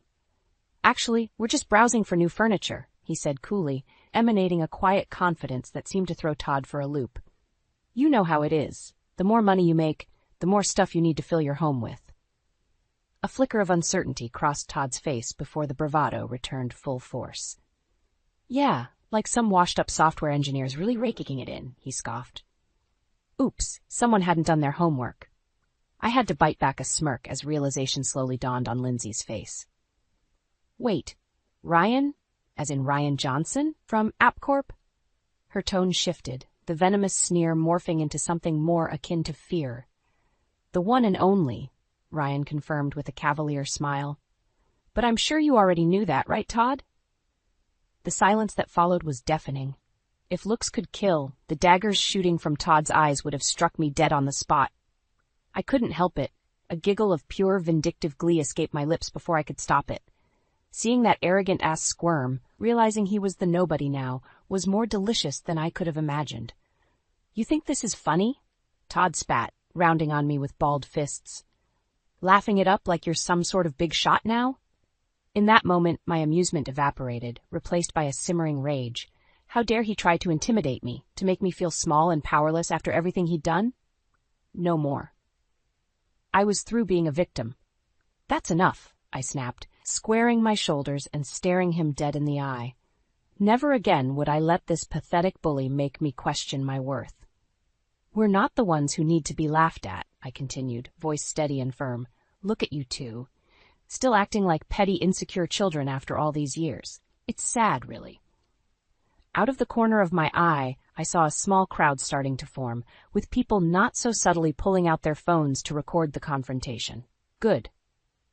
"Actually, we're just browsing for new furniture," he said coolly, emanating a quiet confidence that seemed to throw Todd for a loop. "You know how it is. The more money you make, the more stuff you need to fill your home with." A flicker of uncertainty crossed Todd's face before the bravado returned full force. "Yeah, like some washed-up software engineers really raking it in," he scoffed. Oops, someone hadn't done their homework. I had to bite back a smirk as realization slowly dawned on Lindsay's face. "Wait, Ryan? As in Ryan Johnson? From AppCorp?" Her tone shifted, the venomous sneer morphing into something more akin to fear. "The one and only," Ryan confirmed with a cavalier smile. "But I'm sure you already knew that, right, Todd?" The silence that followed was deafening. If looks could kill, the daggers shooting from Todd's eyes would have struck me dead on the spot. I couldn't help it. A giggle of pure vindictive glee escaped my lips before I could stop it. Seeing that arrogant ass squirm, realizing he was the nobody now, was more delicious than I could have imagined. "You think this is funny?" Todd spat, rounding on me with balled fists. "Laughing it up like you're some sort of big shot now?" In that moment, my amusement evaporated, replaced by a simmering rage. How dare he try to intimidate me, to make me feel small and powerless after everything he'd done? No more. I was through being a victim. "That's enough," I snapped, squaring my shoulders and staring him dead in the eye. Never again would I let this pathetic bully make me question my worth. "We're not the ones who need to be laughed at," I continued, voice steady and firm. "Look at you two. Still acting like petty, insecure children after all these years. It's sad, really." Out of the corner of my eye, I saw a small crowd starting to form, with people not so subtly pulling out their phones to record the confrontation. Good.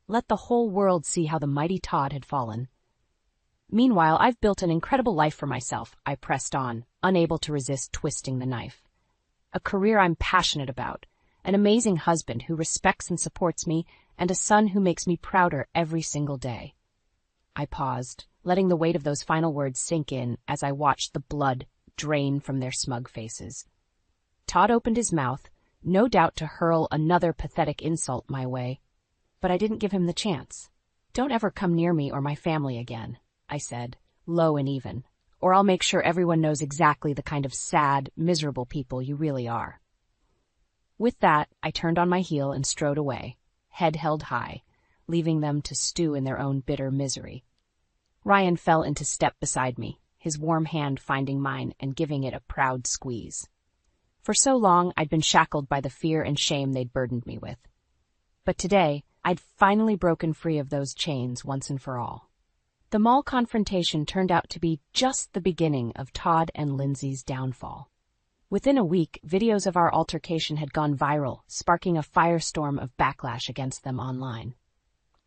Let the whole world see how the mighty Todd had fallen. "Meanwhile, I've built an incredible life for myself," I pressed on, unable to resist twisting the knife. "A career I'm passionate about, an amazing husband who respects and supports me, and a son who makes me prouder every single day." I paused, letting the weight of those final words sink in as I watched the blood drain from their smug faces. Todd opened his mouth, no doubt to hurl another pathetic insult my way, but I didn't give him the chance. "Don't ever come near me or my family again," I said, low and even, "or I'll make sure everyone knows exactly the kind of sad, miserable people you really are." With that, I turned on my heel and strode away, head held high, leaving them to stew in their own bitter misery. Ryan fell into step beside me, his warm hand finding mine and giving it a proud squeeze. For so long, I'd been shackled by the fear and shame they'd burdened me with. But today, I'd finally broken free of those chains once and for all. The mall confrontation turned out to be just the beginning of Todd and Lindsay's downfall. Within a week, videos of our altercation had gone viral, sparking a firestorm of backlash against them online.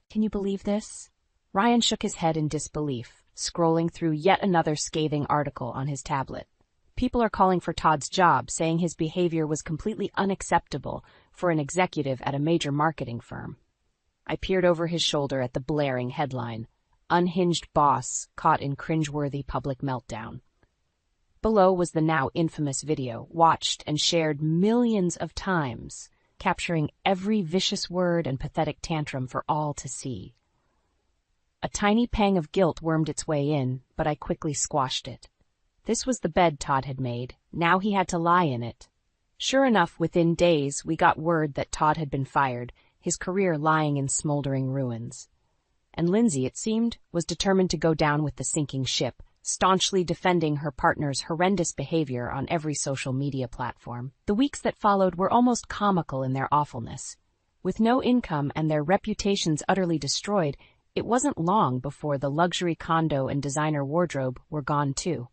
"Can you believe this?" Ryan shook his head in disbelief, scrolling through yet another scathing article on his tablet. People are calling for Todd's job, saying his behavior was completely unacceptable for an executive at a major marketing firm. I peered over his shoulder at the blaring headline, "Unhinged Boss Caught in Cringeworthy Public Meltdown." Below was the now infamous video, watched and shared millions of times, capturing every vicious word and pathetic tantrum for all to see. A tiny pang of guilt wormed its way in, but I quickly squashed it. This was the bed Todd had made. Now he had to lie in it. Sure enough, within days, we got word that Todd had been fired, his career lying in smoldering ruins. And Lindsay, it seemed, was determined to go down with the sinking ship, staunchly defending her partner's horrendous behavior on every social media platform. The weeks that followed were almost comical in their awfulness. With no income and their reputations utterly destroyed, it wasn't long before the luxury condo and designer wardrobe were gone too.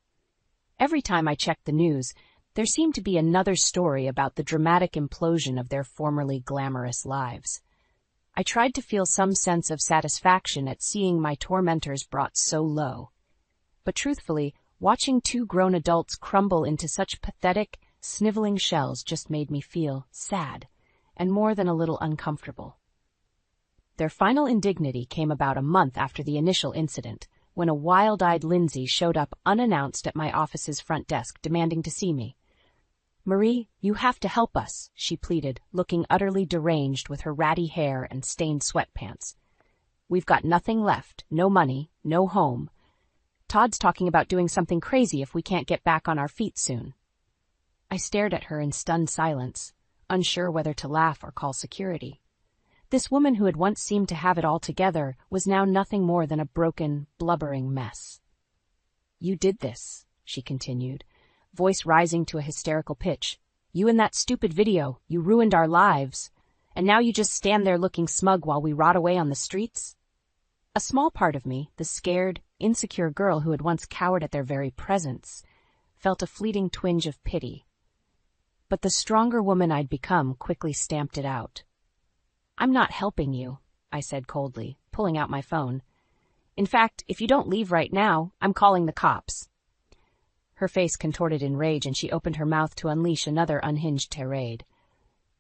Every time I checked the news, there seemed to be another story about the dramatic implosion of their formerly glamorous lives. I tried to feel some sense of satisfaction at seeing my tormentors brought so low. But truthfully, watching two grown adults crumble into such pathetic, sniveling shells just made me feel sad, and more than a little uncomfortable. Their final indignity came about a month after the initial incident, when a wild-eyed Lindsay showed up unannounced at my office's front desk, demanding to see me. "Marie, you have to help us," she pleaded, looking utterly deranged with her ratty hair and stained sweatpants. "We've got nothing left, no money, no home. Todd's talking about doing something crazy if we can't get back on our feet soon." I stared at her in stunned silence, unsure whether to laugh or call security. This woman who had once seemed to have it all together was now nothing more than a broken, blubbering mess. "You did this," she continued, voice rising to a hysterical pitch. "You and that stupid video, you ruined our lives. And now you just stand there looking smug while we rot away on the streets?" A small part of me, the scared, insecure girl who had once cowered at their very presence, felt a fleeting twinge of pity. But the stronger woman I'd become quickly stamped it out. "I'm not helping you," I said coldly, pulling out my phone. "In fact, if you don't leave right now, I'm calling the cops." Her face contorted in rage, and she opened her mouth to unleash another unhinged tirade.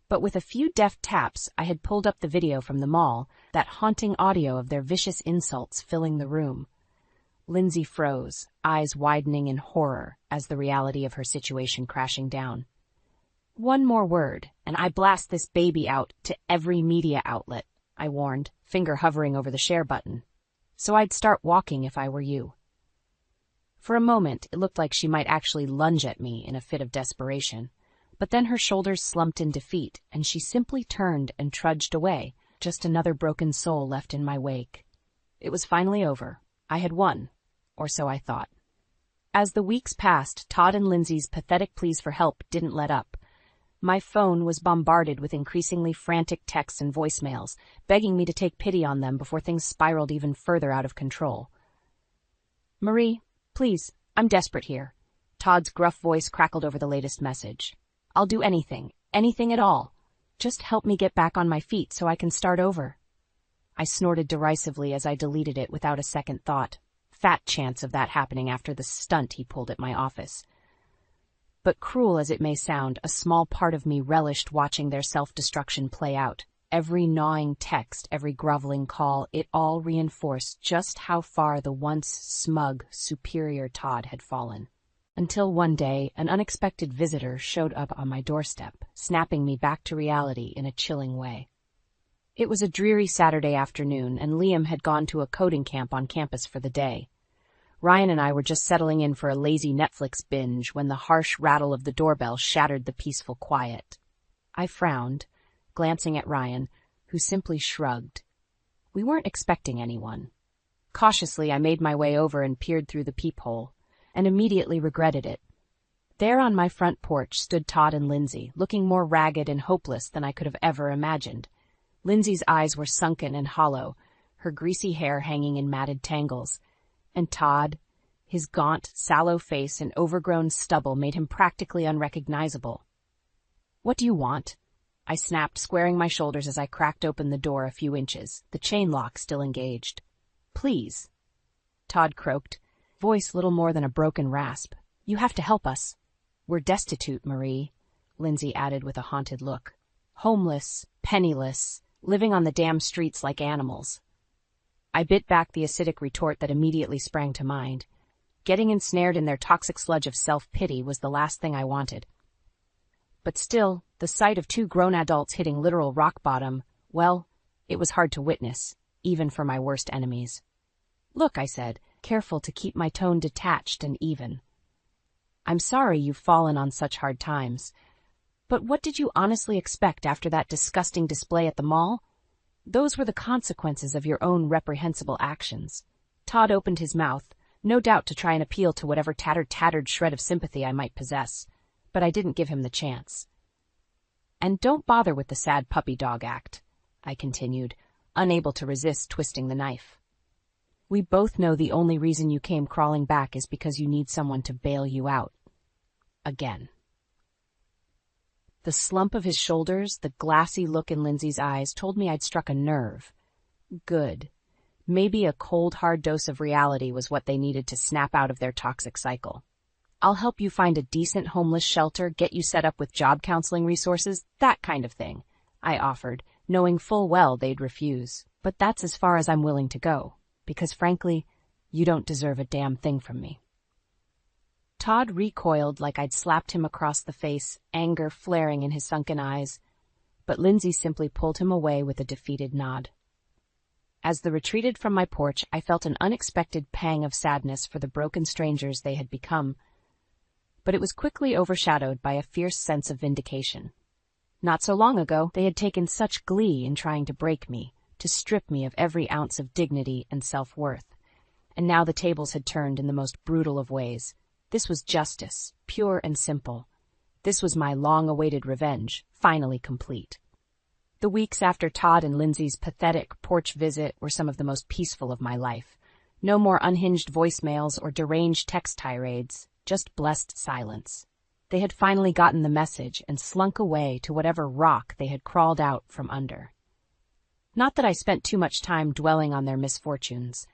But with a few deft taps, I had pulled up the video from the mall, that haunting audio of their vicious insults filling the room. Lindsay froze, eyes widening in horror as the reality of her situation crashing down. "One more word, and I blast this baby out to every media outlet," I warned, finger hovering over the share button. "So I'd start walking if I were you." For a moment, it looked like she might actually lunge at me in a fit of desperation. But then her shoulders slumped in defeat, and she simply turned and trudged away, just another broken soul left in my wake. It was finally over. I had won, or so I thought. As the weeks passed, Todd and Lindsay's pathetic pleas for help didn't let up. My phone was bombarded with increasingly frantic texts and voicemails, begging me to take pity on them before things spiraled even further out of control. "Marie, please, I'm desperate here." Todd's gruff voice crackled over the latest message. "I'll do anything, anything at all. Just help me get back on my feet so I can start over." I snorted derisively as I deleted it without a second thought. Fat chance of that happening after the stunt he pulled at my office. But cruel as it may sound, a small part of me relished watching their self-destruction play out. Every gnawing text, every groveling call, it all reinforced just how far the once smug, superior Todd had fallen. Until one day, an unexpected visitor showed up on my doorstep, snapping me back to reality in a chilling way. It was a dreary Saturday afternoon, and Liam had gone to a coding camp on campus for the day. Ryan and I were just settling in for a lazy Netflix binge when the harsh rattle of the doorbell shattered the peaceful quiet. I frowned, glancing at Ryan, who simply shrugged. We weren't expecting anyone. Cautiously, I made my way over and peered through the peephole, and immediately regretted it. There on my front porch stood Todd and Lindsay, looking more ragged and hopeless than I could have ever imagined. Lindsay's eyes were sunken and hollow, her greasy hair hanging in matted tangles. And Todd, his gaunt, sallow face and overgrown stubble made him practically unrecognizable. "What do you want?" I snapped, squaring my shoulders as I cracked open the door a few inches, the chain lock still engaged. "Please." Todd croaked, voice little more than a broken rasp. "You have to help us." "We're destitute, Marie," Lindsay added with a haunted look. "Homeless, penniless, living on the damn streets like animals." I bit back the acidic retort that immediately sprang to mind. Getting ensnared in their toxic sludge of self-pity was the last thing I wanted. But still, the sight of two grown adults hitting literal rock bottom, well, it was hard to witness, even for my worst enemies. "Look," I said, careful to keep my tone detached and even. "I'm sorry you've fallen on such hard times. But what did you honestly expect after that disgusting display at the mall? Those were the consequences of your own reprehensible actions." Todd opened his mouth, no doubt to try and appeal to whatever tattered shred of sympathy I might possess, but I didn't give him the chance. "And don't bother with the sad puppy dog act," I continued, unable to resist twisting the knife. "We both know the only reason you came crawling back is because you need someone to bail you out. Again." The slump of his shoulders, the glassy look in Lindsay's eyes told me I'd struck a nerve. Good. Maybe a cold, hard dose of reality was what they needed to snap out of their toxic cycle. "I'll help you find a decent homeless shelter, get you set up with job counseling resources, that kind of thing," I offered, knowing full well they'd refuse. "But that's as far as I'm willing to go, because frankly, you don't deserve a damn thing from me." Todd recoiled like I'd slapped him across the face, anger flaring in his sunken eyes, but Lindsay simply pulled him away with a defeated nod. As they retreated from my porch, I felt an unexpected pang of sadness for the broken strangers they had become, but it was quickly overshadowed by a fierce sense of vindication. Not so long ago, they had taken such glee in trying to break me, to strip me of every ounce of dignity and self-worth, and now the tables had turned in the most brutal of ways. This was justice, pure and simple. This was my long-awaited revenge, finally complete. The weeks after Todd and Lindsay's pathetic porch visit were some of the most peaceful of my life. No more unhinged voicemails or deranged text tirades, just blessed silence. They had finally gotten the message and slunk away to whatever rock they had crawled out from under. Not that I spent too much time dwelling on their misfortunes.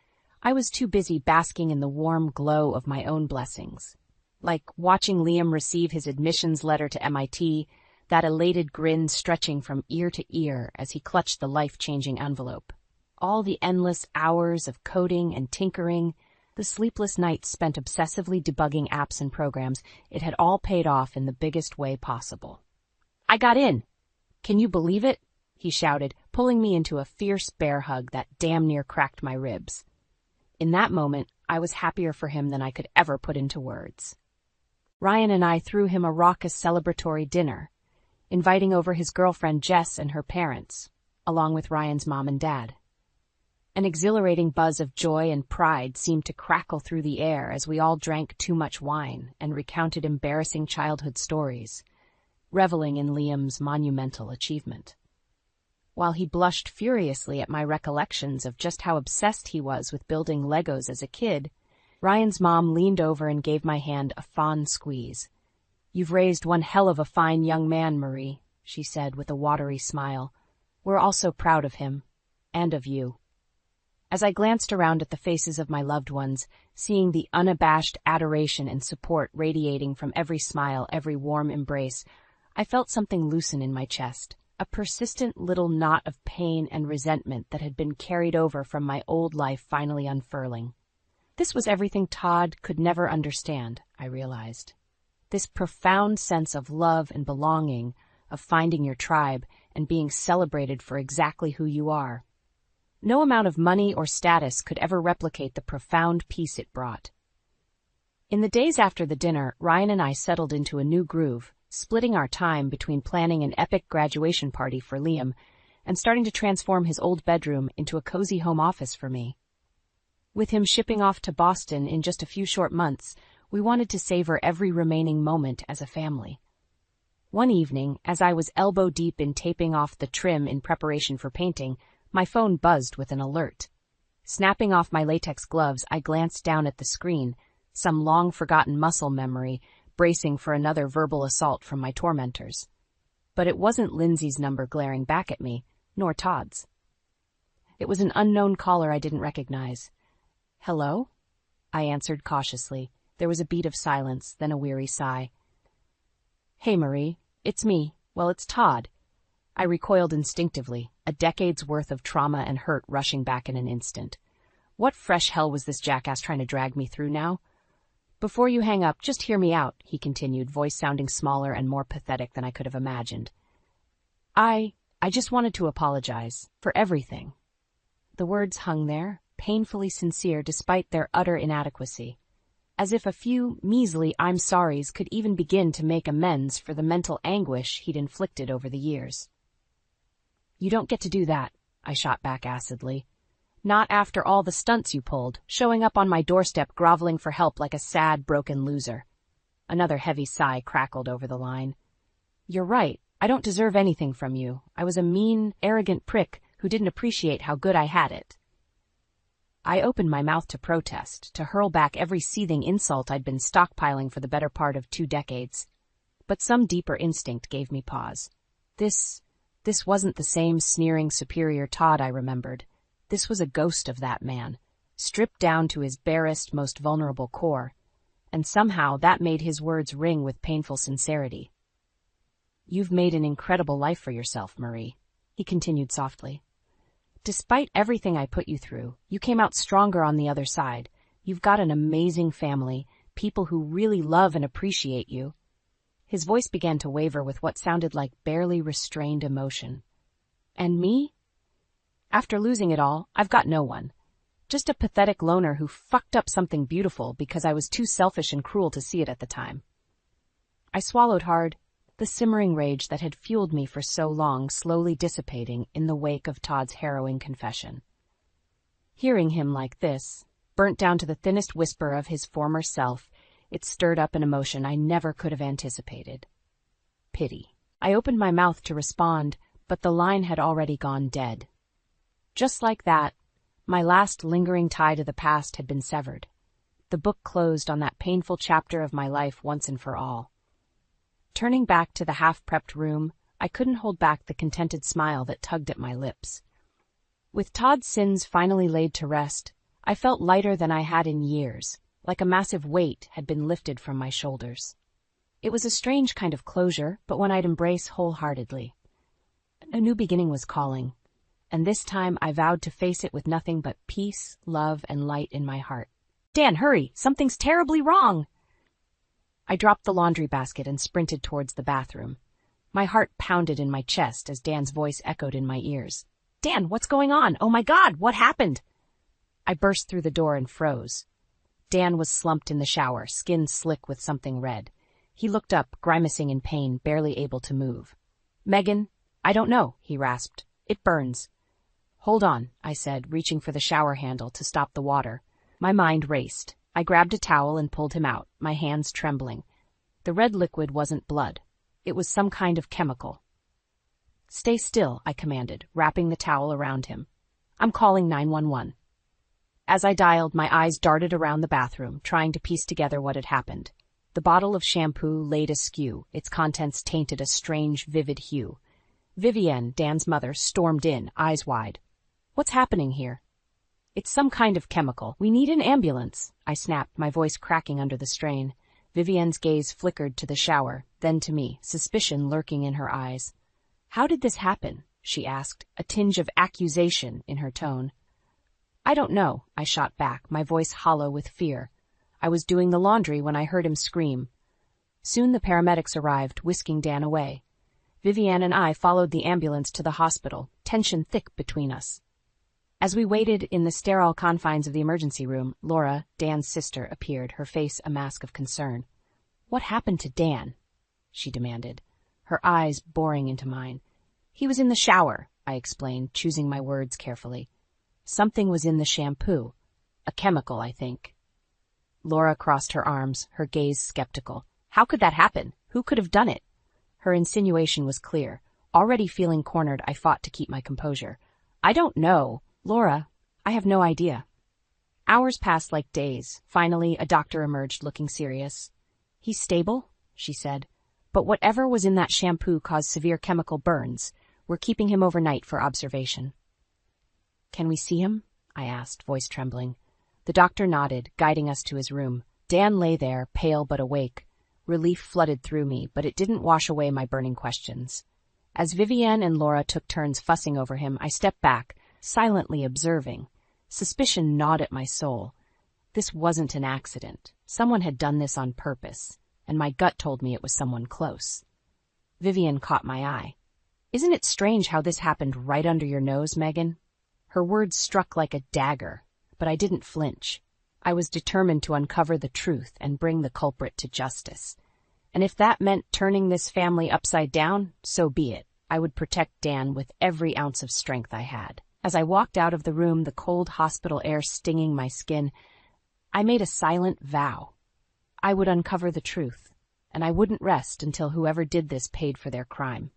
I was too busy basking in the warm glow of my own blessings. Like watching Liam receive his admissions letter to MIT, that elated grin stretching from ear to ear as he clutched the life-changing envelope. All the endless hours of coding and tinkering, the sleepless nights spent obsessively debugging apps and programs, it had all paid off in the biggest way possible. "I got in! Can you believe it?" he shouted, pulling me into a fierce bear hug that damn near cracked my ribs. In that moment, I was happier for him than I could ever put into words. Ryan and I threw him a raucous celebratory dinner, inviting over his girlfriend Jess and her parents, along with Ryan's mom and dad. An exhilarating buzz of joy and pride seemed to crackle through the air as we all drank too much wine and recounted embarrassing childhood stories, reveling in Liam's monumental achievement. While he blushed furiously at my recollections of just how obsessed he was with building Legos as a kid, Ryan's mom leaned over and gave my hand a fond squeeze. "You've raised one hell of a fine young man, Marie," she said with a watery smile. "We're all so proud of him, and of you." As I glanced around at the faces of my loved ones, seeing the unabashed adoration and support radiating from every smile, every warm embrace, I felt something loosen in my chest, a persistent little knot of pain and resentment that had been carried over from my old life finally unfurling. This was everything Todd could never understand, I realized. This profound sense of love and belonging, of finding your tribe and being celebrated for exactly who you are. No amount of money or status could ever replicate the profound peace it brought. In the days after the dinner, Ryan and I settled into a new groove, splitting our time between planning an epic graduation party for Liam and starting to transform his old bedroom into a cozy home office for me. With him shipping off to Boston in just a few short months, we wanted to savor every remaining moment as a family. One evening, as I was elbow-deep in taping off the trim in preparation for painting, my phone buzzed with an alert. Snapping off my latex gloves, I glanced down at the screen, some long-forgotten muscle memory, bracing for another verbal assault from my tormentors. But it wasn't Lindsay's number glaring back at me, nor Todd's. It was an unknown caller I didn't recognize. "Hello?" I answered cautiously. There was a beat of silence, then a weary sigh. Hey, Marie, it's me. Well, it's Todd. I recoiled instinctively, a decade's worth of trauma and hurt rushing back in an instant. What fresh hell was this jackass trying to drag me through now? Before you hang up, just hear me out, he continued, voice sounding smaller and more pathetic than I could have imagined. I just wanted to apologize for everything. The words hung there, painfully sincere despite their utter inadequacy, as if a few measly I'm sorries could even begin to make amends for the mental anguish he'd inflicted over the years. You don't get to do that, I shot back acidly. Not after all the stunts you pulled, showing up on my doorstep groveling for help like a sad, broken loser. Another heavy sigh crackled over the line. You're right, I don't deserve anything from you. I was a mean, arrogant prick who didn't appreciate how good I had it. I opened my mouth to protest, to hurl back every seething insult I'd been stockpiling for the better part of 2 decades. But some deeper instinct gave me pause. This wasn't the same sneering, superior Todd I remembered. This was a ghost of that man, stripped down to his barest, most vulnerable core, and somehow that made his words ring with painful sincerity. You've made an incredible life for yourself, Marie, he continued softly. Despite everything I put you through, you came out stronger on the other side. You've got an amazing family, people who really love and appreciate you. His voice began to waver with what sounded like barely restrained emotion. And me? After losing it all, I've got no one. Just a pathetic loner who fucked up something beautiful because I was too selfish and cruel to see it at the time. I swallowed hard, the simmering rage that had fueled me for so long slowly dissipating in the wake of Todd's harrowing confession. Hearing him like this, burnt down to the thinnest whisper of his former self, it stirred up an emotion I never could have anticipated. Pity. I opened my mouth to respond, but the line had already gone dead. Just like that, my last lingering tie to the past had been severed. The book closed on that painful chapter of my life once and for all. Turning back to the half-prepped room, I couldn't hold back the contented smile that tugged at my lips. With Todd's sins finally laid to rest, I felt lighter than I had in years, like a massive weight had been lifted from my shoulders. It was a strange kind of closure, but one I'd embrace wholeheartedly. A new beginning was calling, and this time I vowed to face it with nothing but peace, love, and light in my heart. Dan, hurry! Something's terribly wrong! I dropped the laundry basket and sprinted towards the bathroom. My heart pounded in my chest as Dan's voice echoed in my ears. Dan, what's going on? Oh my God, what happened? I burst through the door and froze. Dan was slumped in the shower, skin slick with something red. He looked up, grimacing in pain, barely able to move. Megan, I don't know, he rasped. It burns. Hold on, I said, reaching for the shower handle to stop the water. My mind raced. I grabbed a towel and pulled him out, my hands trembling. The red liquid wasn't blood. It was some kind of chemical. Stay still, I commanded, wrapping the towel around him. I'm calling 911. As I dialed, my eyes darted around the bathroom, trying to piece together what had happened. The bottle of shampoo laid askew, its contents tainted a strange, vivid hue. Vivienne, Dan's mother, stormed in, eyes wide. What's happening here? It's some kind of chemical. We need an ambulance, I snapped, my voice cracking under the strain. Vivienne's gaze flickered to the shower, then to me, suspicion lurking in her eyes. How did this happen? She asked, a tinge of accusation in her tone. I don't know, I shot back, my voice hollow with fear. I was doing the laundry when I heard him scream. Soon the paramedics arrived, whisking Dan away. Vivienne and I followed the ambulance to the hospital, tension thick between us. As we waited in the sterile confines of the emergency room, Laura, Dan's sister, appeared, her face a mask of concern. What happened to Dan? She demanded, her eyes boring into mine. He was in the shower, I explained, choosing my words carefully. Something was in the shampoo. A chemical, I think. Laura crossed her arms, her gaze skeptical. How could that happen? Who could have done it? Her insinuation was clear. Already feeling cornered, I fought to keep my composure. I don't know. Laura, I have no idea. Hours passed like days. Finally, a doctor emerged looking serious. He's stable, she said, but whatever was in that shampoo caused severe chemical burns. We're keeping him overnight for observation. Can we see him? I asked, voice trembling. The doctor nodded, guiding us to his room. Dan lay there, pale but awake. Relief flooded through me, but it didn't wash away my burning questions. As Vivienne and Laura took turns fussing over him, I stepped back, silently observing. Suspicion gnawed at my soul. This wasn't an accident. Someone had done this on purpose, and my gut told me it was someone close. Vivienne caught my eye. "Isn't it strange how this happened right under your nose, Megan?" Her words struck like a dagger, but I didn't flinch. I was determined to uncover the truth and bring the culprit to justice. And if that meant turning this family upside down, so be it. I would protect Dan with every ounce of strength I had. As I walked out of the room, the cold hospital air stinging my skin, I made a silent vow. I would uncover the truth, and I wouldn't rest until whoever did this paid for their crime.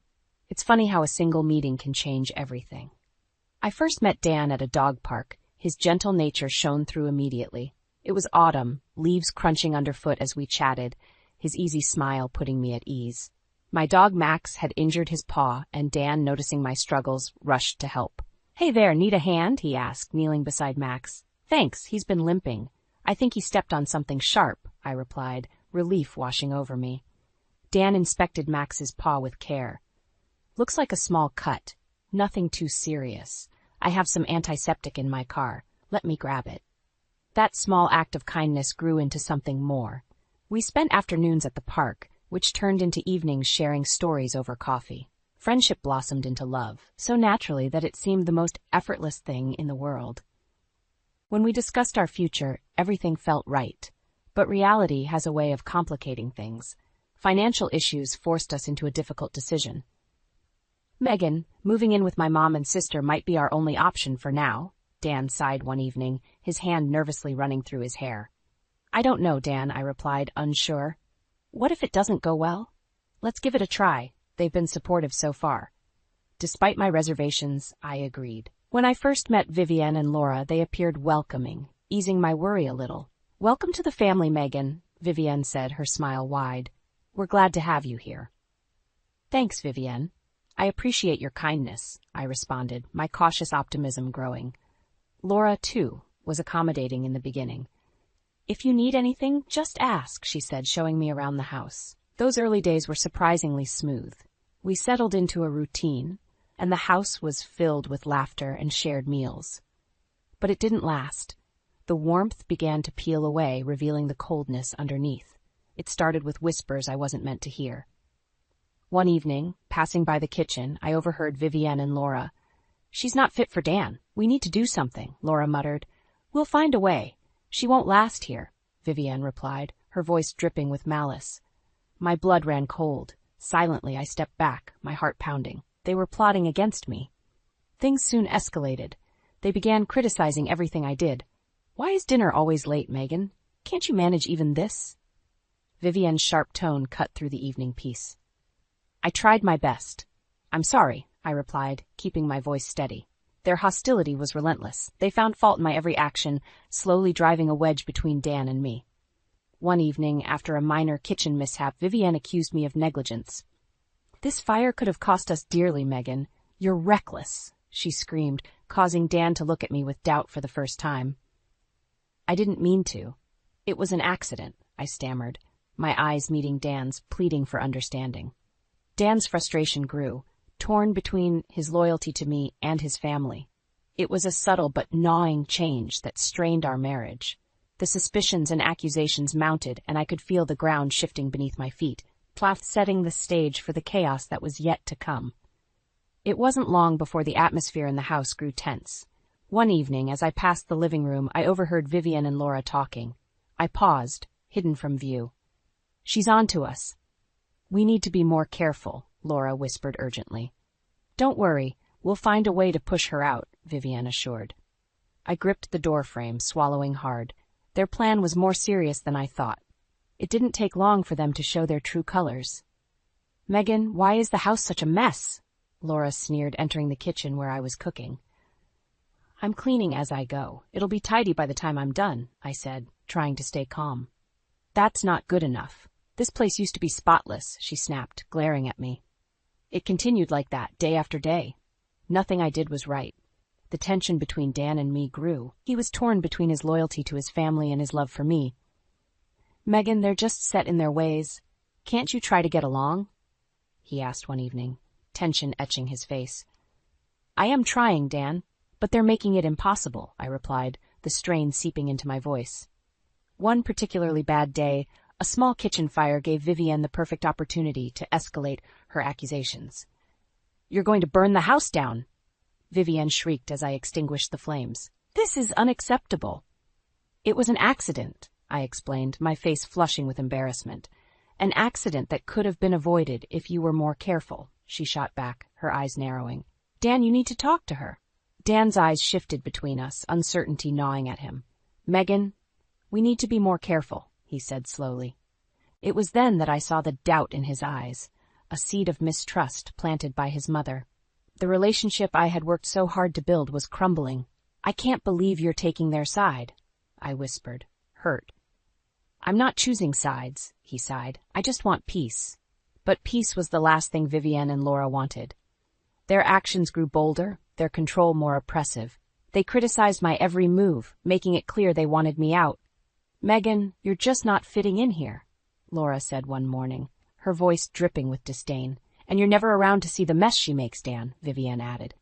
It's funny how a single meeting can change everything. I first met Dan at a dog park. His gentle nature shone through immediately. It was autumn, leaves crunching underfoot as we chatted, his easy smile putting me at ease. My dog Max had injured his paw, and Dan, noticing my struggles, rushed to help. "Hey there, need a hand?" he asked, kneeling beside Max. "Thanks, he's been limping. I think he stepped on something sharp," I replied, relief washing over me. Dan inspected Max's paw with care. "Looks like a small cut. Nothing too serious. I have some antiseptic in my car. Let me grab it." That small act of kindness grew into something more. We spent afternoons at the park, which turned into evenings sharing stories over coffee. Friendship blossomed into love, so naturally that it seemed the most effortless thing in the world. When we discussed our future, everything felt right. But reality has a way of complicating things. Financial issues forced us into a difficult decision. "Megan, moving in with my mom and sister might be our only option for now," Dan sighed one evening, his hand nervously running through his hair. "I don't know, Dan," I replied, unsure. "What if it doesn't go well? Let's give it a try. They've been supportive so far." Despite my reservations, I agreed. When I first met Vivienne and Laura, they appeared welcoming, easing my worry a little. "Welcome to the family, Megan," Vivienne said, her smile wide. "We're glad to have you here." "Thanks, Vivienne. I appreciate your kindness," I responded, my cautious optimism growing. Laura, too, was accommodating in the beginning. "If you need anything, just ask," she said, showing me around the house. Those early days were surprisingly smooth. We settled into a routine, and the house was filled with laughter and shared meals. But it didn't last. The warmth began to peel away, revealing the coldness underneath. It started with whispers I wasn't meant to hear. One evening, passing by the kitchen, I overheard Vivienne and Laura. "She's not fit for Dan. We need to do something," Laura muttered. "We'll find a way. She won't last here," Vivienne replied, her voice dripping with malice. My blood ran cold. Silently, I stepped back, my heart pounding. They were plotting against me. Things soon escalated. They began criticizing everything I did. "Why is dinner always late, Megan? Can't you manage even this?" Vivienne's sharp tone cut through the evening peace. "I tried my best. I'm sorry," I replied, keeping my voice steady. Their hostility was relentless. They found fault in my every action, slowly driving a wedge between Dan and me. One evening, after a minor kitchen mishap, Vivienne accused me of negligence. "This fire could have cost us dearly, Megan. You're reckless," she screamed, causing Dan to look at me with doubt for the first time. "I didn't mean to. It was an accident," I stammered, my eyes meeting Dan's, pleading for understanding. Dan's frustration grew, torn between his loyalty to me and his family. It was a subtle but gnawing change that strained our marriage. The suspicions and accusations mounted, and I could feel the ground shifting beneath my feet, setting the stage for the chaos that was yet to come. It wasn't long before the atmosphere in the house grew tense. One evening, as I passed the living room, I overheard Vivienne and Laura talking. I paused, hidden from view. "She's on to us." "We need to be more careful," Laura whispered urgently. "Don't worry, we'll find a way to push her out," Vivienne assured. I gripped the doorframe, swallowing hard. Their plan was more serious than I thought. It didn't take long for them to show their true colors. "Megan, why is the house such a mess?" Laura sneered, entering the kitchen where I was cooking. "I'm cleaning as I go. It'll be tidy by the time I'm done," I said, trying to stay calm. "That's not good enough. This place used to be spotless," she snapped, glaring at me. It continued like that, day after day. Nothing I did was right. The tension between Dan and me grew. He was torn between his loyalty to his family and his love for me. "Megan, they're just set in their ways. Can't you try to get along?" he asked one evening, tension etching his face. "I am trying, Dan, but they're making it impossible," I replied, the strain seeping into my voice. One particularly bad day, a small kitchen fire gave Vivienne the perfect opportunity to escalate her accusations. "You're going to burn the house down!" Vivienne shrieked as I extinguished the flames. "This is unacceptable." "It was an accident," I explained, my face flushing with embarrassment. "An accident that could have been avoided if you were more careful," she shot back, her eyes narrowing. "Dan, you need to talk to her." Dan's eyes shifted between us, uncertainty gnawing at him. "Megan, we need to be more careful," he said slowly. It was then that I saw the doubt in his eyes, a seed of mistrust planted by his mother. The relationship I had worked so hard to build was crumbling. "I can't believe you're taking their side," I whispered, hurt. "I'm not choosing sides," he sighed. "I just want peace." But peace was the last thing Vivienne and Laura wanted. Their actions grew bolder, their control more oppressive. They criticized my every move, making it clear they wanted me out. "Megan, you're just not fitting in here," Laura said one morning, her voice dripping with disdain. "And you're never around to see the mess she makes, Dan," Vivienne added.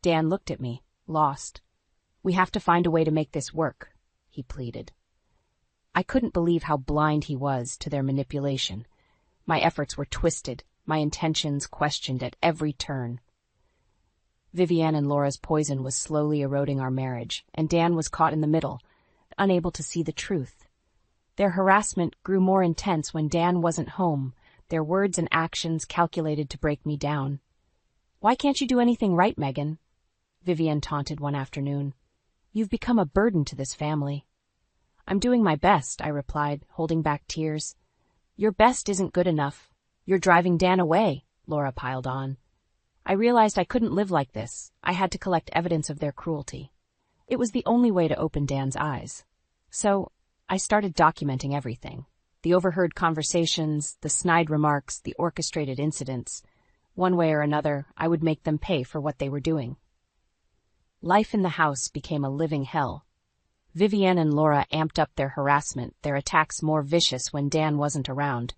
Dan looked at me, lost. "We have to find a way to make this work," he pleaded. I couldn't believe how blind he was to their manipulation. My efforts were twisted, my intentions questioned at every turn. Vivienne and Laura's poison was slowly eroding our marriage, and Dan was caught in the middle, unable to see the truth. Their harassment grew more intense when Dan wasn't home, their words and actions calculated to break me down. "Why can't you do anything right, Megan?" Vivienne taunted one afternoon. "You've become a burden to this family." "I'm doing my best," I replied, holding back tears. "Your best isn't good enough. You're driving Dan away," Laura piled on. I realized I couldn't live like this. I had to collect evidence of their cruelty. It was the only way to open Dan's eyes. So I started documenting everything. The overheard conversations, the snide remarks, the orchestrated incidents. One way or another, I would make them pay for what they were doing. Life in the house became a living hell. Vivienne and Laura amped up their harassment, their attacks more vicious when Dan wasn't around.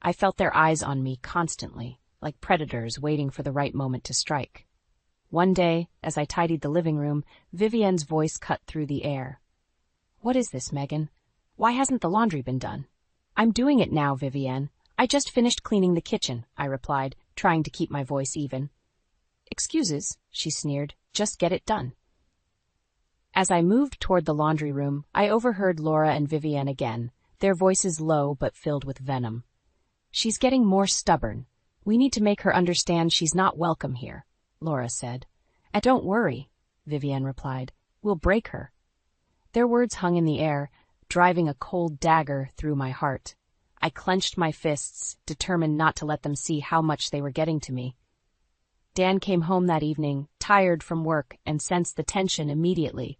I felt their eyes on me constantly, like predators waiting for the right moment to strike. One day, as I tidied the living room, Vivienne's voice cut through the air. "What is this, Megan? Why hasn't the laundry been done?" "I'm doing it now, Vivienne. I just finished cleaning the kitchen," I replied, trying to keep my voice even. "Excuses," she sneered. "Just get it done." As I moved toward the laundry room, I overheard Laura and Vivienne again, their voices low but filled with venom. "She's getting more stubborn. We need to make her understand she's not welcome here," Laura said. "And don't worry," Vivienne replied. "We'll break her." Their words hung in the air, driving a cold dagger through my heart. I clenched my fists, determined not to let them see how much they were getting to me. Dan came home that evening, tired from work, and sensed the tension immediately.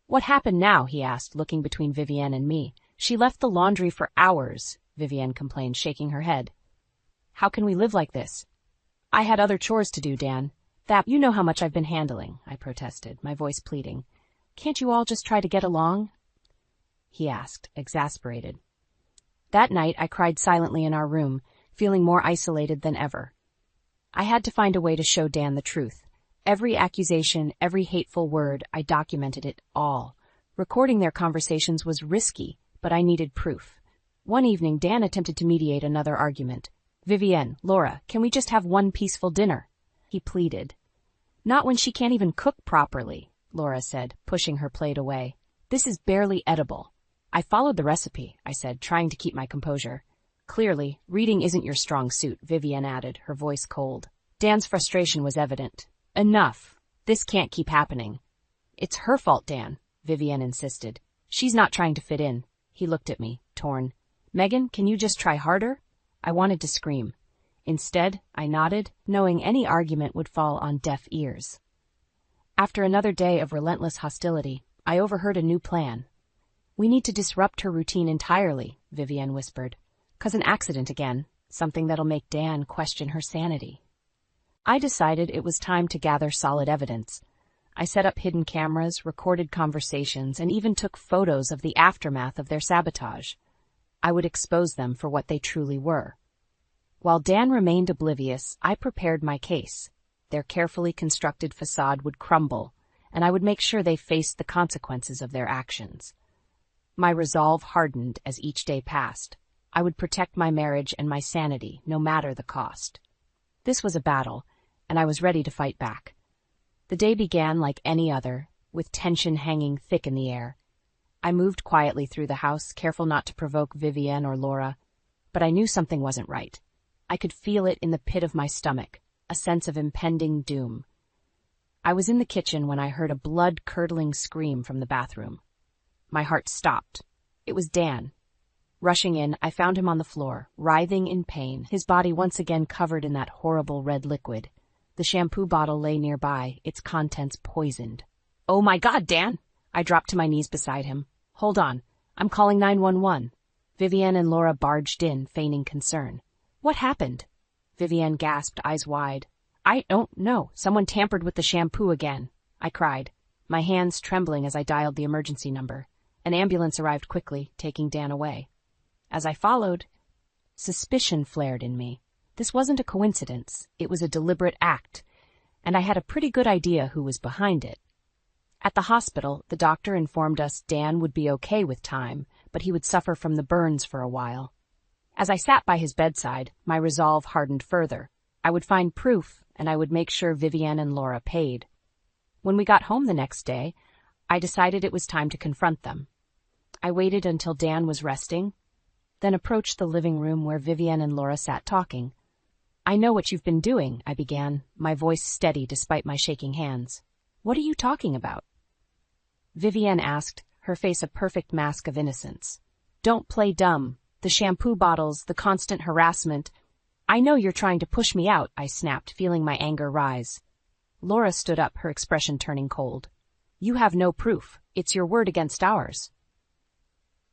"What happened now?" he asked, looking between Vivienne and me. "She left the laundry for hours," Vivienne complained, shaking her head. "How can we live like this?" "I had other chores to do, Dan. You know how much I've been handling," I protested, my voice pleading. "Can't you all just try to get along?" he asked, exasperated. That night I cried silently in our room, feeling more isolated than ever. I had to find a way to show Dan the truth. Every accusation, every hateful word, I documented it all. Recording their conversations was risky, but I needed proof. One evening, Dan attempted to mediate another argument. "Vivienne, Laura, can we just have one peaceful dinner?" he pleaded. "Not when she can't even cook properly," Laura said, pushing her plate away. "This is barely edible." "I followed the recipe," I said, trying to keep my composure. "Clearly, reading isn't your strong suit," Vivienne added, her voice cold. Dan's frustration was evident. "Enough. This can't keep happening." "It's her fault, Dan," Vivienne insisted. "She's not trying to fit in." He looked at me, torn. "Megan, can you just try harder?" I wanted to scream. Instead, I nodded, knowing any argument would fall on deaf ears. After another day of relentless hostility, I overheard a new plan. "We need to disrupt her routine entirely," Vivienne whispered. "'Cause an accident again, something that'll make Dan question her sanity." I decided it was time to gather solid evidence. I set up hidden cameras, recorded conversations, and even took photos of the aftermath of their sabotage. I would expose them for what they truly were. While Dan remained oblivious, I prepared my case. Their carefully constructed facade would crumble, and I would make sure they faced the consequences of their actions. My resolve hardened as each day passed. I would protect my marriage and my sanity, no matter the cost. This was a battle, and I was ready to fight back. The day began like any other, with tension hanging thick in the air. I moved quietly through the house, careful not to provoke Vivienne or Laura, but I knew something wasn't right. I could feel it in the pit of my stomach, a sense of impending doom. I was in the kitchen when I heard a blood-curdling scream from the bathroom. My heart stopped. It was Dan. Rushing in, I found him on the floor, writhing in pain, his body once again covered in that horrible red liquid. The shampoo bottle lay nearby, its contents poisoned. "Oh my God, Dan!" I dropped to my knees beside him. "Hold on. I'm calling 911. Vivienne and Laura barged in, feigning concern. "What happened?" Vivienne gasped, eyes wide. "I don't know. Someone tampered with the shampoo again," I cried, my hands trembling as I dialed the emergency number. An ambulance arrived quickly, taking Dan away. As I followed, suspicion flared in me. This wasn't a coincidence. It was a deliberate act, and I had a pretty good idea who was behind it. At the hospital, the doctor informed us Dan would be okay with time, but he would suffer from the burns for a while. As I sat by his bedside, my resolve hardened further. I would find proof, and I would make sure Vivienne and Laura paid. When we got home the next day, I decided it was time to confront them. I waited until Dan was resting, then approached the living room where Vivienne and Laura sat talking. "I know what you've been doing," I began, my voice steady despite my shaking hands. "What are you talking about?" Vivienne asked, her face a perfect mask of innocence. "Don't play dumb. The shampoo bottles, the constant harassment. I know you're trying to push me out," I snapped, feeling my anger rise. Laura stood up, her expression turning cold. "You have no proof. It's your word against ours."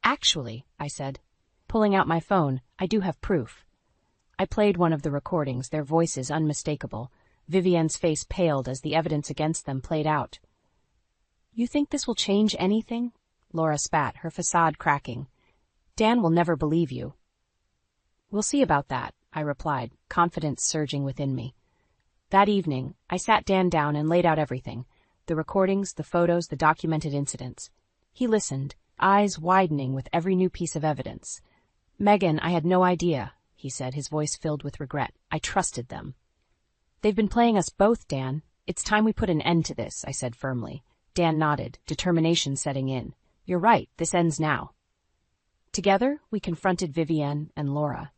"Actually," I said, pulling out my phone, "I do have proof." I played one of the recordings, their voices unmistakable. Vivienne's face paled as the evidence against them played out. "You think this will change anything?" Laura spat, her facade cracking. "Dan will never believe you." "We'll see about that," I replied, confidence surging within me. That evening, I sat Dan down and laid out everything, the recordings, the photos, the documented incidents. He listened, eyes widening with every new piece of evidence. "Megan, I had no idea," he said, his voice filled with regret. "I trusted them." "They've been playing us both, Dan. It's time we put an end to this," I said firmly. Dan nodded, determination setting in. "You're right, this ends now." Together, we confronted Vivienne and Laura.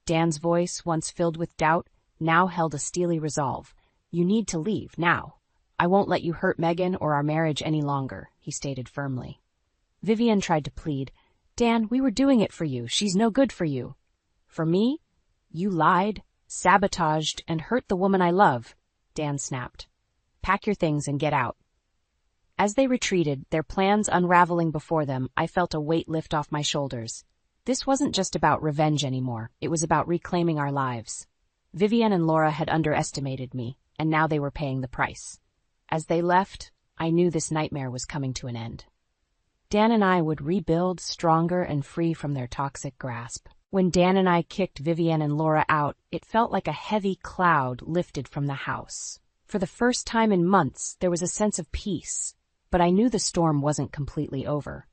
Dan's voice, once filled with doubt, now held a steely resolve. "You need to leave, now. I won't let you hurt Megan or our marriage any longer," he stated firmly. Vivienne tried to plead. "Dan, we were doing it for you. She's no good for you." "For me? You lied, sabotaged, and hurt the woman I love," Dan snapped. "Pack your things and get out." As they retreated, their plans unraveling before them, I felt a weight lift off my shoulders. This wasn't just about revenge anymore. It was about reclaiming our lives. Vivienne and Laura had underestimated me, and now they were paying the price. As they left, I knew this nightmare was coming to an end. Dan and I would rebuild stronger and free from their toxic grasp. When Dan and I kicked Vivienne and Laura out, it felt like a heavy cloud lifted from the house. For the first time in months, there was a sense of peace, but I knew the storm wasn't completely over.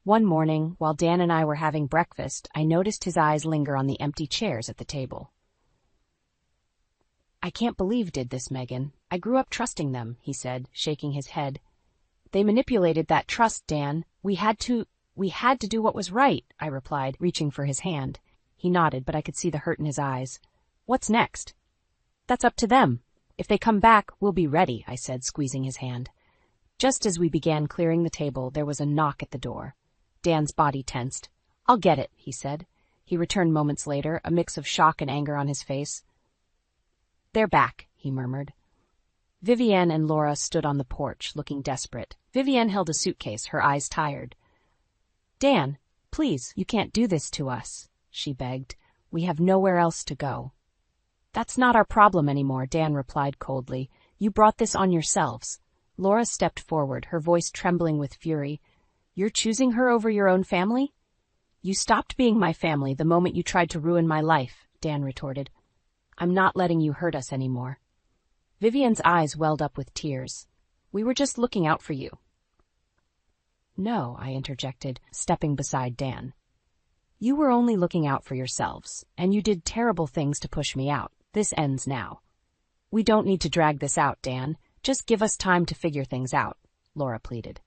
One morning, while Dan and I were having breakfast, I noticed his eyes linger on the empty chairs at the table. "I can't believe did this, Megan. I grew up trusting them," he said, shaking his head. "They manipulated that trust, Dan. We had to do what was right," I replied, reaching for his hand. He nodded, but I could see the hurt in his eyes. "What's next?" "That's up to them. If they come back, we'll be ready," I said, squeezing his hand. Just as we began clearing the table, there was a knock at the door. Dan's body tensed. "I'll get it," he said. He returned moments later, a mix of shock and anger on his face. "They're back," he murmured. Vivienne and Laura stood on the porch, looking desperate. Vivienne held a suitcase, her eyes tired. "Dan, please, you can't do this to us," she begged. "We have nowhere else to go." "That's not our problem anymore," Dan replied coldly. "You brought this on yourselves. Laura stepped forward, her voice trembling with fury. "You're choosing her over your own family?" "You stopped being my family the moment you tried to ruin my life," Dan retorted. "I'm not letting you hurt us anymore." Vivian's eyes welled up with tears. "We were just looking out for you." "No," I interjected, stepping beside Dan. "You were only looking out for yourselves, and you did terrible things to push me out. This ends now." "We don't need to drag this out, Dan. Just give us time to figure things out," Laura pleaded.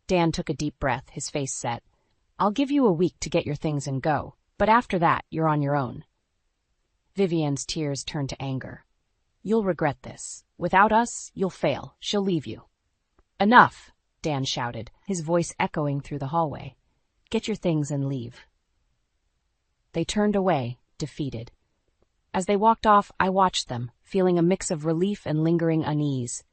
Dan took a deep breath, his face set. "I'll give you a week to get your things and go, but after that, you're on your own." Vivian's tears turned to anger. "You'll regret this. Without us, you'll fail. She'll leave you." "Enough!" Dan shouted, his voice echoing through the hallway. "Get your things and leave." They turned away, defeated. As they walked off, I watched them, feeling a mix of relief and lingering unease.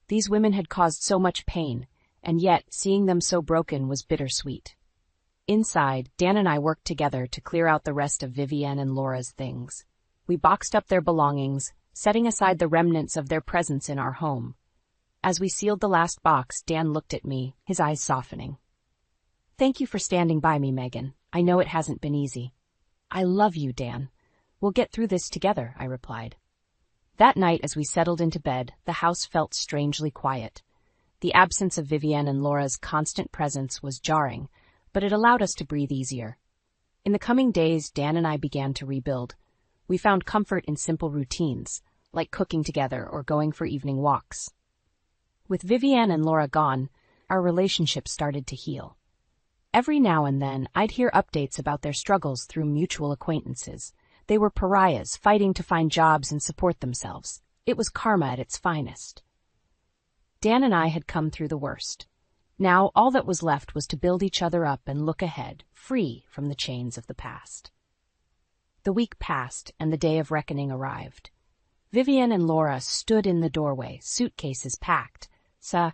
These women had caused so much pain, and yet seeing them so broken was bittersweet. Inside, Dan and I worked together to clear out the rest of Vivian and Laura's things. We boxed up their belongings, setting aside the remnants of their presence in our home. As we sealed the last box, Dan looked at me, his eyes softening. "Thank you for standing by me, Megan. I know it hasn't been easy." "I love you, Dan. We'll get through this together," I replied. That night, as we settled into bed, the house felt strangely quiet. The absence of Vivian and Laura's constant presence was jarring, but it allowed us to breathe easier. In the coming days, Dan and I began to rebuild. We found comfort in simple routines, like cooking together or going for evening walks. With Vivian and Laura gone, our relationship started to heal. Every now and then, I'd hear updates about their struggles through mutual acquaintances. They were pariahs, fighting to find jobs and support themselves. It was karma at its finest. Dan and I had come through the worst. Now, all that was left was to build each other up and look ahead, free from the chains of the past. The week passed, and the day of reckoning arrived. Vivian and Laura stood in the doorway, suitcases packed,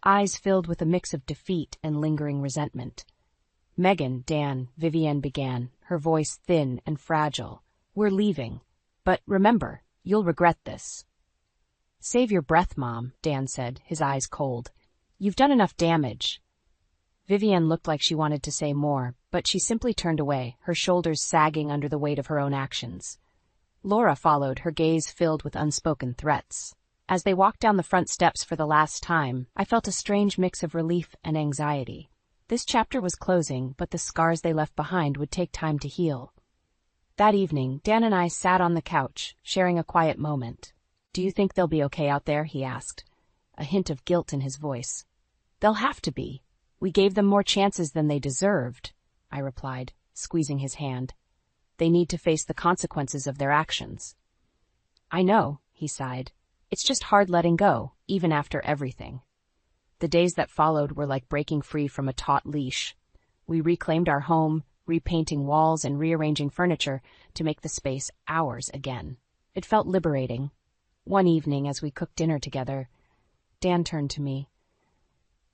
eyes filled with a mix of defeat and lingering resentment. "Megan, Dan," Vivian began, her voice thin and fragile. "We're leaving. But remember, you'll regret this." "Save your breath, Mom," Dan said, his eyes cold. "You've done enough damage." Vivian looked like she wanted to say more, but she simply turned away, her shoulders sagging under the weight of her own actions. Laura followed, her gaze filled with unspoken threats. As they walked down the front steps for the last time, I felt a strange mix of relief and anxiety. This chapter was closing, but the scars they left behind would take time to heal. That evening, Dan and I sat on the couch, sharing a quiet moment. "Do you think they'll be okay out there?" he asked, a hint of guilt in his voice. "They'll have to be. We gave them more chances than they deserved," I replied, squeezing his hand. "They need to face the consequences of their actions." "I know," he sighed. "It's just hard letting go, even after everything." The days that followed were like breaking free from a taut leash. We reclaimed our home, repainting walls and rearranging furniture to make the space ours again. It felt liberating. One evening, as we cooked dinner together, Dan turned to me.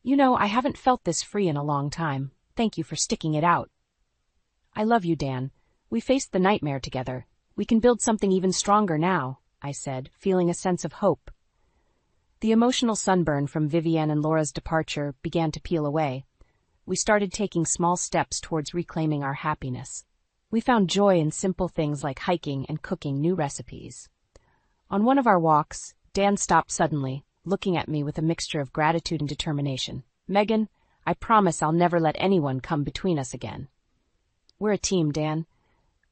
"You know, I haven't felt this free in a long time. Thank you for sticking it out." "I love you, Dan. We faced the nightmare together. We can build something even stronger now," I said, feeling a sense of hope. The emotional sunburn from Vivian and Laura's departure began to peel away. We started taking small steps towards reclaiming our happiness. We found joy in simple things like hiking and cooking new recipes. On one of our walks, Dan stopped suddenly, looking at me with a mixture of gratitude and determination. "Megan, I promise I'll never let anyone come between us again." "We're a team, Dan.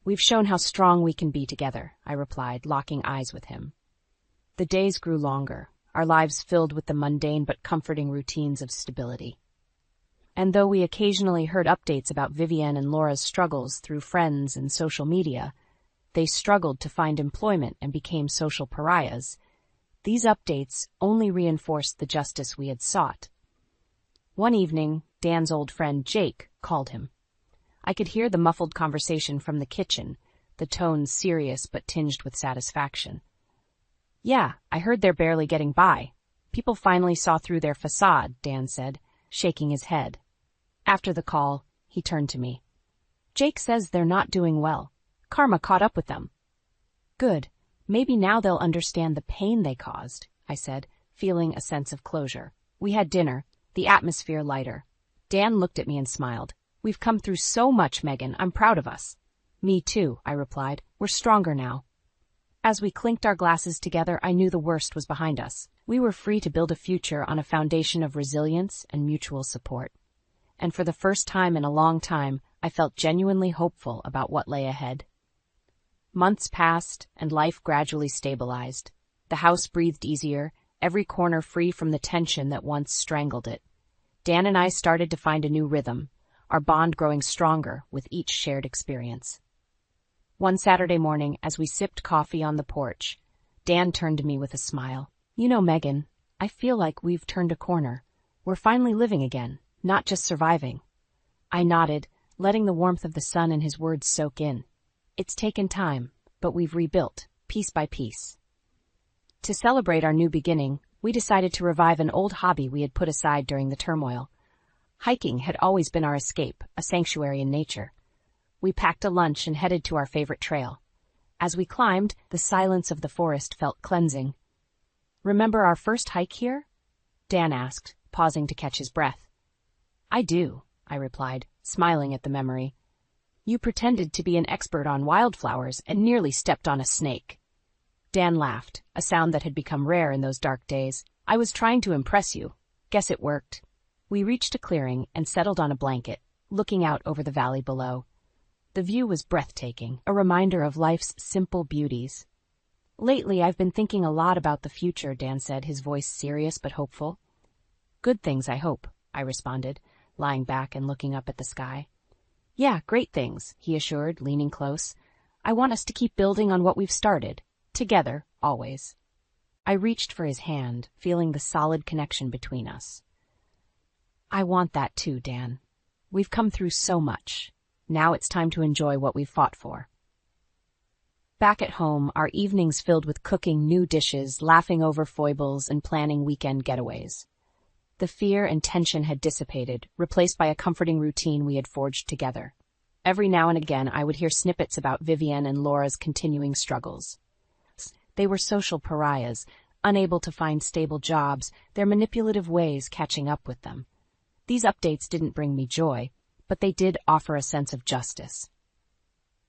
We've shown how strong we can be together," I replied, locking eyes with him. The days grew longer, our lives filled with the mundane but comforting routines of stability. And though we occasionally heard updates about Vivian and Laura's struggles through friends and social media, they struggled to find employment and became social pariahs. These updates only reinforced the justice we had sought. One evening, Dan's old friend Jake called him. I could hear the muffled conversation from the kitchen, the tones serious but tinged with satisfaction. "Yeah, I heard they're barely getting by. People finally saw through their facade," Dan said, shaking his head. After the call, he turned to me. "Jake says they're not doing well. Karma caught up with them." "Good. Maybe now they'll understand the pain they caused," I said, feeling a sense of closure. We had dinner, the atmosphere lighter. Dan looked at me and smiled. "We've come through so much, Megan. I'm proud of us." "Me too," I replied. "We're stronger now." As we clinked our glasses together, I knew the worst was behind us. We were free to build a future on a foundation of resilience and mutual support. And for the first time in a long time, I felt genuinely hopeful about what lay ahead. Months passed, and life gradually stabilized. The house breathed easier, every corner free from the tension that once strangled it. Dan and I started to find a new rhythm, our bond growing stronger with each shared experience. One Saturday morning, as we sipped coffee on the porch, Dan turned to me with a smile. "You know, Megan, I feel like we've turned a corner. We're finally living again, not just surviving." I nodded, letting the warmth of the sun and his words soak in. "It's taken time, but we've rebuilt, piece by piece." To celebrate our new beginning, we decided to revive an old hobby we had put aside during the turmoil. Hiking had always been our escape, a sanctuary in nature. We packed a lunch and headed to our favorite trail. As we climbed, the silence of the forest felt cleansing. "Remember our first hike here?" Dan asked, pausing to catch his breath. "I do," I replied, smiling at the memory. "You pretended to be an expert on wildflowers and nearly stepped on a snake." Dan laughed, a sound that had become rare in those dark days. "I was trying to impress you. Guess it worked." We reached a clearing and settled on a blanket, looking out over the valley below. The view was breathtaking, a reminder of life's simple beauties. "Lately, I've been thinking a lot about the future," Dan said, his voice serious but hopeful. "Good things, I hope," I responded, lying back and looking up at the sky. "Yeah, great things," he assured, leaning close. "I want us to keep building on what we've started. Together, always." I reached for his hand, feeling the solid connection between us. "I want that too, Dan. We've come through so much. Now it's time to enjoy what we've fought for." Back at home, our evenings filled with cooking new dishes, laughing over foibles, and planning weekend getaways. The fear and tension had dissipated, replaced by a comforting routine we had forged together. Every now and again, I would hear snippets about Vivienne and Laura's continuing struggles. They were social pariahs, unable to find stable jobs, their manipulative ways catching up with them. These updates didn't bring me joy, but they did offer a sense of justice.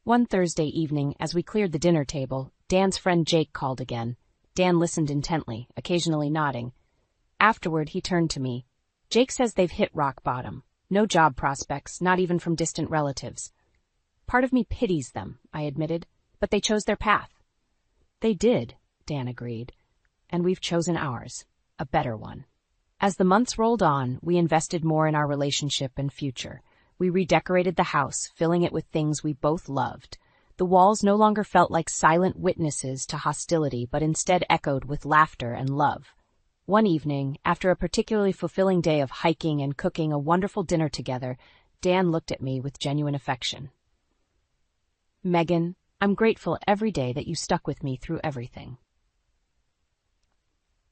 One Thursday evening, as we cleared the dinner table, Dan's friend Jake called again. Dan listened intently, occasionally nodding. Afterward, he turned to me. "Jake says they've hit rock bottom. No job prospects, not even from distant relatives." "Part of me pities them," I admitted, "but they chose their path." "They did," Dan agreed, "and we've chosen ours, a better one." As the months rolled on, we invested more in our relationship and future. We redecorated the house, filling it with things we both loved. The walls no longer felt like silent witnesses to hostility, but instead echoed with laughter and love. One evening, after a particularly fulfilling day of hiking and cooking a wonderful dinner together, Dan looked at me with genuine affection. "Megan, I'm grateful every day that you stuck with me through everything."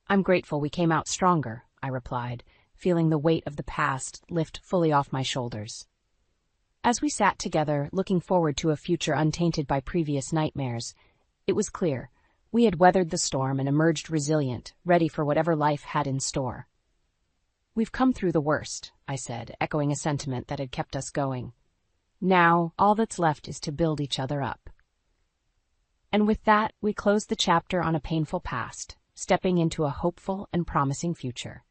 "I'm grateful we came out stronger," I replied, feeling the weight of the past lift fully off my shoulders. As we sat together, looking forward to a future untainted by previous nightmares, it was clear we had weathered the storm and emerged resilient, ready for whatever life had in store. "We've come through the worst," I said, echoing a sentiment that had kept us going. "Now, all that's left is to build each other up." And with that, we closed the chapter on a painful past, stepping into a hopeful and promising future.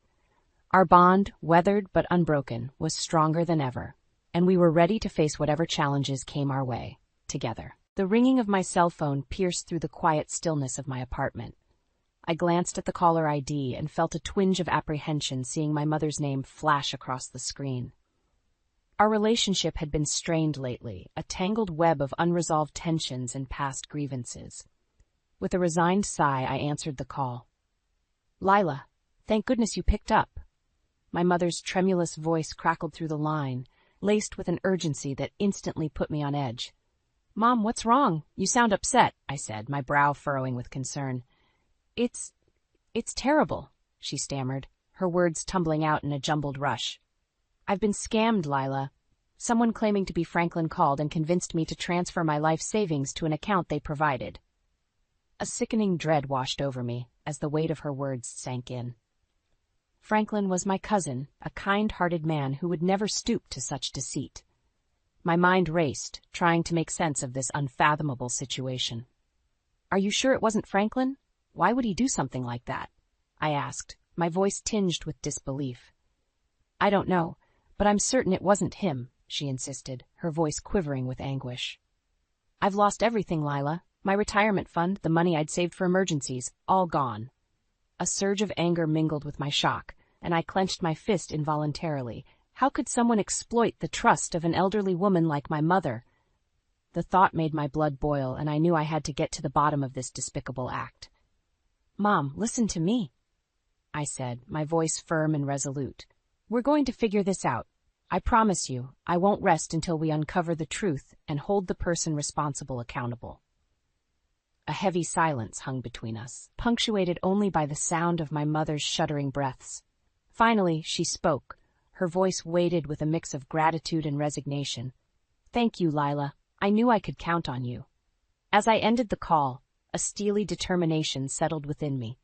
Our bond, weathered but unbroken, was stronger than ever, and we were ready to face whatever challenges came our way, together. The ringing of my cell phone pierced through the quiet stillness of my apartment. I glanced at the caller ID and felt a twinge of apprehension seeing my mother's name flash across the screen. Our relationship had been strained lately, a tangled web of unresolved tensions and past grievances. With a resigned sigh, I answered the call. "Lila, thank goodness you picked up." My mother's tremulous voice crackled through the line, laced with an urgency that instantly put me on edge. "Mom, what's wrong? You sound upset," I said, my brow furrowing with concern. It's terrible," she stammered, her words tumbling out in a jumbled rush. "I've been scammed, Lila. Someone claiming to be Franklin called and convinced me to transfer my life savings to an account they provided." A sickening dread washed over me as the weight of her words sank in. Franklin was my cousin, a kind-hearted man who would never stoop to such deceit. My mind raced, trying to make sense of this unfathomable situation. "Are you sure it wasn't Franklin? Why would he do something like that?" I asked, my voice tinged with disbelief. "I don't know, but I'm certain it wasn't him," she insisted, her voice quivering with anguish. "I've lost everything, Lila. My retirement fund, the money I'd saved for emergencies, all gone." A surge of anger mingled with my shock, and I clenched my fist involuntarily. How could someone exploit the trust of an elderly woman like my mother? The thought made my blood boil, and I knew I had to get to the bottom of this despicable act. "Mom, listen to me," I said, my voice firm and resolute. "We're going to figure this out. I promise you, I won't rest until we uncover the truth and hold the person responsible accountable." A heavy silence hung between us, punctuated only by the sound of my mother's shuddering breaths. Finally, she spoke, her voice weighted with a mix of gratitude and resignation. "Thank you, Lila. I knew I could count on you." As I ended the call, a steely determination settled within me.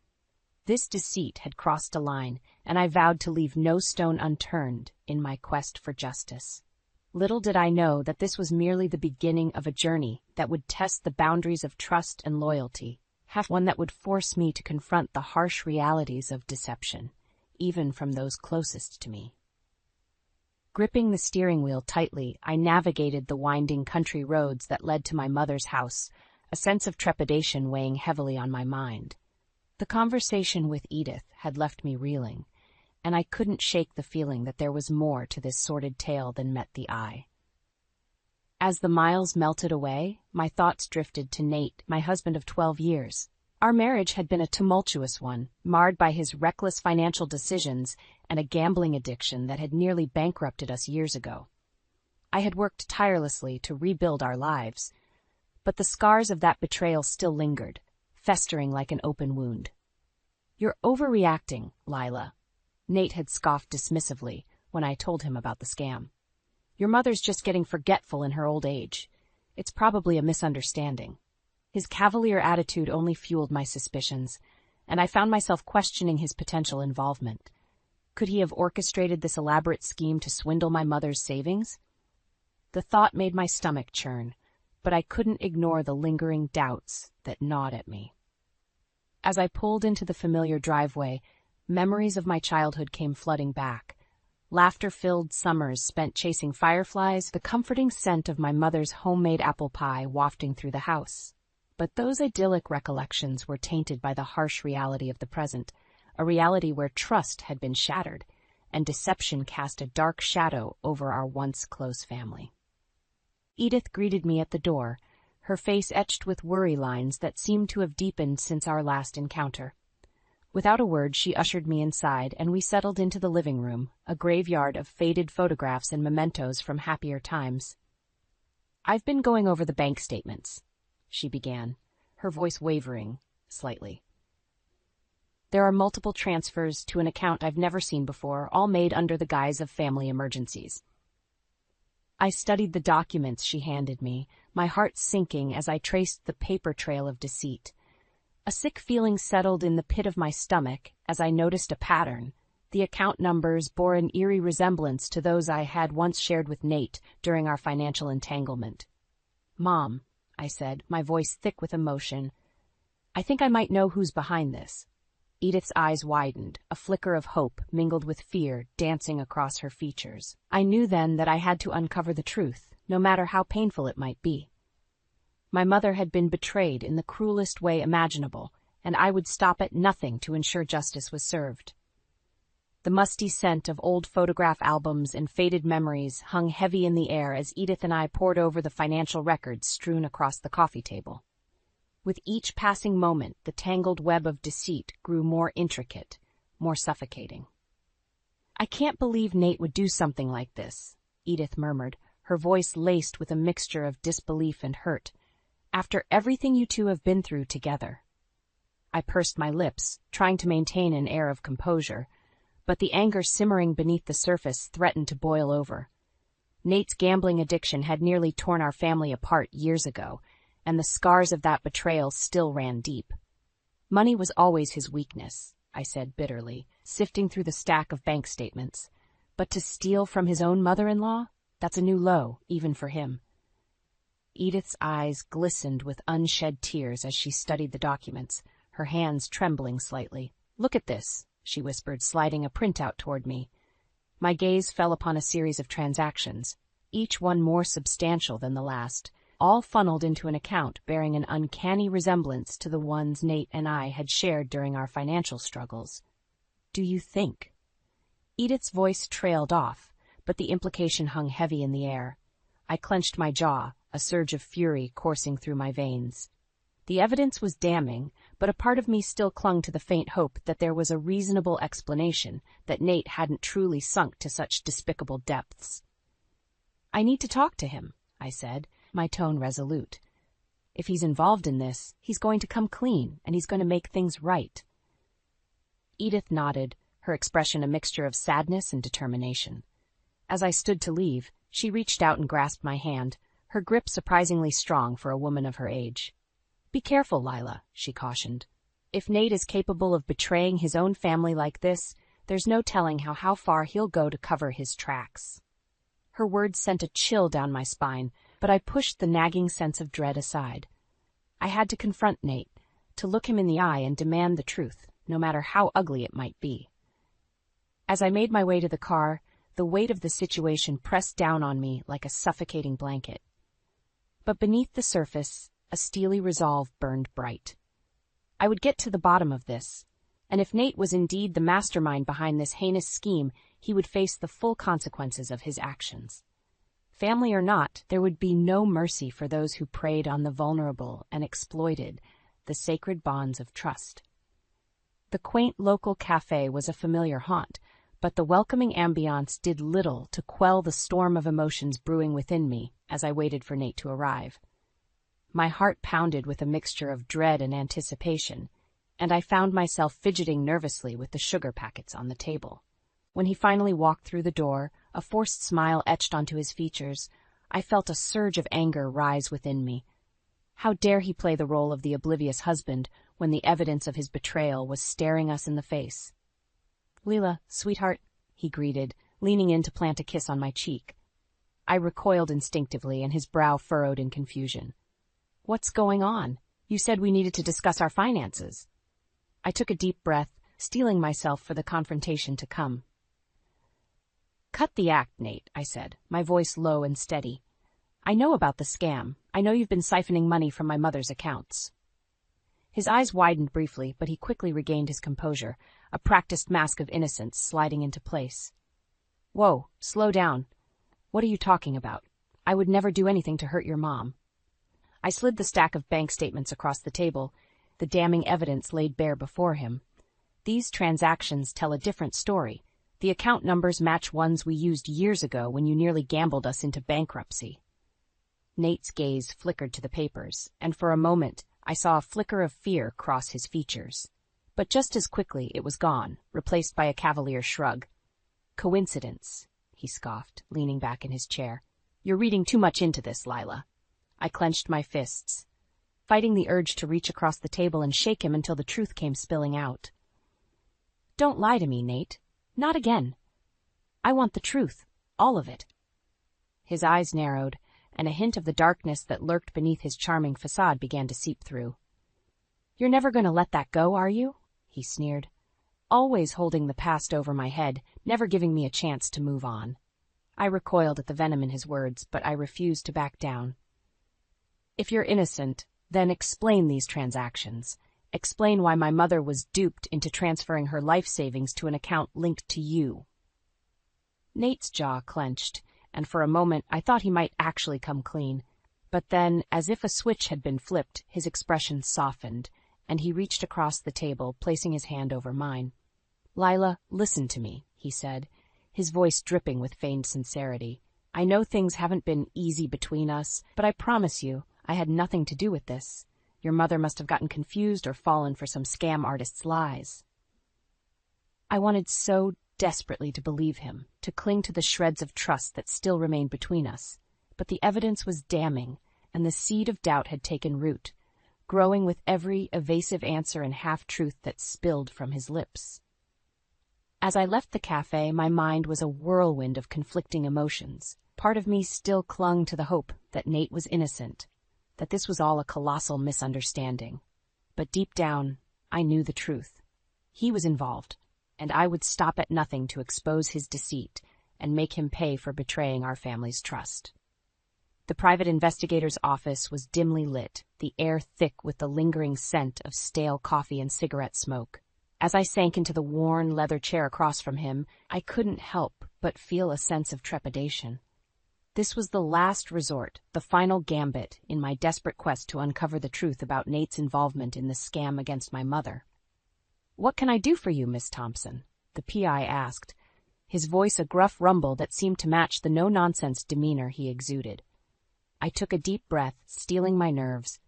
This deceit had crossed a line, and I vowed to leave no stone unturned in my quest for justice. Little did I know that this was merely the beginning of a journey that would test the boundaries of trust and loyalty, one that would force me to confront the harsh realities of deception, even from those closest to me. Gripping the steering wheel tightly, I navigated the winding country roads that led to my mother's house, a sense of trepidation weighing heavily on my mind. The conversation with Edith had left me reeling, and I couldn't shake the feeling that there was more to this sordid tale than met the eye. As the miles melted away, my thoughts drifted to Nate, my husband of 12 years. Our marriage had been a tumultuous one, marred by his reckless financial decisions and a gambling addiction that had nearly bankrupted us years ago. I had worked tirelessly to rebuild our lives, but the scars of that betrayal still lingered, festering like an open wound. "You're overreacting, Lila," Nate had scoffed dismissively when I told him about the scam. "Your mother's just getting forgetful in her old age. It's probably a misunderstanding." His cavalier attitude only fueled my suspicions, and I found myself questioning his potential involvement. Could he have orchestrated this elaborate scheme to swindle my mother's savings? The thought made my stomach churn, but I couldn't ignore the lingering doubts that gnawed at me. As I pulled into the familiar driveway, memories of my childhood came flooding back. Laughter-filled summers spent chasing fireflies, the comforting scent of my mother's homemade apple pie wafting through the house. But those idyllic recollections were tainted by the harsh reality of the present, a reality where trust had been shattered, and deception cast a dark shadow over our once close family. Edith greeted me at the door, her face etched with worry lines that seemed to have deepened since our last encounter. Without a word, she ushered me inside, and we settled into the living room, a graveyard of faded photographs and mementos from happier times. "I've been going over the bank statements," she began, her voice wavering slightly. "There are multiple transfers to an account I've never seen before, all made under the guise of family emergencies." I studied the documents she handed me, my heart sinking as I traced the paper trail of deceit. A sick feeling settled in the pit of my stomach as I noticed a pattern. The account numbers bore an eerie resemblance to those I had once shared with Nate during our financial entanglement. "Mom," I said, my voice thick with emotion, "I think I might know who's behind this." Edith's eyes widened, a flicker of hope mingled with fear dancing across her features. I knew then that I had to uncover the truth, no matter how painful it might be. My mother had been betrayed in the cruelest way imaginable, and I would stop at nothing to ensure justice was served. The musty scent of old photograph albums and faded memories hung heavy in the air as Edith and I pored over the financial records strewn across the coffee table. With each passing moment, the tangled web of deceit grew more intricate, more suffocating. "I can't believe Nate would do something like this," Edith murmured, her voice laced with a mixture of disbelief and hurt. "After everything you two have been through together." I pursed my lips, trying to maintain an air of composure, but the anger simmering beneath the surface threatened to boil over. Nate's gambling addiction had nearly torn our family apart years ago, and the scars of that betrayal still ran deep. Money was always his weakness, I said bitterly, sifting through the stack of bank statements. But to steal from his own mother-in-law? That's a new low, even for him. Edith's eyes glistened with unshed tears as she studied the documents, her hands trembling slightly. "Look at this," she whispered, sliding a printout toward me. My gaze fell upon a series of transactions, each one more substantial than the last, all funneled into an account bearing an uncanny resemblance to the ones Nate and I had shared during our financial struggles. "Do you think?" Edith's voice trailed off, but the implication hung heavy in the air. I clenched my jaw, a surge of fury coursing through my veins. The evidence was damning, but a part of me still clung to the faint hope that there was a reasonable explanation that Nate hadn't truly sunk to such despicable depths. "I need to talk to him," I said, my tone resolute. "If he's involved in this, he's going to come clean, and he's going to make things right." Edith nodded, her expression a mixture of sadness and determination. As I stood to leave, she reached out and grasped my hand, her grip surprisingly strong for a woman of her age. "Be careful, Lila," she cautioned. "If Nate is capable of betraying his own family like this, there's no telling how far he'll go to cover his tracks." Her words sent a chill down my spine, but I pushed the nagging sense of dread aside. I had to confront Nate, to look him in the eye and demand the truth, no matter how ugly it might be. As I made my way to the car, the weight of the situation pressed down on me like a suffocating blanket. But beneath the surface, a steely resolve burned bright. I would get to the bottom of this, and if Nate was indeed the mastermind behind this heinous scheme, he would face the full consequences of his actions. Family or not, there would be no mercy for those who preyed on the vulnerable and exploited the sacred bonds of trust. The quaint local cafe was a familiar haunt, but the welcoming ambiance did little to quell the storm of emotions brewing within me as I waited for Nate to arrive. My heart pounded with a mixture of dread and anticipation, and I found myself fidgeting nervously with the sugar packets on the table. When he finally walked through the door, a forced smile etched onto his features, I felt a surge of anger rise within me. How dare he play the role of the oblivious husband when the evidence of his betrayal was staring us in the face? "Leela, sweetheart," he greeted, leaning in to plant a kiss on my cheek. I recoiled instinctively, and his brow furrowed in confusion. "What's going on? You said we needed to discuss our finances." I took a deep breath, steeling myself for the confrontation to come. "Cut the act, Nate," I said, my voice low and steady. "I know about the scam. I know you've been siphoning money from my mother's accounts." His eyes widened briefly, but he quickly regained his composure, a practiced mask of innocence sliding into place. "Whoa, slow down. What are you talking about? I would never do anything to hurt your mom." I slid the stack of bank statements across the table, the damning evidence laid bare before him. These transactions tell a different story. The account numbers match ones we used years ago when you nearly gambled us into bankruptcy. Nate's gaze flickered to the papers, and for a moment I saw a flicker of fear cross his features. But just as quickly it was gone, replaced by a cavalier shrug. "Coincidence," he scoffed, leaning back in his chair. "You're reading too much into this, Lila." I clenched my fists, fighting the urge to reach across the table and shake him until the truth came spilling out. "Don't lie to me, Nate. Not again. I want the truth, all of it." His eyes narrowed, and a hint of the darkness that lurked beneath his charming facade began to seep through. "You're never going to let that go, are you?" he sneered. "Always holding the past over my head, never giving me a chance to move on." I recoiled at the venom in his words, but I refused to back down. "If you're innocent, then explain these transactions. Explain why my mother was duped into transferring her life savings to an account linked to you." Nate's jaw clenched, and for a moment I thought he might actually come clean. But then, as if a switch had been flipped, his expression softened, and he reached across the table, placing his hand over mine. "Lila, listen to me," he said, his voice dripping with feigned sincerity. "I know things haven't been easy between us, but I promise you, I had nothing to do with this. Your mother must have gotten confused or fallen for some scam artist's lies." I wanted so desperately to believe him, to cling to the shreds of trust that still remained between us. But the evidence was damning, and the seed of doubt had taken root. growing with every evasive answer and half-truth that spilled from his lips. As I left the cafe, my mind was a whirlwind of conflicting emotions. Part of me still clung to the hope that Nate was innocent, that this was all a colossal misunderstanding. But deep down, I knew the truth. He was involved, and I would stop at nothing to expose his deceit and make him pay for betraying our family's trust. The private investigator's office was dimly lit, the air thick with the lingering scent of stale coffee and cigarette smoke. As I sank into the worn leather chair across from him, I couldn't help but feel a sense of trepidation. This was the last resort, the final gambit in my desperate quest to uncover the truth about Nate's involvement in the scam against my mother. "What can I do for you, Miss Thompson?" the PI asked, his voice a gruff rumble that seemed to match the no-nonsense demeanor he exuded. I took a deep breath, steeling my nerves.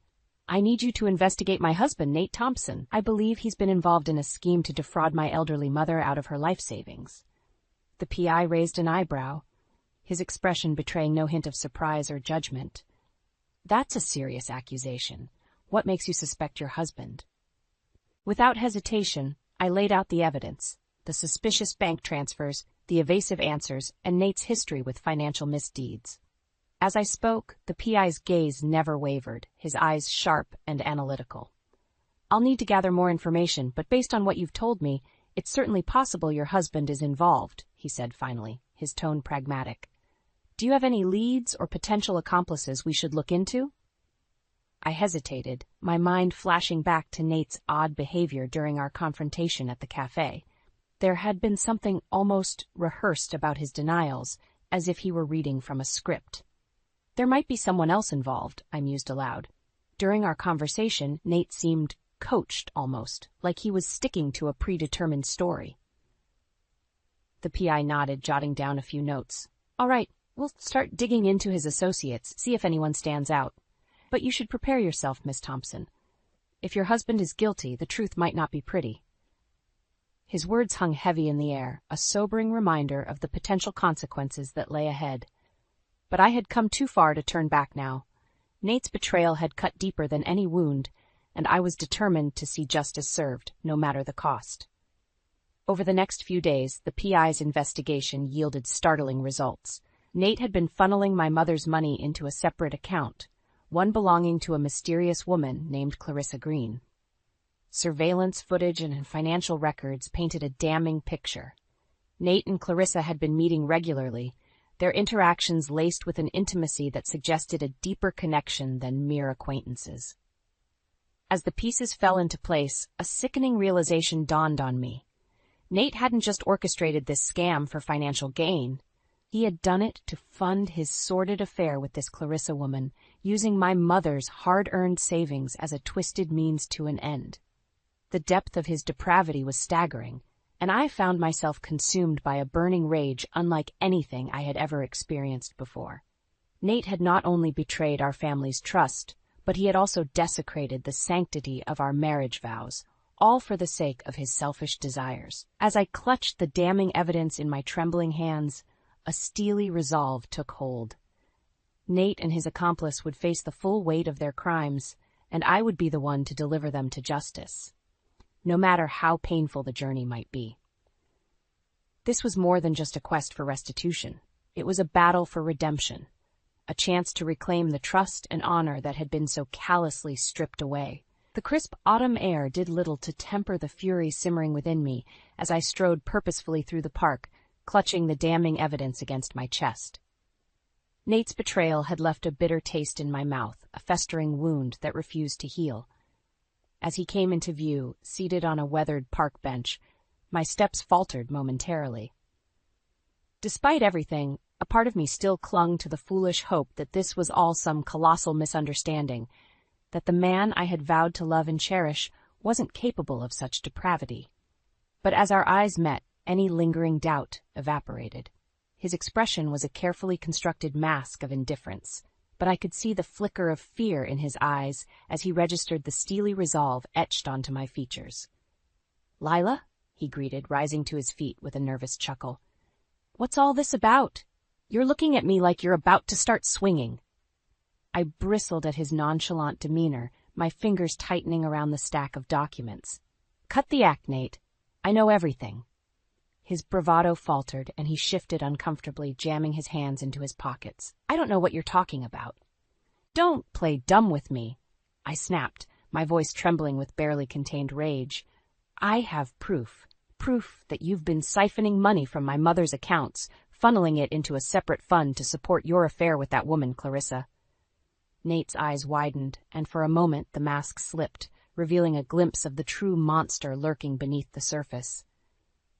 "I need you to investigate my husband, Nate Thompson. I believe he's been involved in a scheme to defraud my elderly mother out of her life savings." The PI raised an eyebrow, his expression betraying no hint of surprise or judgment. "That's a serious accusation. What makes you suspect your husband?" Without hesitation, I laid out the evidence, the suspicious bank transfers, the evasive answers, and Nate's history with financial misdeeds. As I spoke, the PI's gaze never wavered, his eyes sharp and analytical. "I'll need to gather more information, but based on what you've told me, it's certainly possible your husband is involved," he said finally, his tone pragmatic. "Do you have any leads or potential accomplices we should look into?" I hesitated, my mind flashing back to Nate's odd behavior during our confrontation at the cafe. There had been something almost rehearsed about his denials, as if he were reading from a script. There might be someone else involved, I mused aloud. During our conversation, Nate seemed coached almost, like he was sticking to a predetermined story. The PI nodded, jotting down a few notes. "All right, we'll start digging into his associates, see if anyone stands out. But you should prepare yourself, Miss Thompson. If your husband is guilty, the truth might not be pretty." His words hung heavy in the air, a sobering reminder of the potential consequences that lay ahead. But I had come too far to turn back now. Nate's betrayal had cut deeper than any wound, and I was determined to see justice served, no matter the cost. Over the next few days, the PI's investigation yielded startling results. Nate had been funneling my mother's money into a separate account, one belonging to a mysterious woman named Clarissa Green. Surveillance footage and financial records painted a damning picture. Nate and Clarissa had been meeting regularly, their interactions laced with an intimacy that suggested a deeper connection than mere acquaintances. As the pieces fell into place, a sickening realization dawned on me. Nate hadn't just orchestrated this scam for financial gain. He had done it to fund his sordid affair with this Clarissa woman, using my mother's hard-earned savings as a twisted means to an end. The depth of his depravity was staggering, and I found myself consumed by a burning rage unlike anything I had ever experienced before. Nate had not only betrayed our family's trust, but he had also desecrated the sanctity of our marriage vows, all for the sake of his selfish desires. As I clutched the damning evidence in my trembling hands, a steely resolve took hold. Nate and his accomplice would face the full weight of their crimes, and I would be the one to deliver them to justice, no matter how painful the journey might be. This was more than just a quest for restitution. It was a battle for redemption, a chance to reclaim the trust and honor that had been so callously stripped away. The crisp autumn air did little to temper the fury simmering within me as I strode purposefully through the park, clutching the damning evidence against my chest. Nate's betrayal had left a bitter taste in my mouth, a festering wound that refused to heal. As he came into view, seated on a weathered park bench, my steps faltered momentarily. Despite everything, a part of me still clung to the foolish hope that this was all some colossal misunderstanding, that the man I had vowed to love and cherish wasn't capable of such depravity. But as our eyes met, any lingering doubt evaporated. His expression was a carefully constructed mask of indifference, but I could see the flicker of fear in his eyes as he registered the steely resolve etched onto my features. "Lila?" he greeted, rising to his feet with a nervous chuckle. "What's all this about? You're looking at me like you're about to start swinging." I bristled at his nonchalant demeanor, my fingers tightening around the stack of documents. "Cut the act, Nate. I know everything." His bravado faltered, and he shifted uncomfortably, jamming his hands into his pockets. "I don't know what you're talking about." "Don't play dumb with me," I snapped, my voice trembling with barely contained rage. "I have proof that you've been siphoning money from my mother's accounts, funneling it into a separate fund to support your affair with that woman, Clarissa." Nate's eyes widened, and for a moment the mask slipped, revealing a glimpse of the true monster lurking beneath the surface.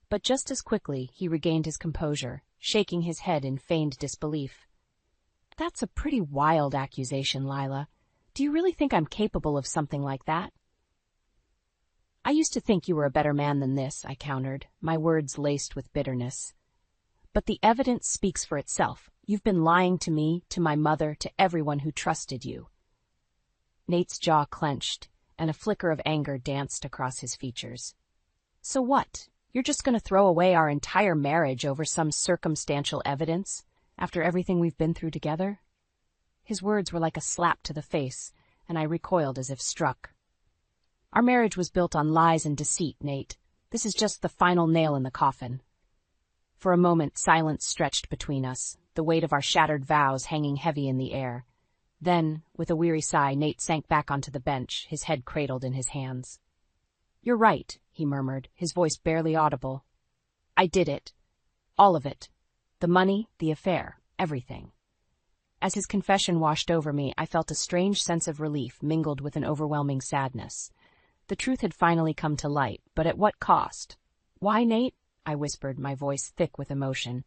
But just as quickly he regained his composure, shaking his head in feigned disbelief. "That's a pretty wild accusation, Lila. Do you really think I'm capable of something like that?" "I used to think you were a better man than this," I countered, my words laced with bitterness. "But the evidence speaks for itself. You've been lying to me, to my mother, to everyone who trusted you." Nate's jaw clenched, and a flicker of anger danced across his features. "So what? You're just going to throw away our entire marriage over some circumstantial evidence, after everything we've been through together?" His words were like a slap to the face, and I recoiled as if struck. "Our marriage was built on lies and deceit, Nate. This is just the final nail in the coffin." For a moment, silence stretched between us, the weight of our shattered vows hanging heavy in the air. Then, with a weary sigh, Nate sank back onto the bench, his head cradled in his hands. "You're right," he murmured, his voice barely audible. "I did it. All of it. The money, the affair, everything." As his confession washed over me, I felt a strange sense of relief mingled with an overwhelming sadness. The truth had finally come to light, but at what cost? "Why, Nate?" I whispered, my voice thick with emotion.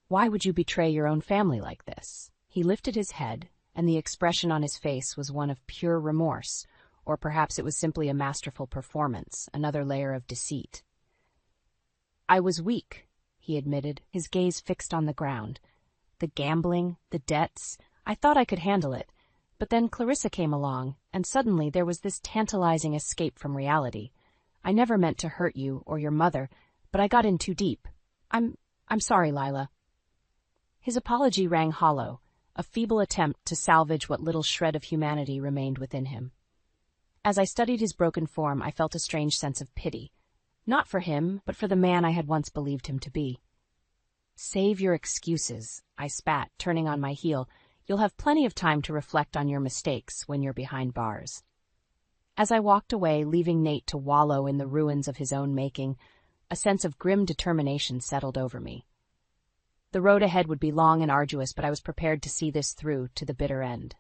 "Why would you betray your own family like this?" He lifted his head, and the expression on his face was one of pure remorse, or perhaps it was simply a masterful performance, another layer of deceit. "I was weak," he admitted, his gaze fixed on the ground. "The gambling, the debts, I thought I could handle it, but then Clarissa came along, and suddenly there was this tantalizing escape from reality. I never meant to hurt you or your mother, but I got in too deep. I'm sorry, Lila." His apology rang hollow, a feeble attempt to salvage what little shred of humanity remained within him. As I studied his broken form, I felt a strange sense of pity. Not for him, but for the man I had once believed him to be. "Save your excuses," I spat, turning on my heel. "You'll have plenty of time to reflect on your mistakes when you're behind bars." As I walked away, leaving Nate to wallow in the ruins of his own making, a sense of grim determination settled over me. The road ahead would be long and arduous, but I was prepared to see this through to the bitter end.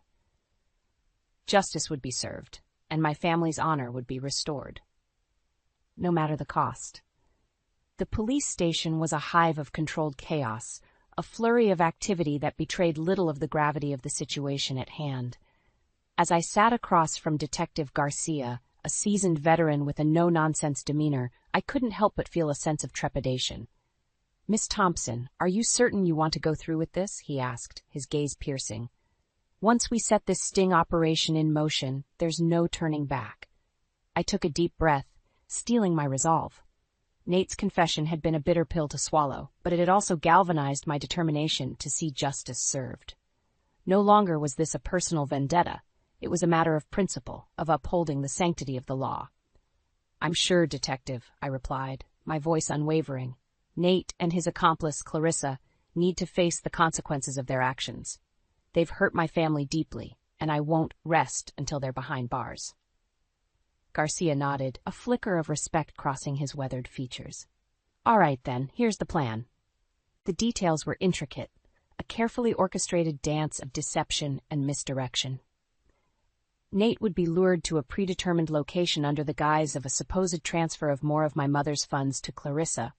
Justice would be served, and my family's honor would be restored. No matter the cost. The police station was a hive of controlled chaos, a flurry of activity that betrayed little of the gravity of the situation at hand. As I sat across from Detective Garcia, a seasoned veteran with a no-nonsense demeanor, I couldn't help but feel a sense of trepidation. "Miss Thompson, are you certain you want to go through with this?" he asked, his gaze piercing. "Once we set this sting operation in motion, there's no turning back." I took a deep breath, steeling my resolve. Nate's confession had been a bitter pill to swallow, but it had also galvanized my determination to see justice served. No longer was this a personal vendetta. It was a matter of principle, of upholding the sanctity of the law. "I'm sure, Detective," I replied, my voice unwavering. "Nate and his accomplice, Clarissa, need to face the consequences of their actions. They've hurt my family deeply, and I won't rest until they're behind bars." Garcia nodded, a flicker of respect crossing his weathered features. "All right, then, here's the plan." The details were intricate, a carefully orchestrated dance of deception and misdirection. Nate would be lured to a predetermined location under the guise of a supposed transfer of more of my mother's funds to Clarissa.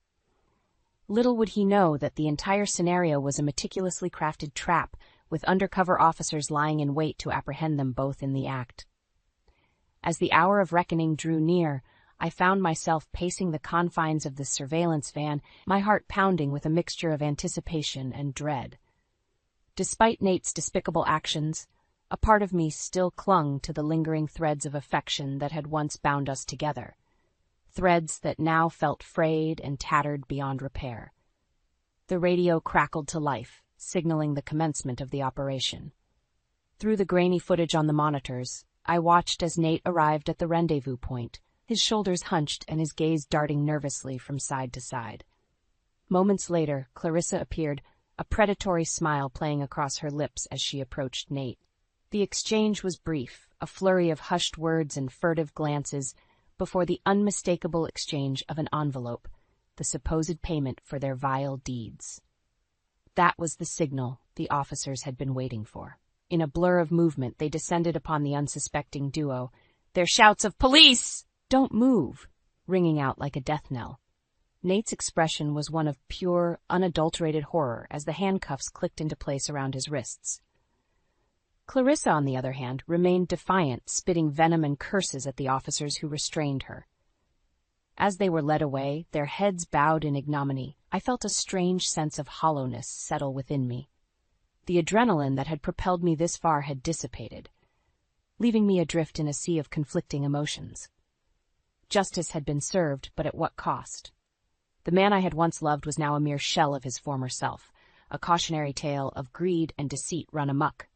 Little would he know that the entire scenario was a meticulously crafted trap, with undercover officers lying in wait to apprehend them both in the act. As the hour of reckoning drew near, I found myself pacing the confines of the surveillance van, my heart pounding with a mixture of anticipation and dread. Despite Nate's despicable actions, a part of me still clung to the lingering threads of affection that had once bound us together, threads that now felt frayed and tattered beyond repair. The radio crackled to life, signaling the commencement of the operation. Through the grainy footage on the monitors, I watched as Nate arrived at the rendezvous point, his shoulders hunched and his gaze darting nervously from side to side. Moments later, Clarissa appeared, a predatory smile playing across her lips as she approached Nate. The exchange was brief, a flurry of hushed words and furtive glances, before the unmistakable exchange of an envelope, the supposed payment for their vile deeds. That was the signal the officers had been waiting for. In a blur of movement, they descended upon the unsuspecting duo, their shouts of "Police! Don't move!" ringing out like a death knell. Nate's expression was one of pure, unadulterated horror as the handcuffs clicked into place around his wrists. Clarissa, on the other hand, remained defiant, spitting venom and curses at the officers who restrained her. As they were led away, their heads bowed in ignominy, I felt a strange sense of hollowness settle within me. The adrenaline that had propelled me this far had dissipated, leaving me adrift in a sea of conflicting emotions. Justice had been served, but at what cost? The man I had once loved was now a mere shell of his former self, a cautionary tale of greed and deceit run amok.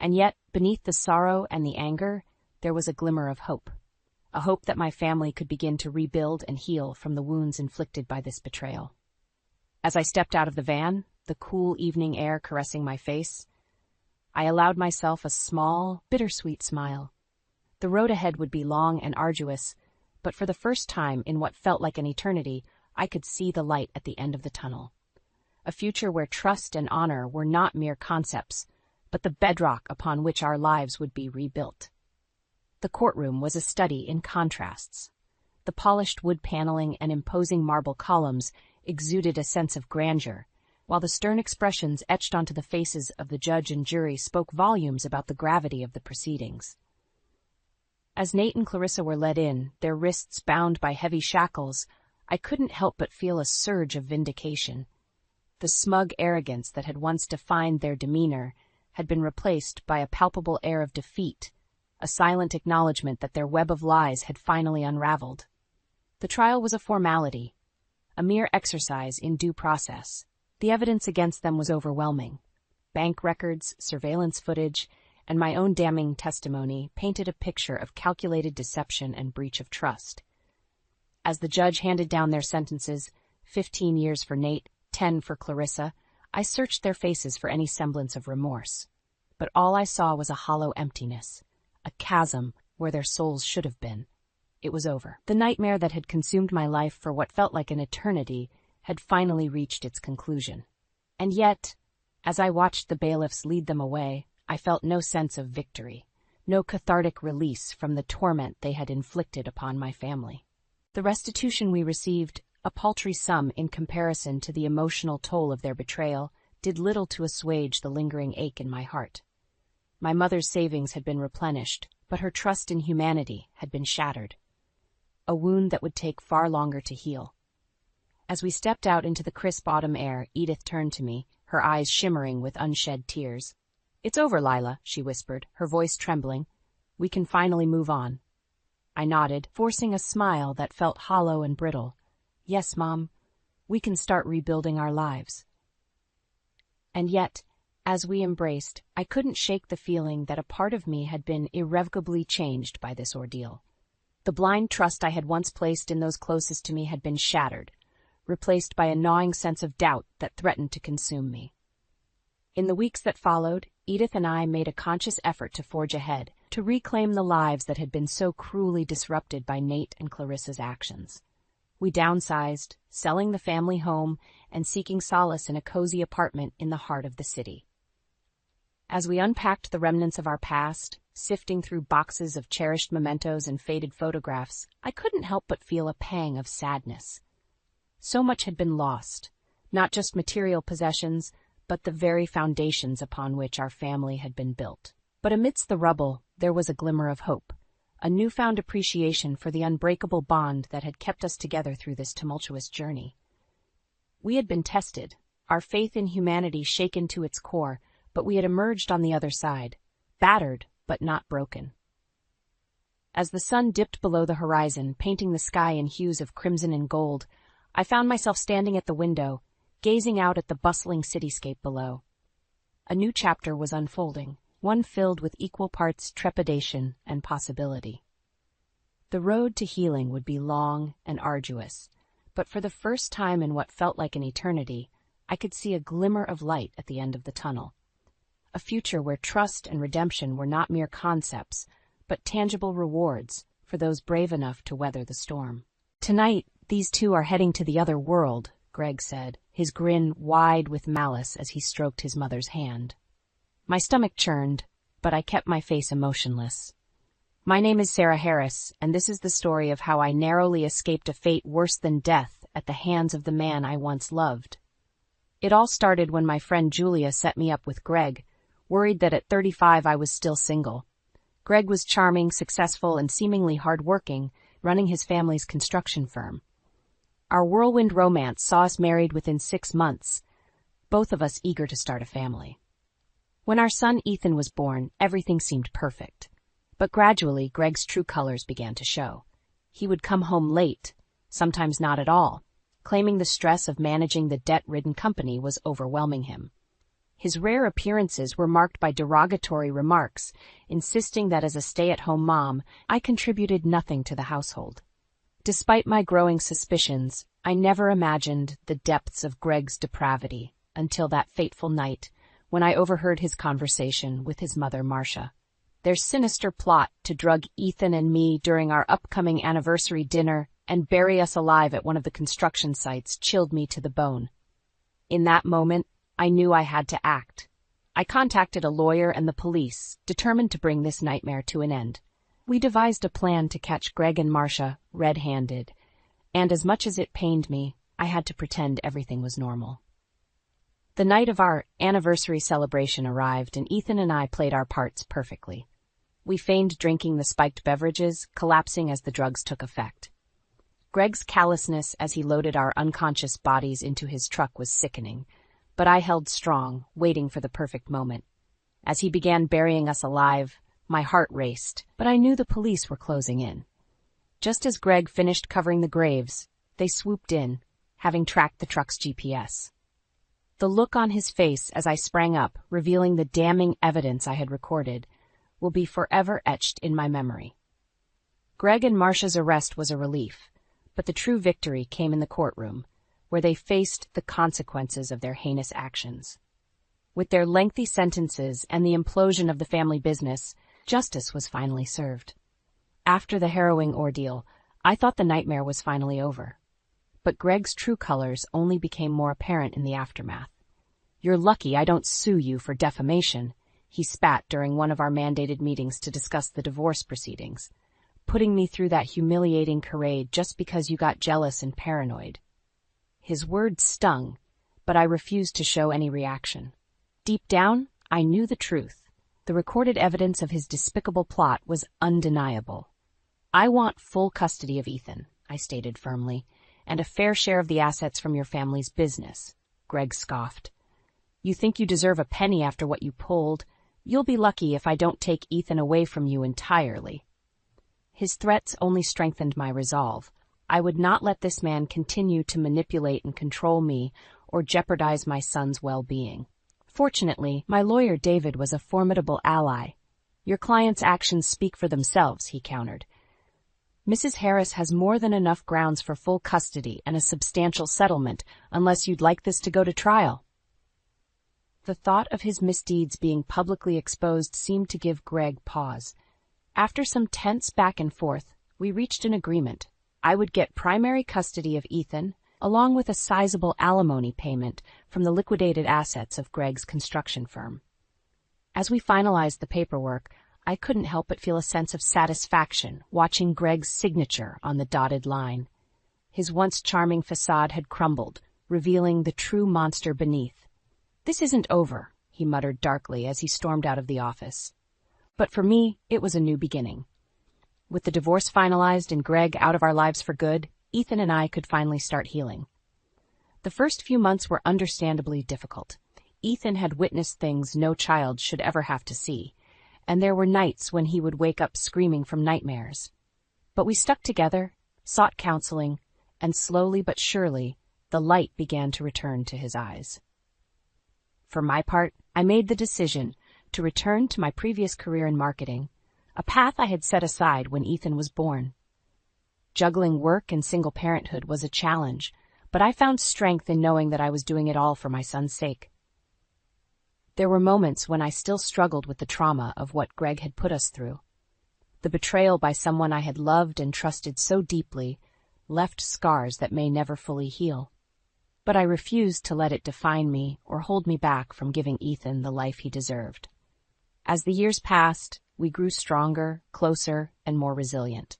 And yet, beneath the sorrow and the anger, there was a glimmer of hope. A hope that my family could begin to rebuild and heal from the wounds inflicted by this betrayal. As I stepped out of the van, the cool evening air caressing my face, I allowed myself a small, bittersweet smile. The road ahead would be long and arduous, but for the first time in what felt like an eternity, I could see the light at the end of the tunnel. A future where trust and honor were not mere concepts, but the bedrock upon which our lives would be rebuilt. The courtroom was a study in contrasts. The polished wood paneling and imposing marble columns exuded a sense of grandeur, while the stern expressions etched onto the faces of the judge and jury spoke volumes about the gravity of the proceedings. As Nate and Clarissa were led in, their wrists bound by heavy shackles, I couldn't help but feel a surge of vindication. The smug arrogance that had once defined their demeanor had been replaced by a palpable air of defeat, a silent acknowledgement that their web of lies had finally unraveled. The trial was a formality, a mere exercise in due process. The evidence against them was overwhelming. Bank records, surveillance footage, and my own damning testimony painted a picture of calculated deception and breach of trust. As the judge handed down their sentences, 15 years for Nate, 10 for Clarissa, I searched their faces for any semblance of remorse. But all I saw was a hollow emptiness, a chasm where their souls should have been. It was over. The nightmare that had consumed my life for what felt like an eternity had finally reached its conclusion. And yet, as I watched the bailiffs lead them away, I felt no sense of victory, no cathartic release from the torment they had inflicted upon my family. The restitution we received, a paltry sum in comparison to the emotional toll of their betrayal, did little to assuage the lingering ache in my heart. My mother's savings had been replenished, but her trust in humanity had been shattered, a wound that would take far longer to heal. As we stepped out into the crisp autumn air, Edith turned to me, her eyes shimmering with unshed tears. "It's over, Lila," she whispered, her voice trembling. "We can finally move on." I nodded, forcing a smile that felt hollow and brittle. "Yes, Mom, we can start rebuilding our lives." And yet, as we embraced, I couldn't shake the feeling that a part of me had been irrevocably changed by this ordeal. The blind trust I had once placed in those closest to me had been shattered, replaced by a gnawing sense of doubt that threatened to consume me. In the weeks that followed, Edith and I made a conscious effort to forge ahead, to reclaim the lives that had been so cruelly disrupted by Nate and Clarissa's actions. We downsized, selling the family home and seeking solace in a cozy apartment in the heart of the city. As we unpacked the remnants of our past, sifting through boxes of cherished mementos and faded photographs, I couldn't help but feel a pang of sadness. So much had been lost, not just material possessions, but the very foundations upon which our family had been built. But amidst the rubble, there was a glimmer of hope, a newfound appreciation for the unbreakable bond that had kept us together through this tumultuous journey. We had been tested, our faith in humanity shaken to its core, but we had emerged on the other side, battered but not broken. As the sun dipped below the horizon, painting the sky in hues of crimson and gold, I found myself standing at the window, gazing out at the bustling cityscape below. A new chapter was unfolding, one filled with equal parts trepidation and possibility. The road to healing would be long and arduous, but for the first time in what felt like an eternity, I could see a glimmer of light at the end of the tunnel. A future where trust and redemption were not mere concepts, but tangible rewards for those brave enough to weather the storm. "Tonight, these two are heading to the other world," Greg said, his grin wide with malice as he stroked his mother's hand. My stomach churned, but I kept my face emotionless. "My name is Sarah Harris, and this is the story of how I narrowly escaped a fate worse than death at the hands of the man I once loved. It all started when my friend Julia set me up with Greg, worried that at 35 I was still single. Greg was charming, successful, and seemingly hard-working, running his family's construction firm. Our whirlwind romance saw us married within 6 months, both of us eager to start a family. When our son Ethan was born, everything seemed perfect. But gradually, Greg's true colors began to show. He would come home late, sometimes not at all, claiming the stress of managing the debt-ridden company was overwhelming him. His rare appearances were marked by derogatory remarks, insisting that as a stay-at-home mom, I contributed nothing to the household. Despite my growing suspicions, I never imagined the depths of Greg's depravity until that fateful night when I overheard his conversation with his mother, Marcia. Their sinister plot to drug Ethan and me during our upcoming anniversary dinner and bury us alive at one of the construction sites chilled me to the bone. In that moment, I knew I had to act. I contacted a lawyer and the police, determined to bring this nightmare to an end. We devised a plan to catch Greg and Marcia red-handed, and as much as it pained me, I had to pretend everything was normal. The night of our anniversary celebration arrived, and Ethan and I played our parts perfectly. We feigned drinking the spiked beverages, collapsing as the drugs took effect. Greg's callousness as he loaded our unconscious bodies into his truck was sickening, but I held strong, waiting for the perfect moment. As he began burying us alive, my heart raced, but I knew the police were closing in. Just as Greg finished covering the graves, they swooped in, having tracked the truck's GPS. The look on his face as I sprang up, revealing the damning evidence I had recorded, will be forever etched in my memory. Greg and Marcia's arrest was a relief, but the true victory came in the courtroom, where they faced the consequences of their heinous actions. With their lengthy sentences and the implosion of the family business, justice was finally served. After the harrowing ordeal, I thought the nightmare was finally over. But Greg's true colors only became more apparent in the aftermath. "You're lucky I don't sue you for defamation," he spat during one of our mandated meetings to discuss the divorce proceedings, "putting me through that humiliating charade just because you got jealous and paranoid." His words stung, but I refused to show any reaction. Deep down, I knew the truth. The recorded evidence of his despicable plot was undeniable. "I want full custody of Ethan," I stated firmly, "and a fair share of the assets from your family's business." Greg scoffed. "You think you deserve a penny after what you pulled? You'll be lucky if I don't take Ethan away from you entirely." His threats only strengthened my resolve. I would not let this man continue to manipulate and control me or jeopardize my son's well-being. Fortunately, my lawyer David was a formidable ally. "Your client's actions speak for themselves," he countered. "Mrs. Harris has more than enough grounds for full custody and a substantial settlement, unless you'd like this to go to trial." The thought of his misdeeds being publicly exposed seemed to give Greg pause. After some tense back and forth, we reached an agreement. I would get primary custody of Ethan, along with a sizable alimony payment from the liquidated assets of Greg's construction firm. As we finalized the paperwork, I couldn't help but feel a sense of satisfaction watching Greg's signature on the dotted line. His once charming facade had crumbled, revealing the true monster beneath. "This isn't over," he muttered darkly as he stormed out of the office. But for me, it was a new beginning. With the divorce finalized and Greg out of our lives for good, Ethan and I could finally start healing. The first few months were understandably difficult. Ethan had witnessed things no child should ever have to see, and there were nights when he would wake up screaming from nightmares. But we stuck together, sought counseling, and slowly but surely, the light began to return to his eyes. For my part, I made the decision to return to my previous career in marketing, a path I had set aside when Ethan was born. Juggling work and single parenthood was a challenge, but I found strength in knowing that I was doing it all for my son's sake. There were moments when I still struggled with the trauma of what Greg had put us through. The betrayal by someone I had loved and trusted so deeply left scars that may never fully heal. But I refused to let it define me or hold me back from giving Ethan the life he deserved. As the years passed, we grew stronger, closer, and more resilient.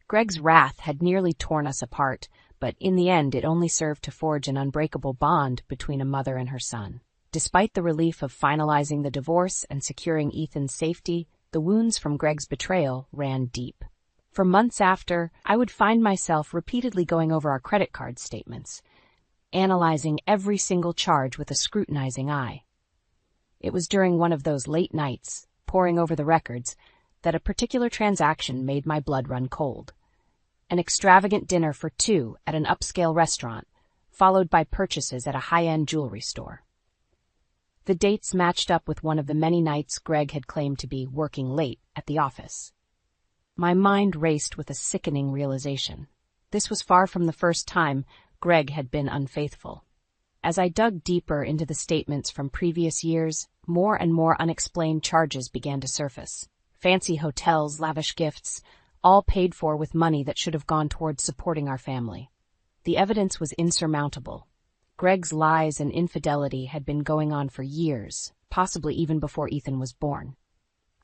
Greg's wrath had nearly torn us apart, but in the end it only served to forge an unbreakable bond between a mother and her son. Despite the relief of finalizing the divorce and securing Ethan's safety, the wounds from Greg's betrayal ran deep. For months after, I would find myself repeatedly going over our credit card statements, analyzing every single charge with a scrutinizing eye. It was during one of those late nights, poring over the records, that a particular transaction made my blood run cold. An extravagant dinner for two at an upscale restaurant, followed by purchases at a high-end jewelry store. The dates matched up with one of the many nights Greg had claimed to be working late at the office. My mind raced with a sickening realization. This was far from the first time Greg had been unfaithful. As I dug deeper into the statements from previous years, more and more unexplained charges began to surface. Fancy hotels, lavish gifts, all paid for with money that should have gone towards supporting our family. The evidence was insurmountable. Greg's lies and infidelity had been going on for years, possibly even before Ethan was born.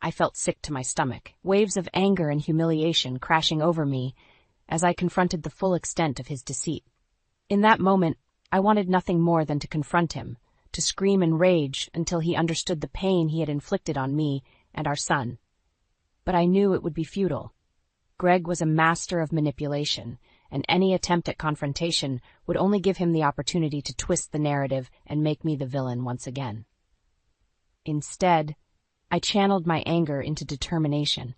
I felt sick to my stomach, waves of anger and humiliation crashing over me as I confronted the full extent of his deceit. In that moment, I wanted nothing more than to confront him, to scream in rage until he understood the pain he had inflicted on me and our son. But I knew it would be futile. Greg was a master of manipulation, and any attempt at confrontation would only give him the opportunity to twist the narrative and make me the villain once again. Instead, I channeled my anger into determination.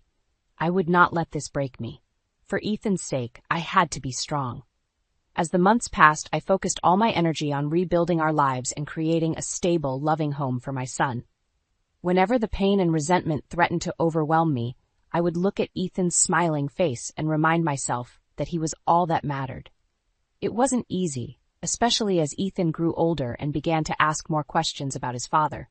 I would not let this break me. For Ethan's sake, I had to be strong. As the months passed, I focused all my energy on rebuilding our lives and creating a stable, loving home for my son. Whenever the pain and resentment threatened to overwhelm me, I would look at Ethan's smiling face and remind myself that he was all that mattered. It wasn't easy, especially as Ethan grew older and began to ask more questions about his father.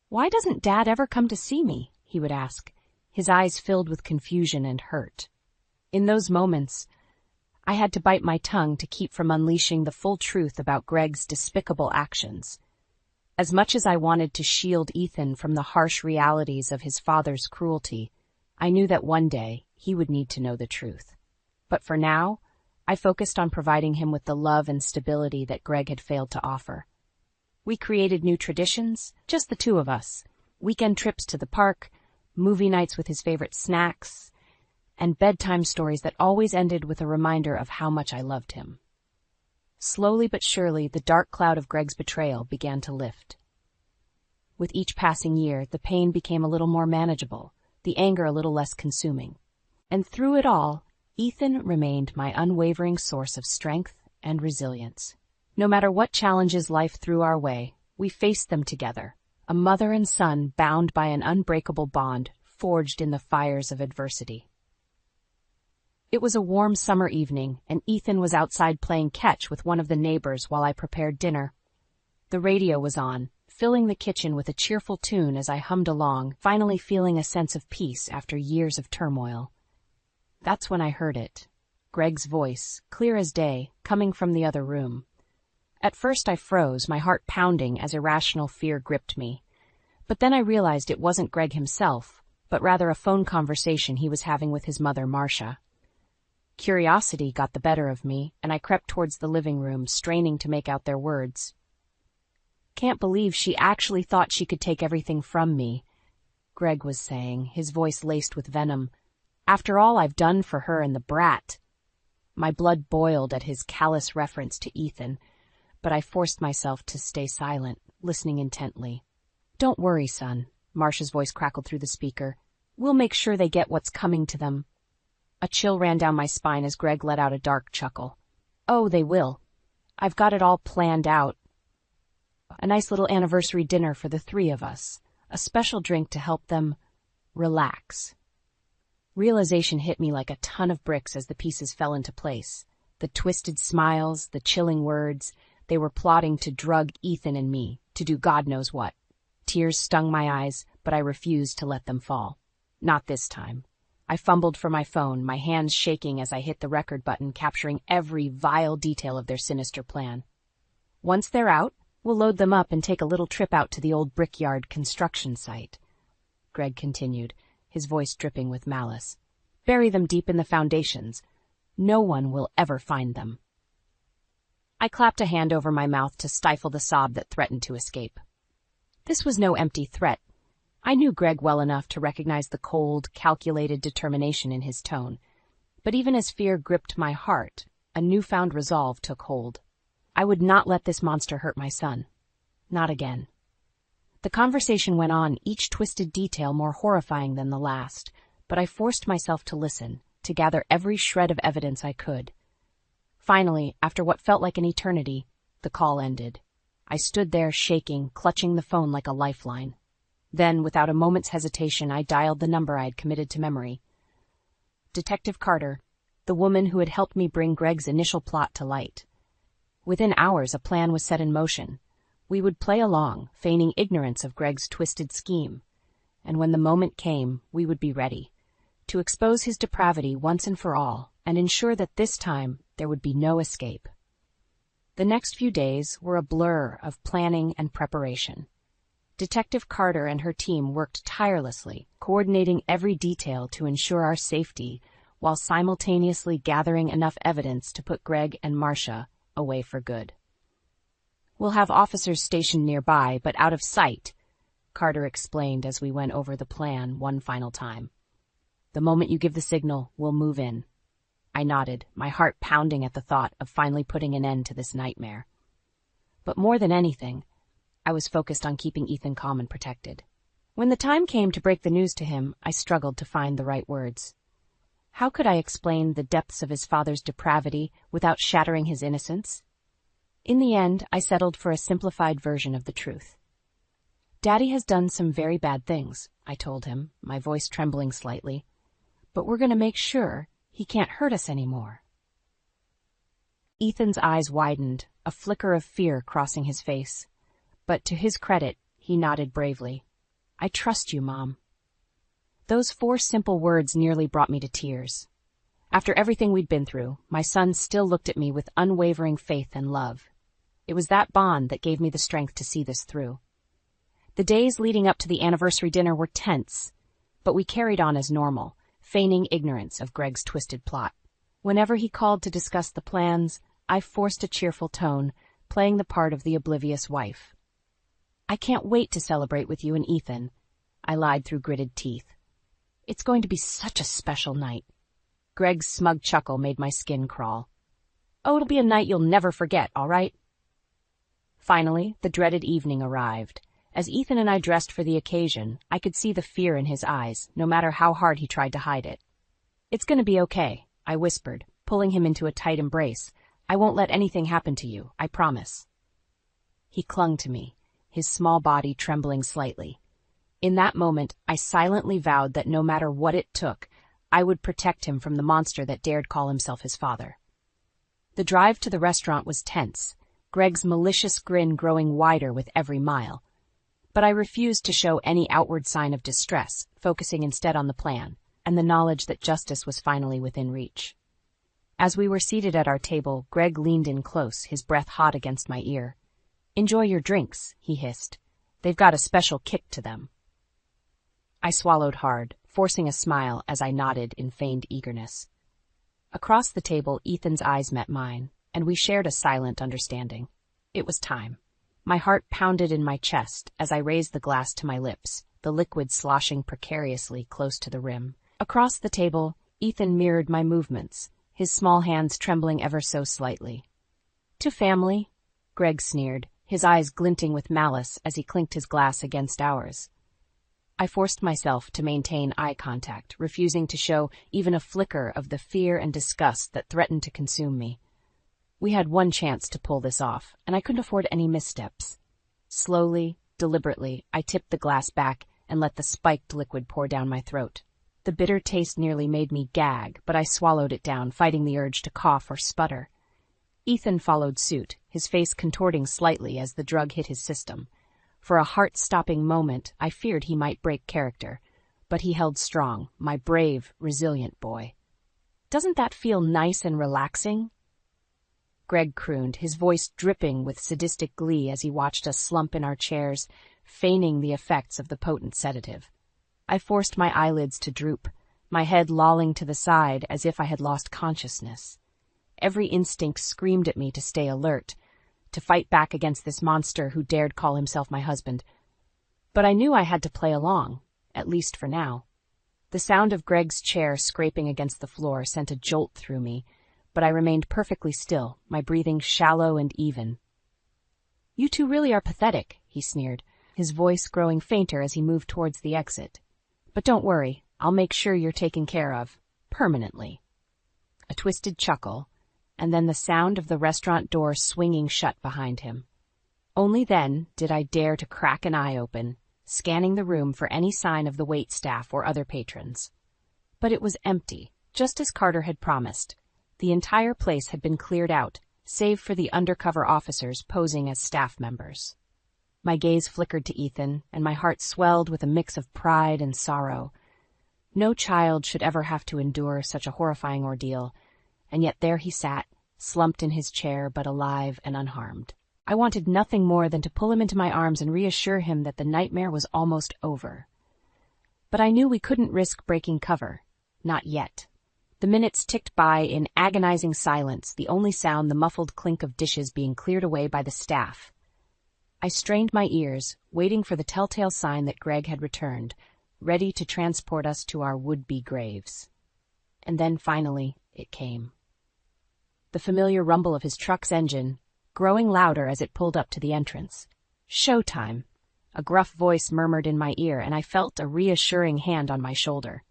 "Why doesn't Dad ever come to see me?" he would ask, his eyes filled with confusion and hurt. In those moments, I had to bite my tongue to keep from unleashing the full truth about Greg's despicable actions. As much as I wanted to shield Ethan from the harsh realities of his father's cruelty, I knew that one day he would need to know the truth. But for now, I focused on providing him with the love and stability that Greg had failed to offer. We created new traditions, just the two of us, weekend trips to the park, movie nights with his favorite snacks, and bedtime stories that always ended with a reminder of how much I loved him. Slowly but surely, the dark cloud of Greg's betrayal began to lift. With each passing year, the pain became a little more manageable, the anger a little less consuming. And through it all, Ethan remained my unwavering source of strength and resilience. No matter what challenges life threw our way, we faced them together, a mother and son bound by an unbreakable bond forged in the fires of adversity. It was a warm summer evening, and Ethan was outside playing catch with one of the neighbors while I prepared dinner. The radio was on, filling the kitchen with a cheerful tune as I hummed along, finally feeling a sense of peace after years of turmoil. That's when I heard it, Greg's voice, clear as day, coming from the other room. At first I froze, my heart pounding as irrational fear gripped me. But then I realized it wasn't Greg himself, but rather a phone conversation he was having with his mother, Marcia. Curiosity got the better of me, and I crept towards the living room, straining to make out their words. "Can't believe she actually thought she could take everything from me," Greg was saying, his voice laced with venom. "After all I've done for her and the brat." My blood boiled at his callous reference to Ethan, but I forced myself to stay silent, listening intently. "Don't worry, son," Marcia's voice crackled through the speaker. "We'll make sure they get what's coming to them." A chill ran down my spine as Greg let out a dark chuckle. "Oh, they will. I've got it all planned out. A nice little anniversary dinner for the three of us. a special drink to help them relax. Realization hit me like a ton of bricks as the pieces fell into place. The twisted smiles, the chilling words, they were plotting to drug Ethan and me, to do God knows what. Tears stung my eyes, but I refused to let them fall. Not this time. I fumbled for my phone, my hands shaking as I hit the record button, capturing every vile detail of their sinister plan. Once they're out, we'll load them up and take a little trip out to the old brickyard construction site. Greg continued, his voice dripping with malice. Bury them deep in the foundations. No one will ever find them. I clapped a hand over my mouth to stifle the sob that threatened to escape. This was no empty threat. I knew Greg well enough to recognize the cold, calculated determination in his tone. But even as fear gripped my heart, a newfound resolve took hold. I would not let this monster hurt my son. Not again. The conversation went on, each twisted detail more horrifying than the last, but I forced myself to listen, to gather every shred of evidence I could. Finally, after what felt like an eternity, the call ended. I stood there shaking, clutching the phone like a lifeline. Then, without a moment's hesitation, I dialed the number I had committed to memory. Detective Carter, the woman who had helped me bring Greg's initial plot to light. Within hours, a plan was set in motion. We would play along, feigning ignorance of Greg's twisted scheme. And when the moment came, we would be ready, to expose his depravity once and for all, and ensure that this time there would be no escape. The next few days were a blur of planning and preparation. Detective Carter and her team worked tirelessly, coordinating every detail to ensure our safety, while simultaneously gathering enough evidence to put Greg and Marcia away for good. We'll have officers stationed nearby, but out of sight, Carter explained as we went over the plan one final time. The moment you give the signal, we'll move in. I nodded, my heart pounding at the thought of finally putting an end to this nightmare. But more than anything, I was focused on keeping Ethan calm and protected. When the time came to break the news to him, I struggled to find the right words. How could I explain the depths of his father's depravity without shattering his innocence? In the end, I settled for a simplified version of the truth. Daddy has done some very bad things, I told him, my voice trembling slightly. But we're going to make sure he can't hurt us anymore. Ethan's eyes widened, a flicker of fear crossing his face. But to his credit, he nodded bravely. I trust you, Mom. Those 4 simple words nearly brought me to tears. After everything we'd been through, my son still looked at me with unwavering faith and love. It was that bond that gave me the strength to see this through. The days leading up to the anniversary dinner were tense, but we carried on as normal, feigning ignorance of Greg's twisted plot. Whenever he called to discuss the plans, I forced a cheerful tone, playing the part of the oblivious wife. I can't wait to celebrate with you and Ethan, I lied through gritted teeth. It's going to be such a special night. Greg's smug chuckle made my skin crawl. Oh, it'll be a night you'll never forget, all right? Finally, the dreaded evening arrived. As Ethan and I dressed for the occasion, I could see the fear in his eyes, no matter how hard he tried to hide it. It's going to be okay, I whispered, pulling him into a tight embrace. I won't let anything happen to you, I promise. He clung to me, his small body trembling slightly. In that moment, I silently vowed that no matter what it took, I would protect him from the monster that dared call himself his father. The drive to the restaurant was tense, Greg's malicious grin growing wider with every mile. But I refused to show any outward sign of distress, focusing instead on the plan, and the knowledge that justice was finally within reach. As we were seated at our table, Greg leaned in close, his breath hot against my ear. "Enjoy your drinks," he hissed. "They've got a special kick to them." I swallowed hard, forcing a smile as I nodded in feigned eagerness. Across the table, Ethan's eyes met mine, and we shared a silent understanding. It was time. My heart pounded in my chest as I raised the glass to my lips, the liquid sloshing precariously close to the rim. Across the table, Ethan mirrored my movements, his small hands trembling ever so slightly. "To family," Greg sneered, his eyes glinting with malice as he clinked his glass against ours. I forced myself to maintain eye contact, refusing to show even a flicker of the fear and disgust that threatened to consume me. We had one chance to pull this off, and I couldn't afford any missteps. Slowly, Deliberately, I tipped the glass back and let the spiked liquid pour down my throat. The bitter taste nearly made me gag, but I swallowed it down, fighting the urge to cough or sputter. Ethan followed suit, his face contorting slightly as the drug hit his system. For a heart-stopping moment, I feared he might break character, but he held strong, my brave, resilient boy. "Doesn't that feel nice and relaxing?" Greg crooned, his voice dripping with sadistic glee as he watched us slump in our chairs, feigning the effects of the potent sedative. I forced my eyelids to droop, my head lolling to the side as if I had lost consciousness. Every instinct screamed at me to stay alert, to fight back against this monster who dared call himself my husband. But I knew I had to play along, at least for now. The sound of Greg's chair scraping against the floor sent a jolt through me, but I remained perfectly still, my breathing shallow and even. "You two really are pathetic," he sneered, his voice growing fainter as he moved towards the exit. "But don't worry, I'll make sure you're taken care of, permanently." A twisted chuckle, and then the sound of the restaurant door swinging shut behind him. Only then did I dare to crack an eye open, scanning the room for any sign of the waitstaff or other patrons. But it was empty, just as Carter had promised. The entire place had been cleared out, save for the undercover officers posing as staff members. My gaze flickered to Ethan, and my heart swelled with a mix of pride and sorrow. No child should ever have to endure such a horrifying ordeal, and yet there he sat, slumped in his chair but alive and unharmed. I wanted nothing more than to pull him into my arms and reassure him that the nightmare was almost over. But I knew we couldn't risk breaking cover. Not yet. The minutes ticked by in agonizing silence, the only sound the muffled clink of dishes being cleared away by the staff. I strained my ears, waiting for the telltale sign that Greg had returned, ready to transport us to our would-be graves. And then, finally, it came. The familiar rumble of his truck's engine, growing louder as it pulled up to the entrance. "Showtime," a gruff voice murmured in my ear, and I felt a reassuring hand on my shoulder.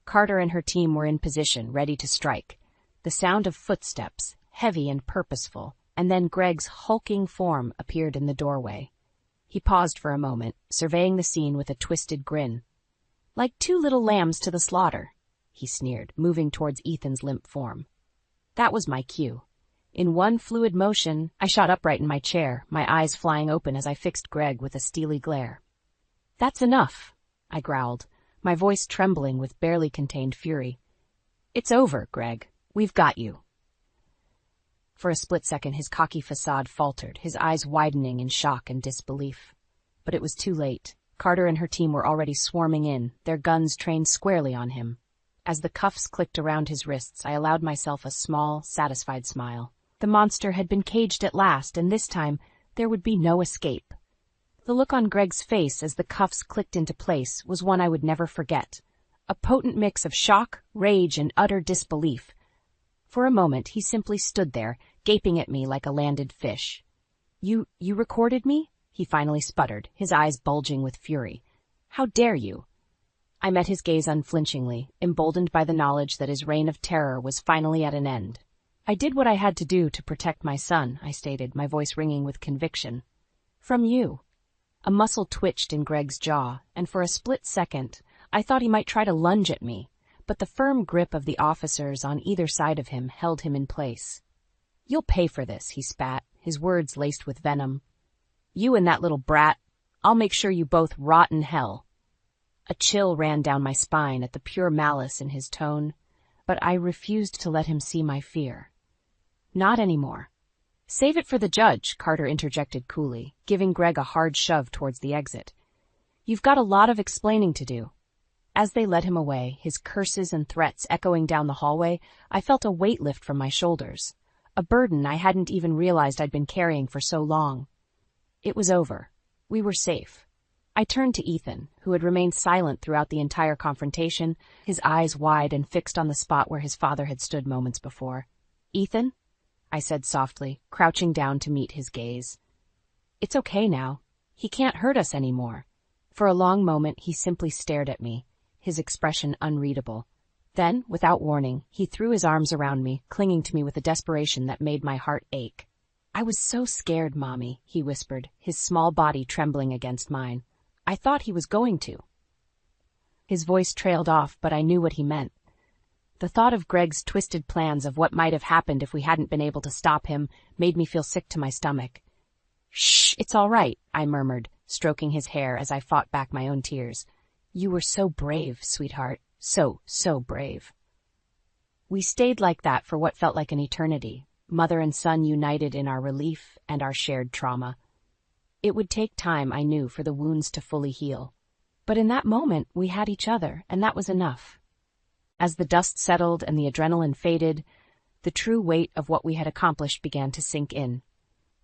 Carter and her team were in position, ready to strike. The sound of footsteps, heavy and purposeful, and then Greg's hulking form appeared in the doorway. He paused for a moment, surveying the scene with a twisted grin. "Like two little lambs to the slaughter," he sneered, moving towards Ethan's limp form. That was my cue. In one fluid motion, I shot upright in my chair, my eyes flying open as I fixed Greg with a steely glare. "That's enough," I growled, my voice trembling with barely contained fury. "It's over, Greg. We've got you." For a split second, his cocky facade faltered, his eyes widening in shock and disbelief. But it was too late. Carter and her team were already swarming in, their guns trained squarely on him. As the cuffs clicked around his wrists, I allowed myself a small, satisfied smile. The monster had been caged at last, and this time there would be no escape. The look on Greg's face as the cuffs clicked into place was one I would never forget. A potent mix of shock, rage, and utter disbelief. For a moment, he simply stood there, gaping at me like a landed fish. You recorded me?" he finally sputtered, his eyes bulging with fury. "How dare you?" I met his gaze unflinchingly, emboldened by the knowledge that his reign of terror was finally at an end. "I did what I had to do to protect my son," I stated, my voice ringing with conviction. "From you." A muscle twitched in Greg's jaw, and for a split second, I thought he might try to lunge at me, but the firm grip of the officers on either side of him held him in place. "You'll pay for this," he spat, his words laced with venom. "You and that little brat. I'll make sure you both rot in hell." A chill ran down my spine at the pure malice in his tone, but I refused to let him see my fear. "Not anymore." "Save it for the judge," Carter interjected coolly, giving Greg a hard shove towards the exit. "You've got a lot of explaining to do." As they led him away, his curses and threats echoing down the hallway, I felt a weight lift from my shoulders, a burden I hadn't even realized I'd been carrying for so long. It was over. We were safe. I turned to Ethan, who had remained silent throughout the entire confrontation, his eyes wide and fixed on the spot where his father had stood moments before. "Ethan?" I said softly, crouching down to meet his gaze. "It's okay now. He can't hurt us anymore." For a long moment, he simply stared at me, his expression unreadable. Then, without warning, he threw his arms around me, clinging to me with a desperation that made my heart ache. "I was so scared, Mommy," he whispered, his small body trembling against mine. "I thought he was going to." His voice trailed off, but I knew what he meant. The thought of Greg's twisted plans of what might have happened if we hadn't been able to stop him made me feel sick to my stomach. "Shh, it's all right," I murmured, stroking his hair as I fought back my own tears. "You were so brave, sweetheart. So brave." We stayed like that for what felt like an eternity, mother and son united in our relief and our shared trauma. It would take time, I knew, for the wounds to fully heal. But in that moment, we had each other, and that was enough. As the dust settled and the adrenaline faded, the true weight of what we had accomplished began to sink in.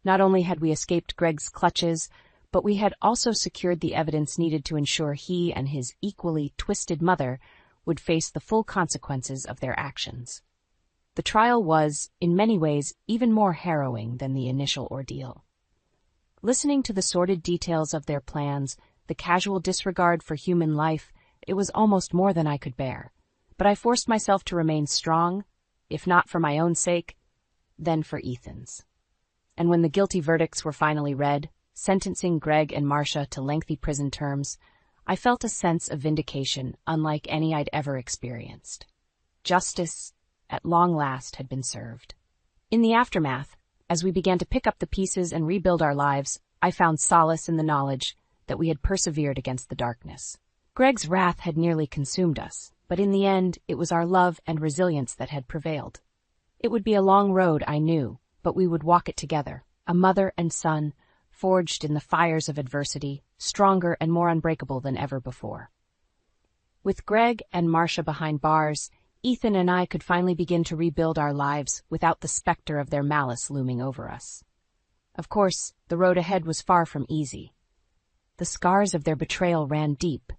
Not only had we escaped Greg's clutches, but we had also secured the evidence needed to ensure he and his equally twisted mother would face the full consequences of their actions. The trial was, in many ways, even more harrowing than the initial ordeal. Listening to the sordid details of their plans, the casual disregard for human life, it was almost more than I could bear. But I forced myself to remain strong, if not for my own sake, then for Ethan's. And when the guilty verdicts were finally read, sentencing Greg and Marcia to lengthy prison terms, I felt a sense of vindication unlike any I'd ever experienced. Justice, at long last, had been served. In the aftermath, as we began to pick up the pieces and rebuild our lives, I found solace in the knowledge that we had persevered against the darkness. Greg's wrath had nearly consumed us, but in the end, it was our love and resilience that had prevailed. It would be a long road, I knew, but we would walk it together, a mother and son, forged in the fires of adversity, stronger and more unbreakable than ever before. With Greg and Marcia behind bars, Ethan and I could finally begin to rebuild our lives without the specter of their malice looming over us. Of course, the road ahead was far from easy. The scars of their betrayal ran deep,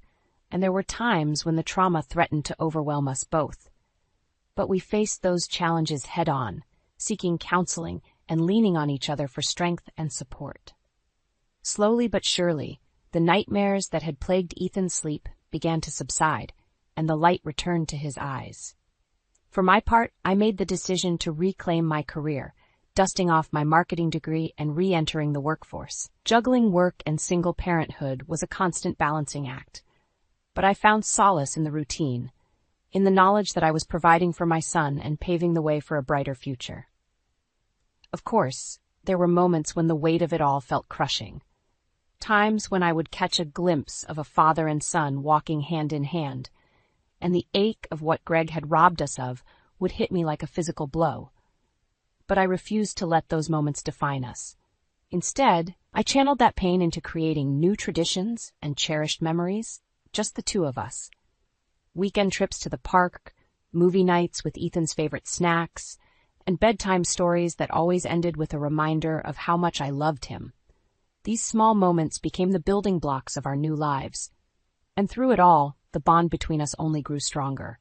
and there were times when the trauma threatened to overwhelm us both. But we faced those challenges head-on, seeking counseling and leaning on each other for strength and support. Slowly but surely, the nightmares that had plagued Ethan's sleep began to subside, and the light returned to his eyes. For my part, I made the decision to reclaim my career, dusting off my marketing degree and re-entering the workforce. Juggling work and single parenthood was a constant balancing act, but I found solace in the routine, in the knowledge that I was providing for my son and paving the way for a brighter future. Of course, there were moments when the weight of it all felt crushing. Times when I would catch a glimpse of a father and son walking hand in hand, and the ache of what Greg had robbed us of would hit me like a physical blow. But I refused to let those moments define us. Instead, I channeled that pain into creating new traditions and cherished memories, just the two of us. Weekend trips to the park, movie nights with Ethan's favorite snacks, and bedtime stories that always ended with a reminder of how much I loved him. These small moments became the building blocks of our new lives. And through it all, the bond between us only grew stronger.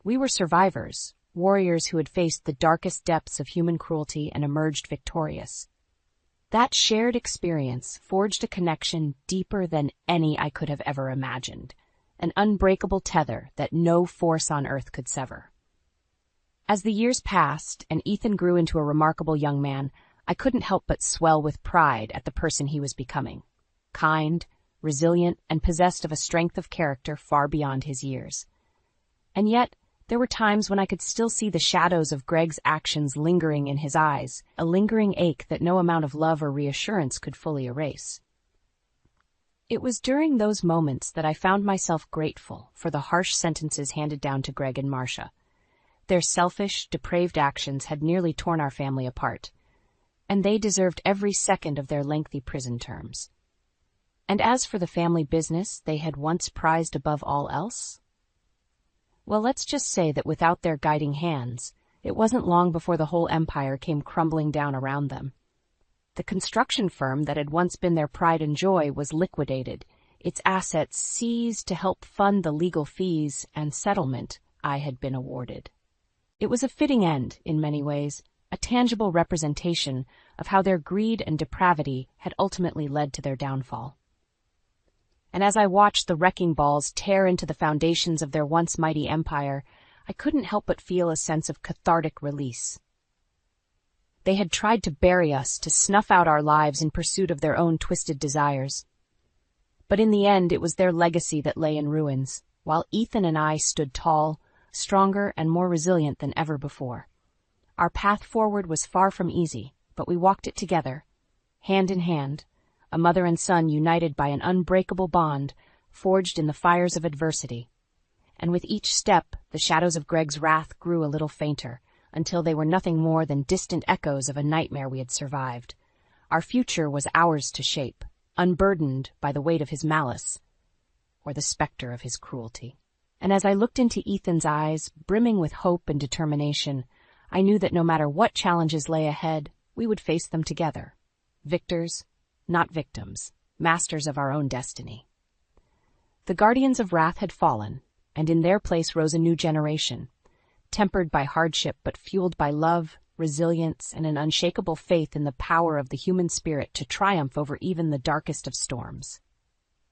We were survivors, warriors who had faced the darkest depths of human cruelty and emerged victorious. That shared experience forged a connection deeper than any I could have ever imagined, an unbreakable tether that no force on earth could sever. As the years passed and Ethan grew into a remarkable young man, I couldn't help but swell with pride at the person he was becoming. Kind, resilient, and possessed of a strength of character far beyond his years. And yet, there were times when I could still see the shadows of Greg's actions lingering in his eyes, a lingering ache that no amount of love or reassurance could fully erase. It was during those moments that I found myself grateful for the harsh sentences handed down to Greg and Marcia. Their selfish, depraved actions had nearly torn our family apart, and they deserved every second of their lengthy prison terms. And as for the family business they had once prized above all else, well, let's just say that without their guiding hands, it wasn't long before the whole empire came crumbling down around them. The construction firm that had once been their pride and joy was liquidated, its assets seized to help fund the legal fees and settlement I had been awarded. It was a fitting end, in many ways, a tangible representation of how their greed and depravity had ultimately led to their downfall. And as I watched the wrecking balls tear into the foundations of their once mighty empire, I couldn't help but feel a sense of cathartic release. They had tried to bury us, to snuff out our lives in pursuit of their own twisted desires. But in the end, it was their legacy that lay in ruins, while Ethan and I stood tall, stronger and more resilient than ever before. Our path forward was far from easy, but we walked it together, hand in hand, a mother and son united by an unbreakable bond forged in the fires of adversity. And with each step, the shadows of Greg's wrath grew a little fainter, until they were nothing more than distant echoes of a nightmare we had survived. Our future was ours to shape, unburdened by the weight of his malice, or the specter of his cruelty. And as I looked into Ethan's eyes, brimming with hope and determination, I knew that no matter what challenges lay ahead, we would face them together. Victors, not victims, masters of our own destiny. The guardians of wrath had fallen, and in their place rose a new generation, tempered by hardship but fueled by love, resilience, and an unshakable faith in the power of the human spirit to triumph over even the darkest of storms.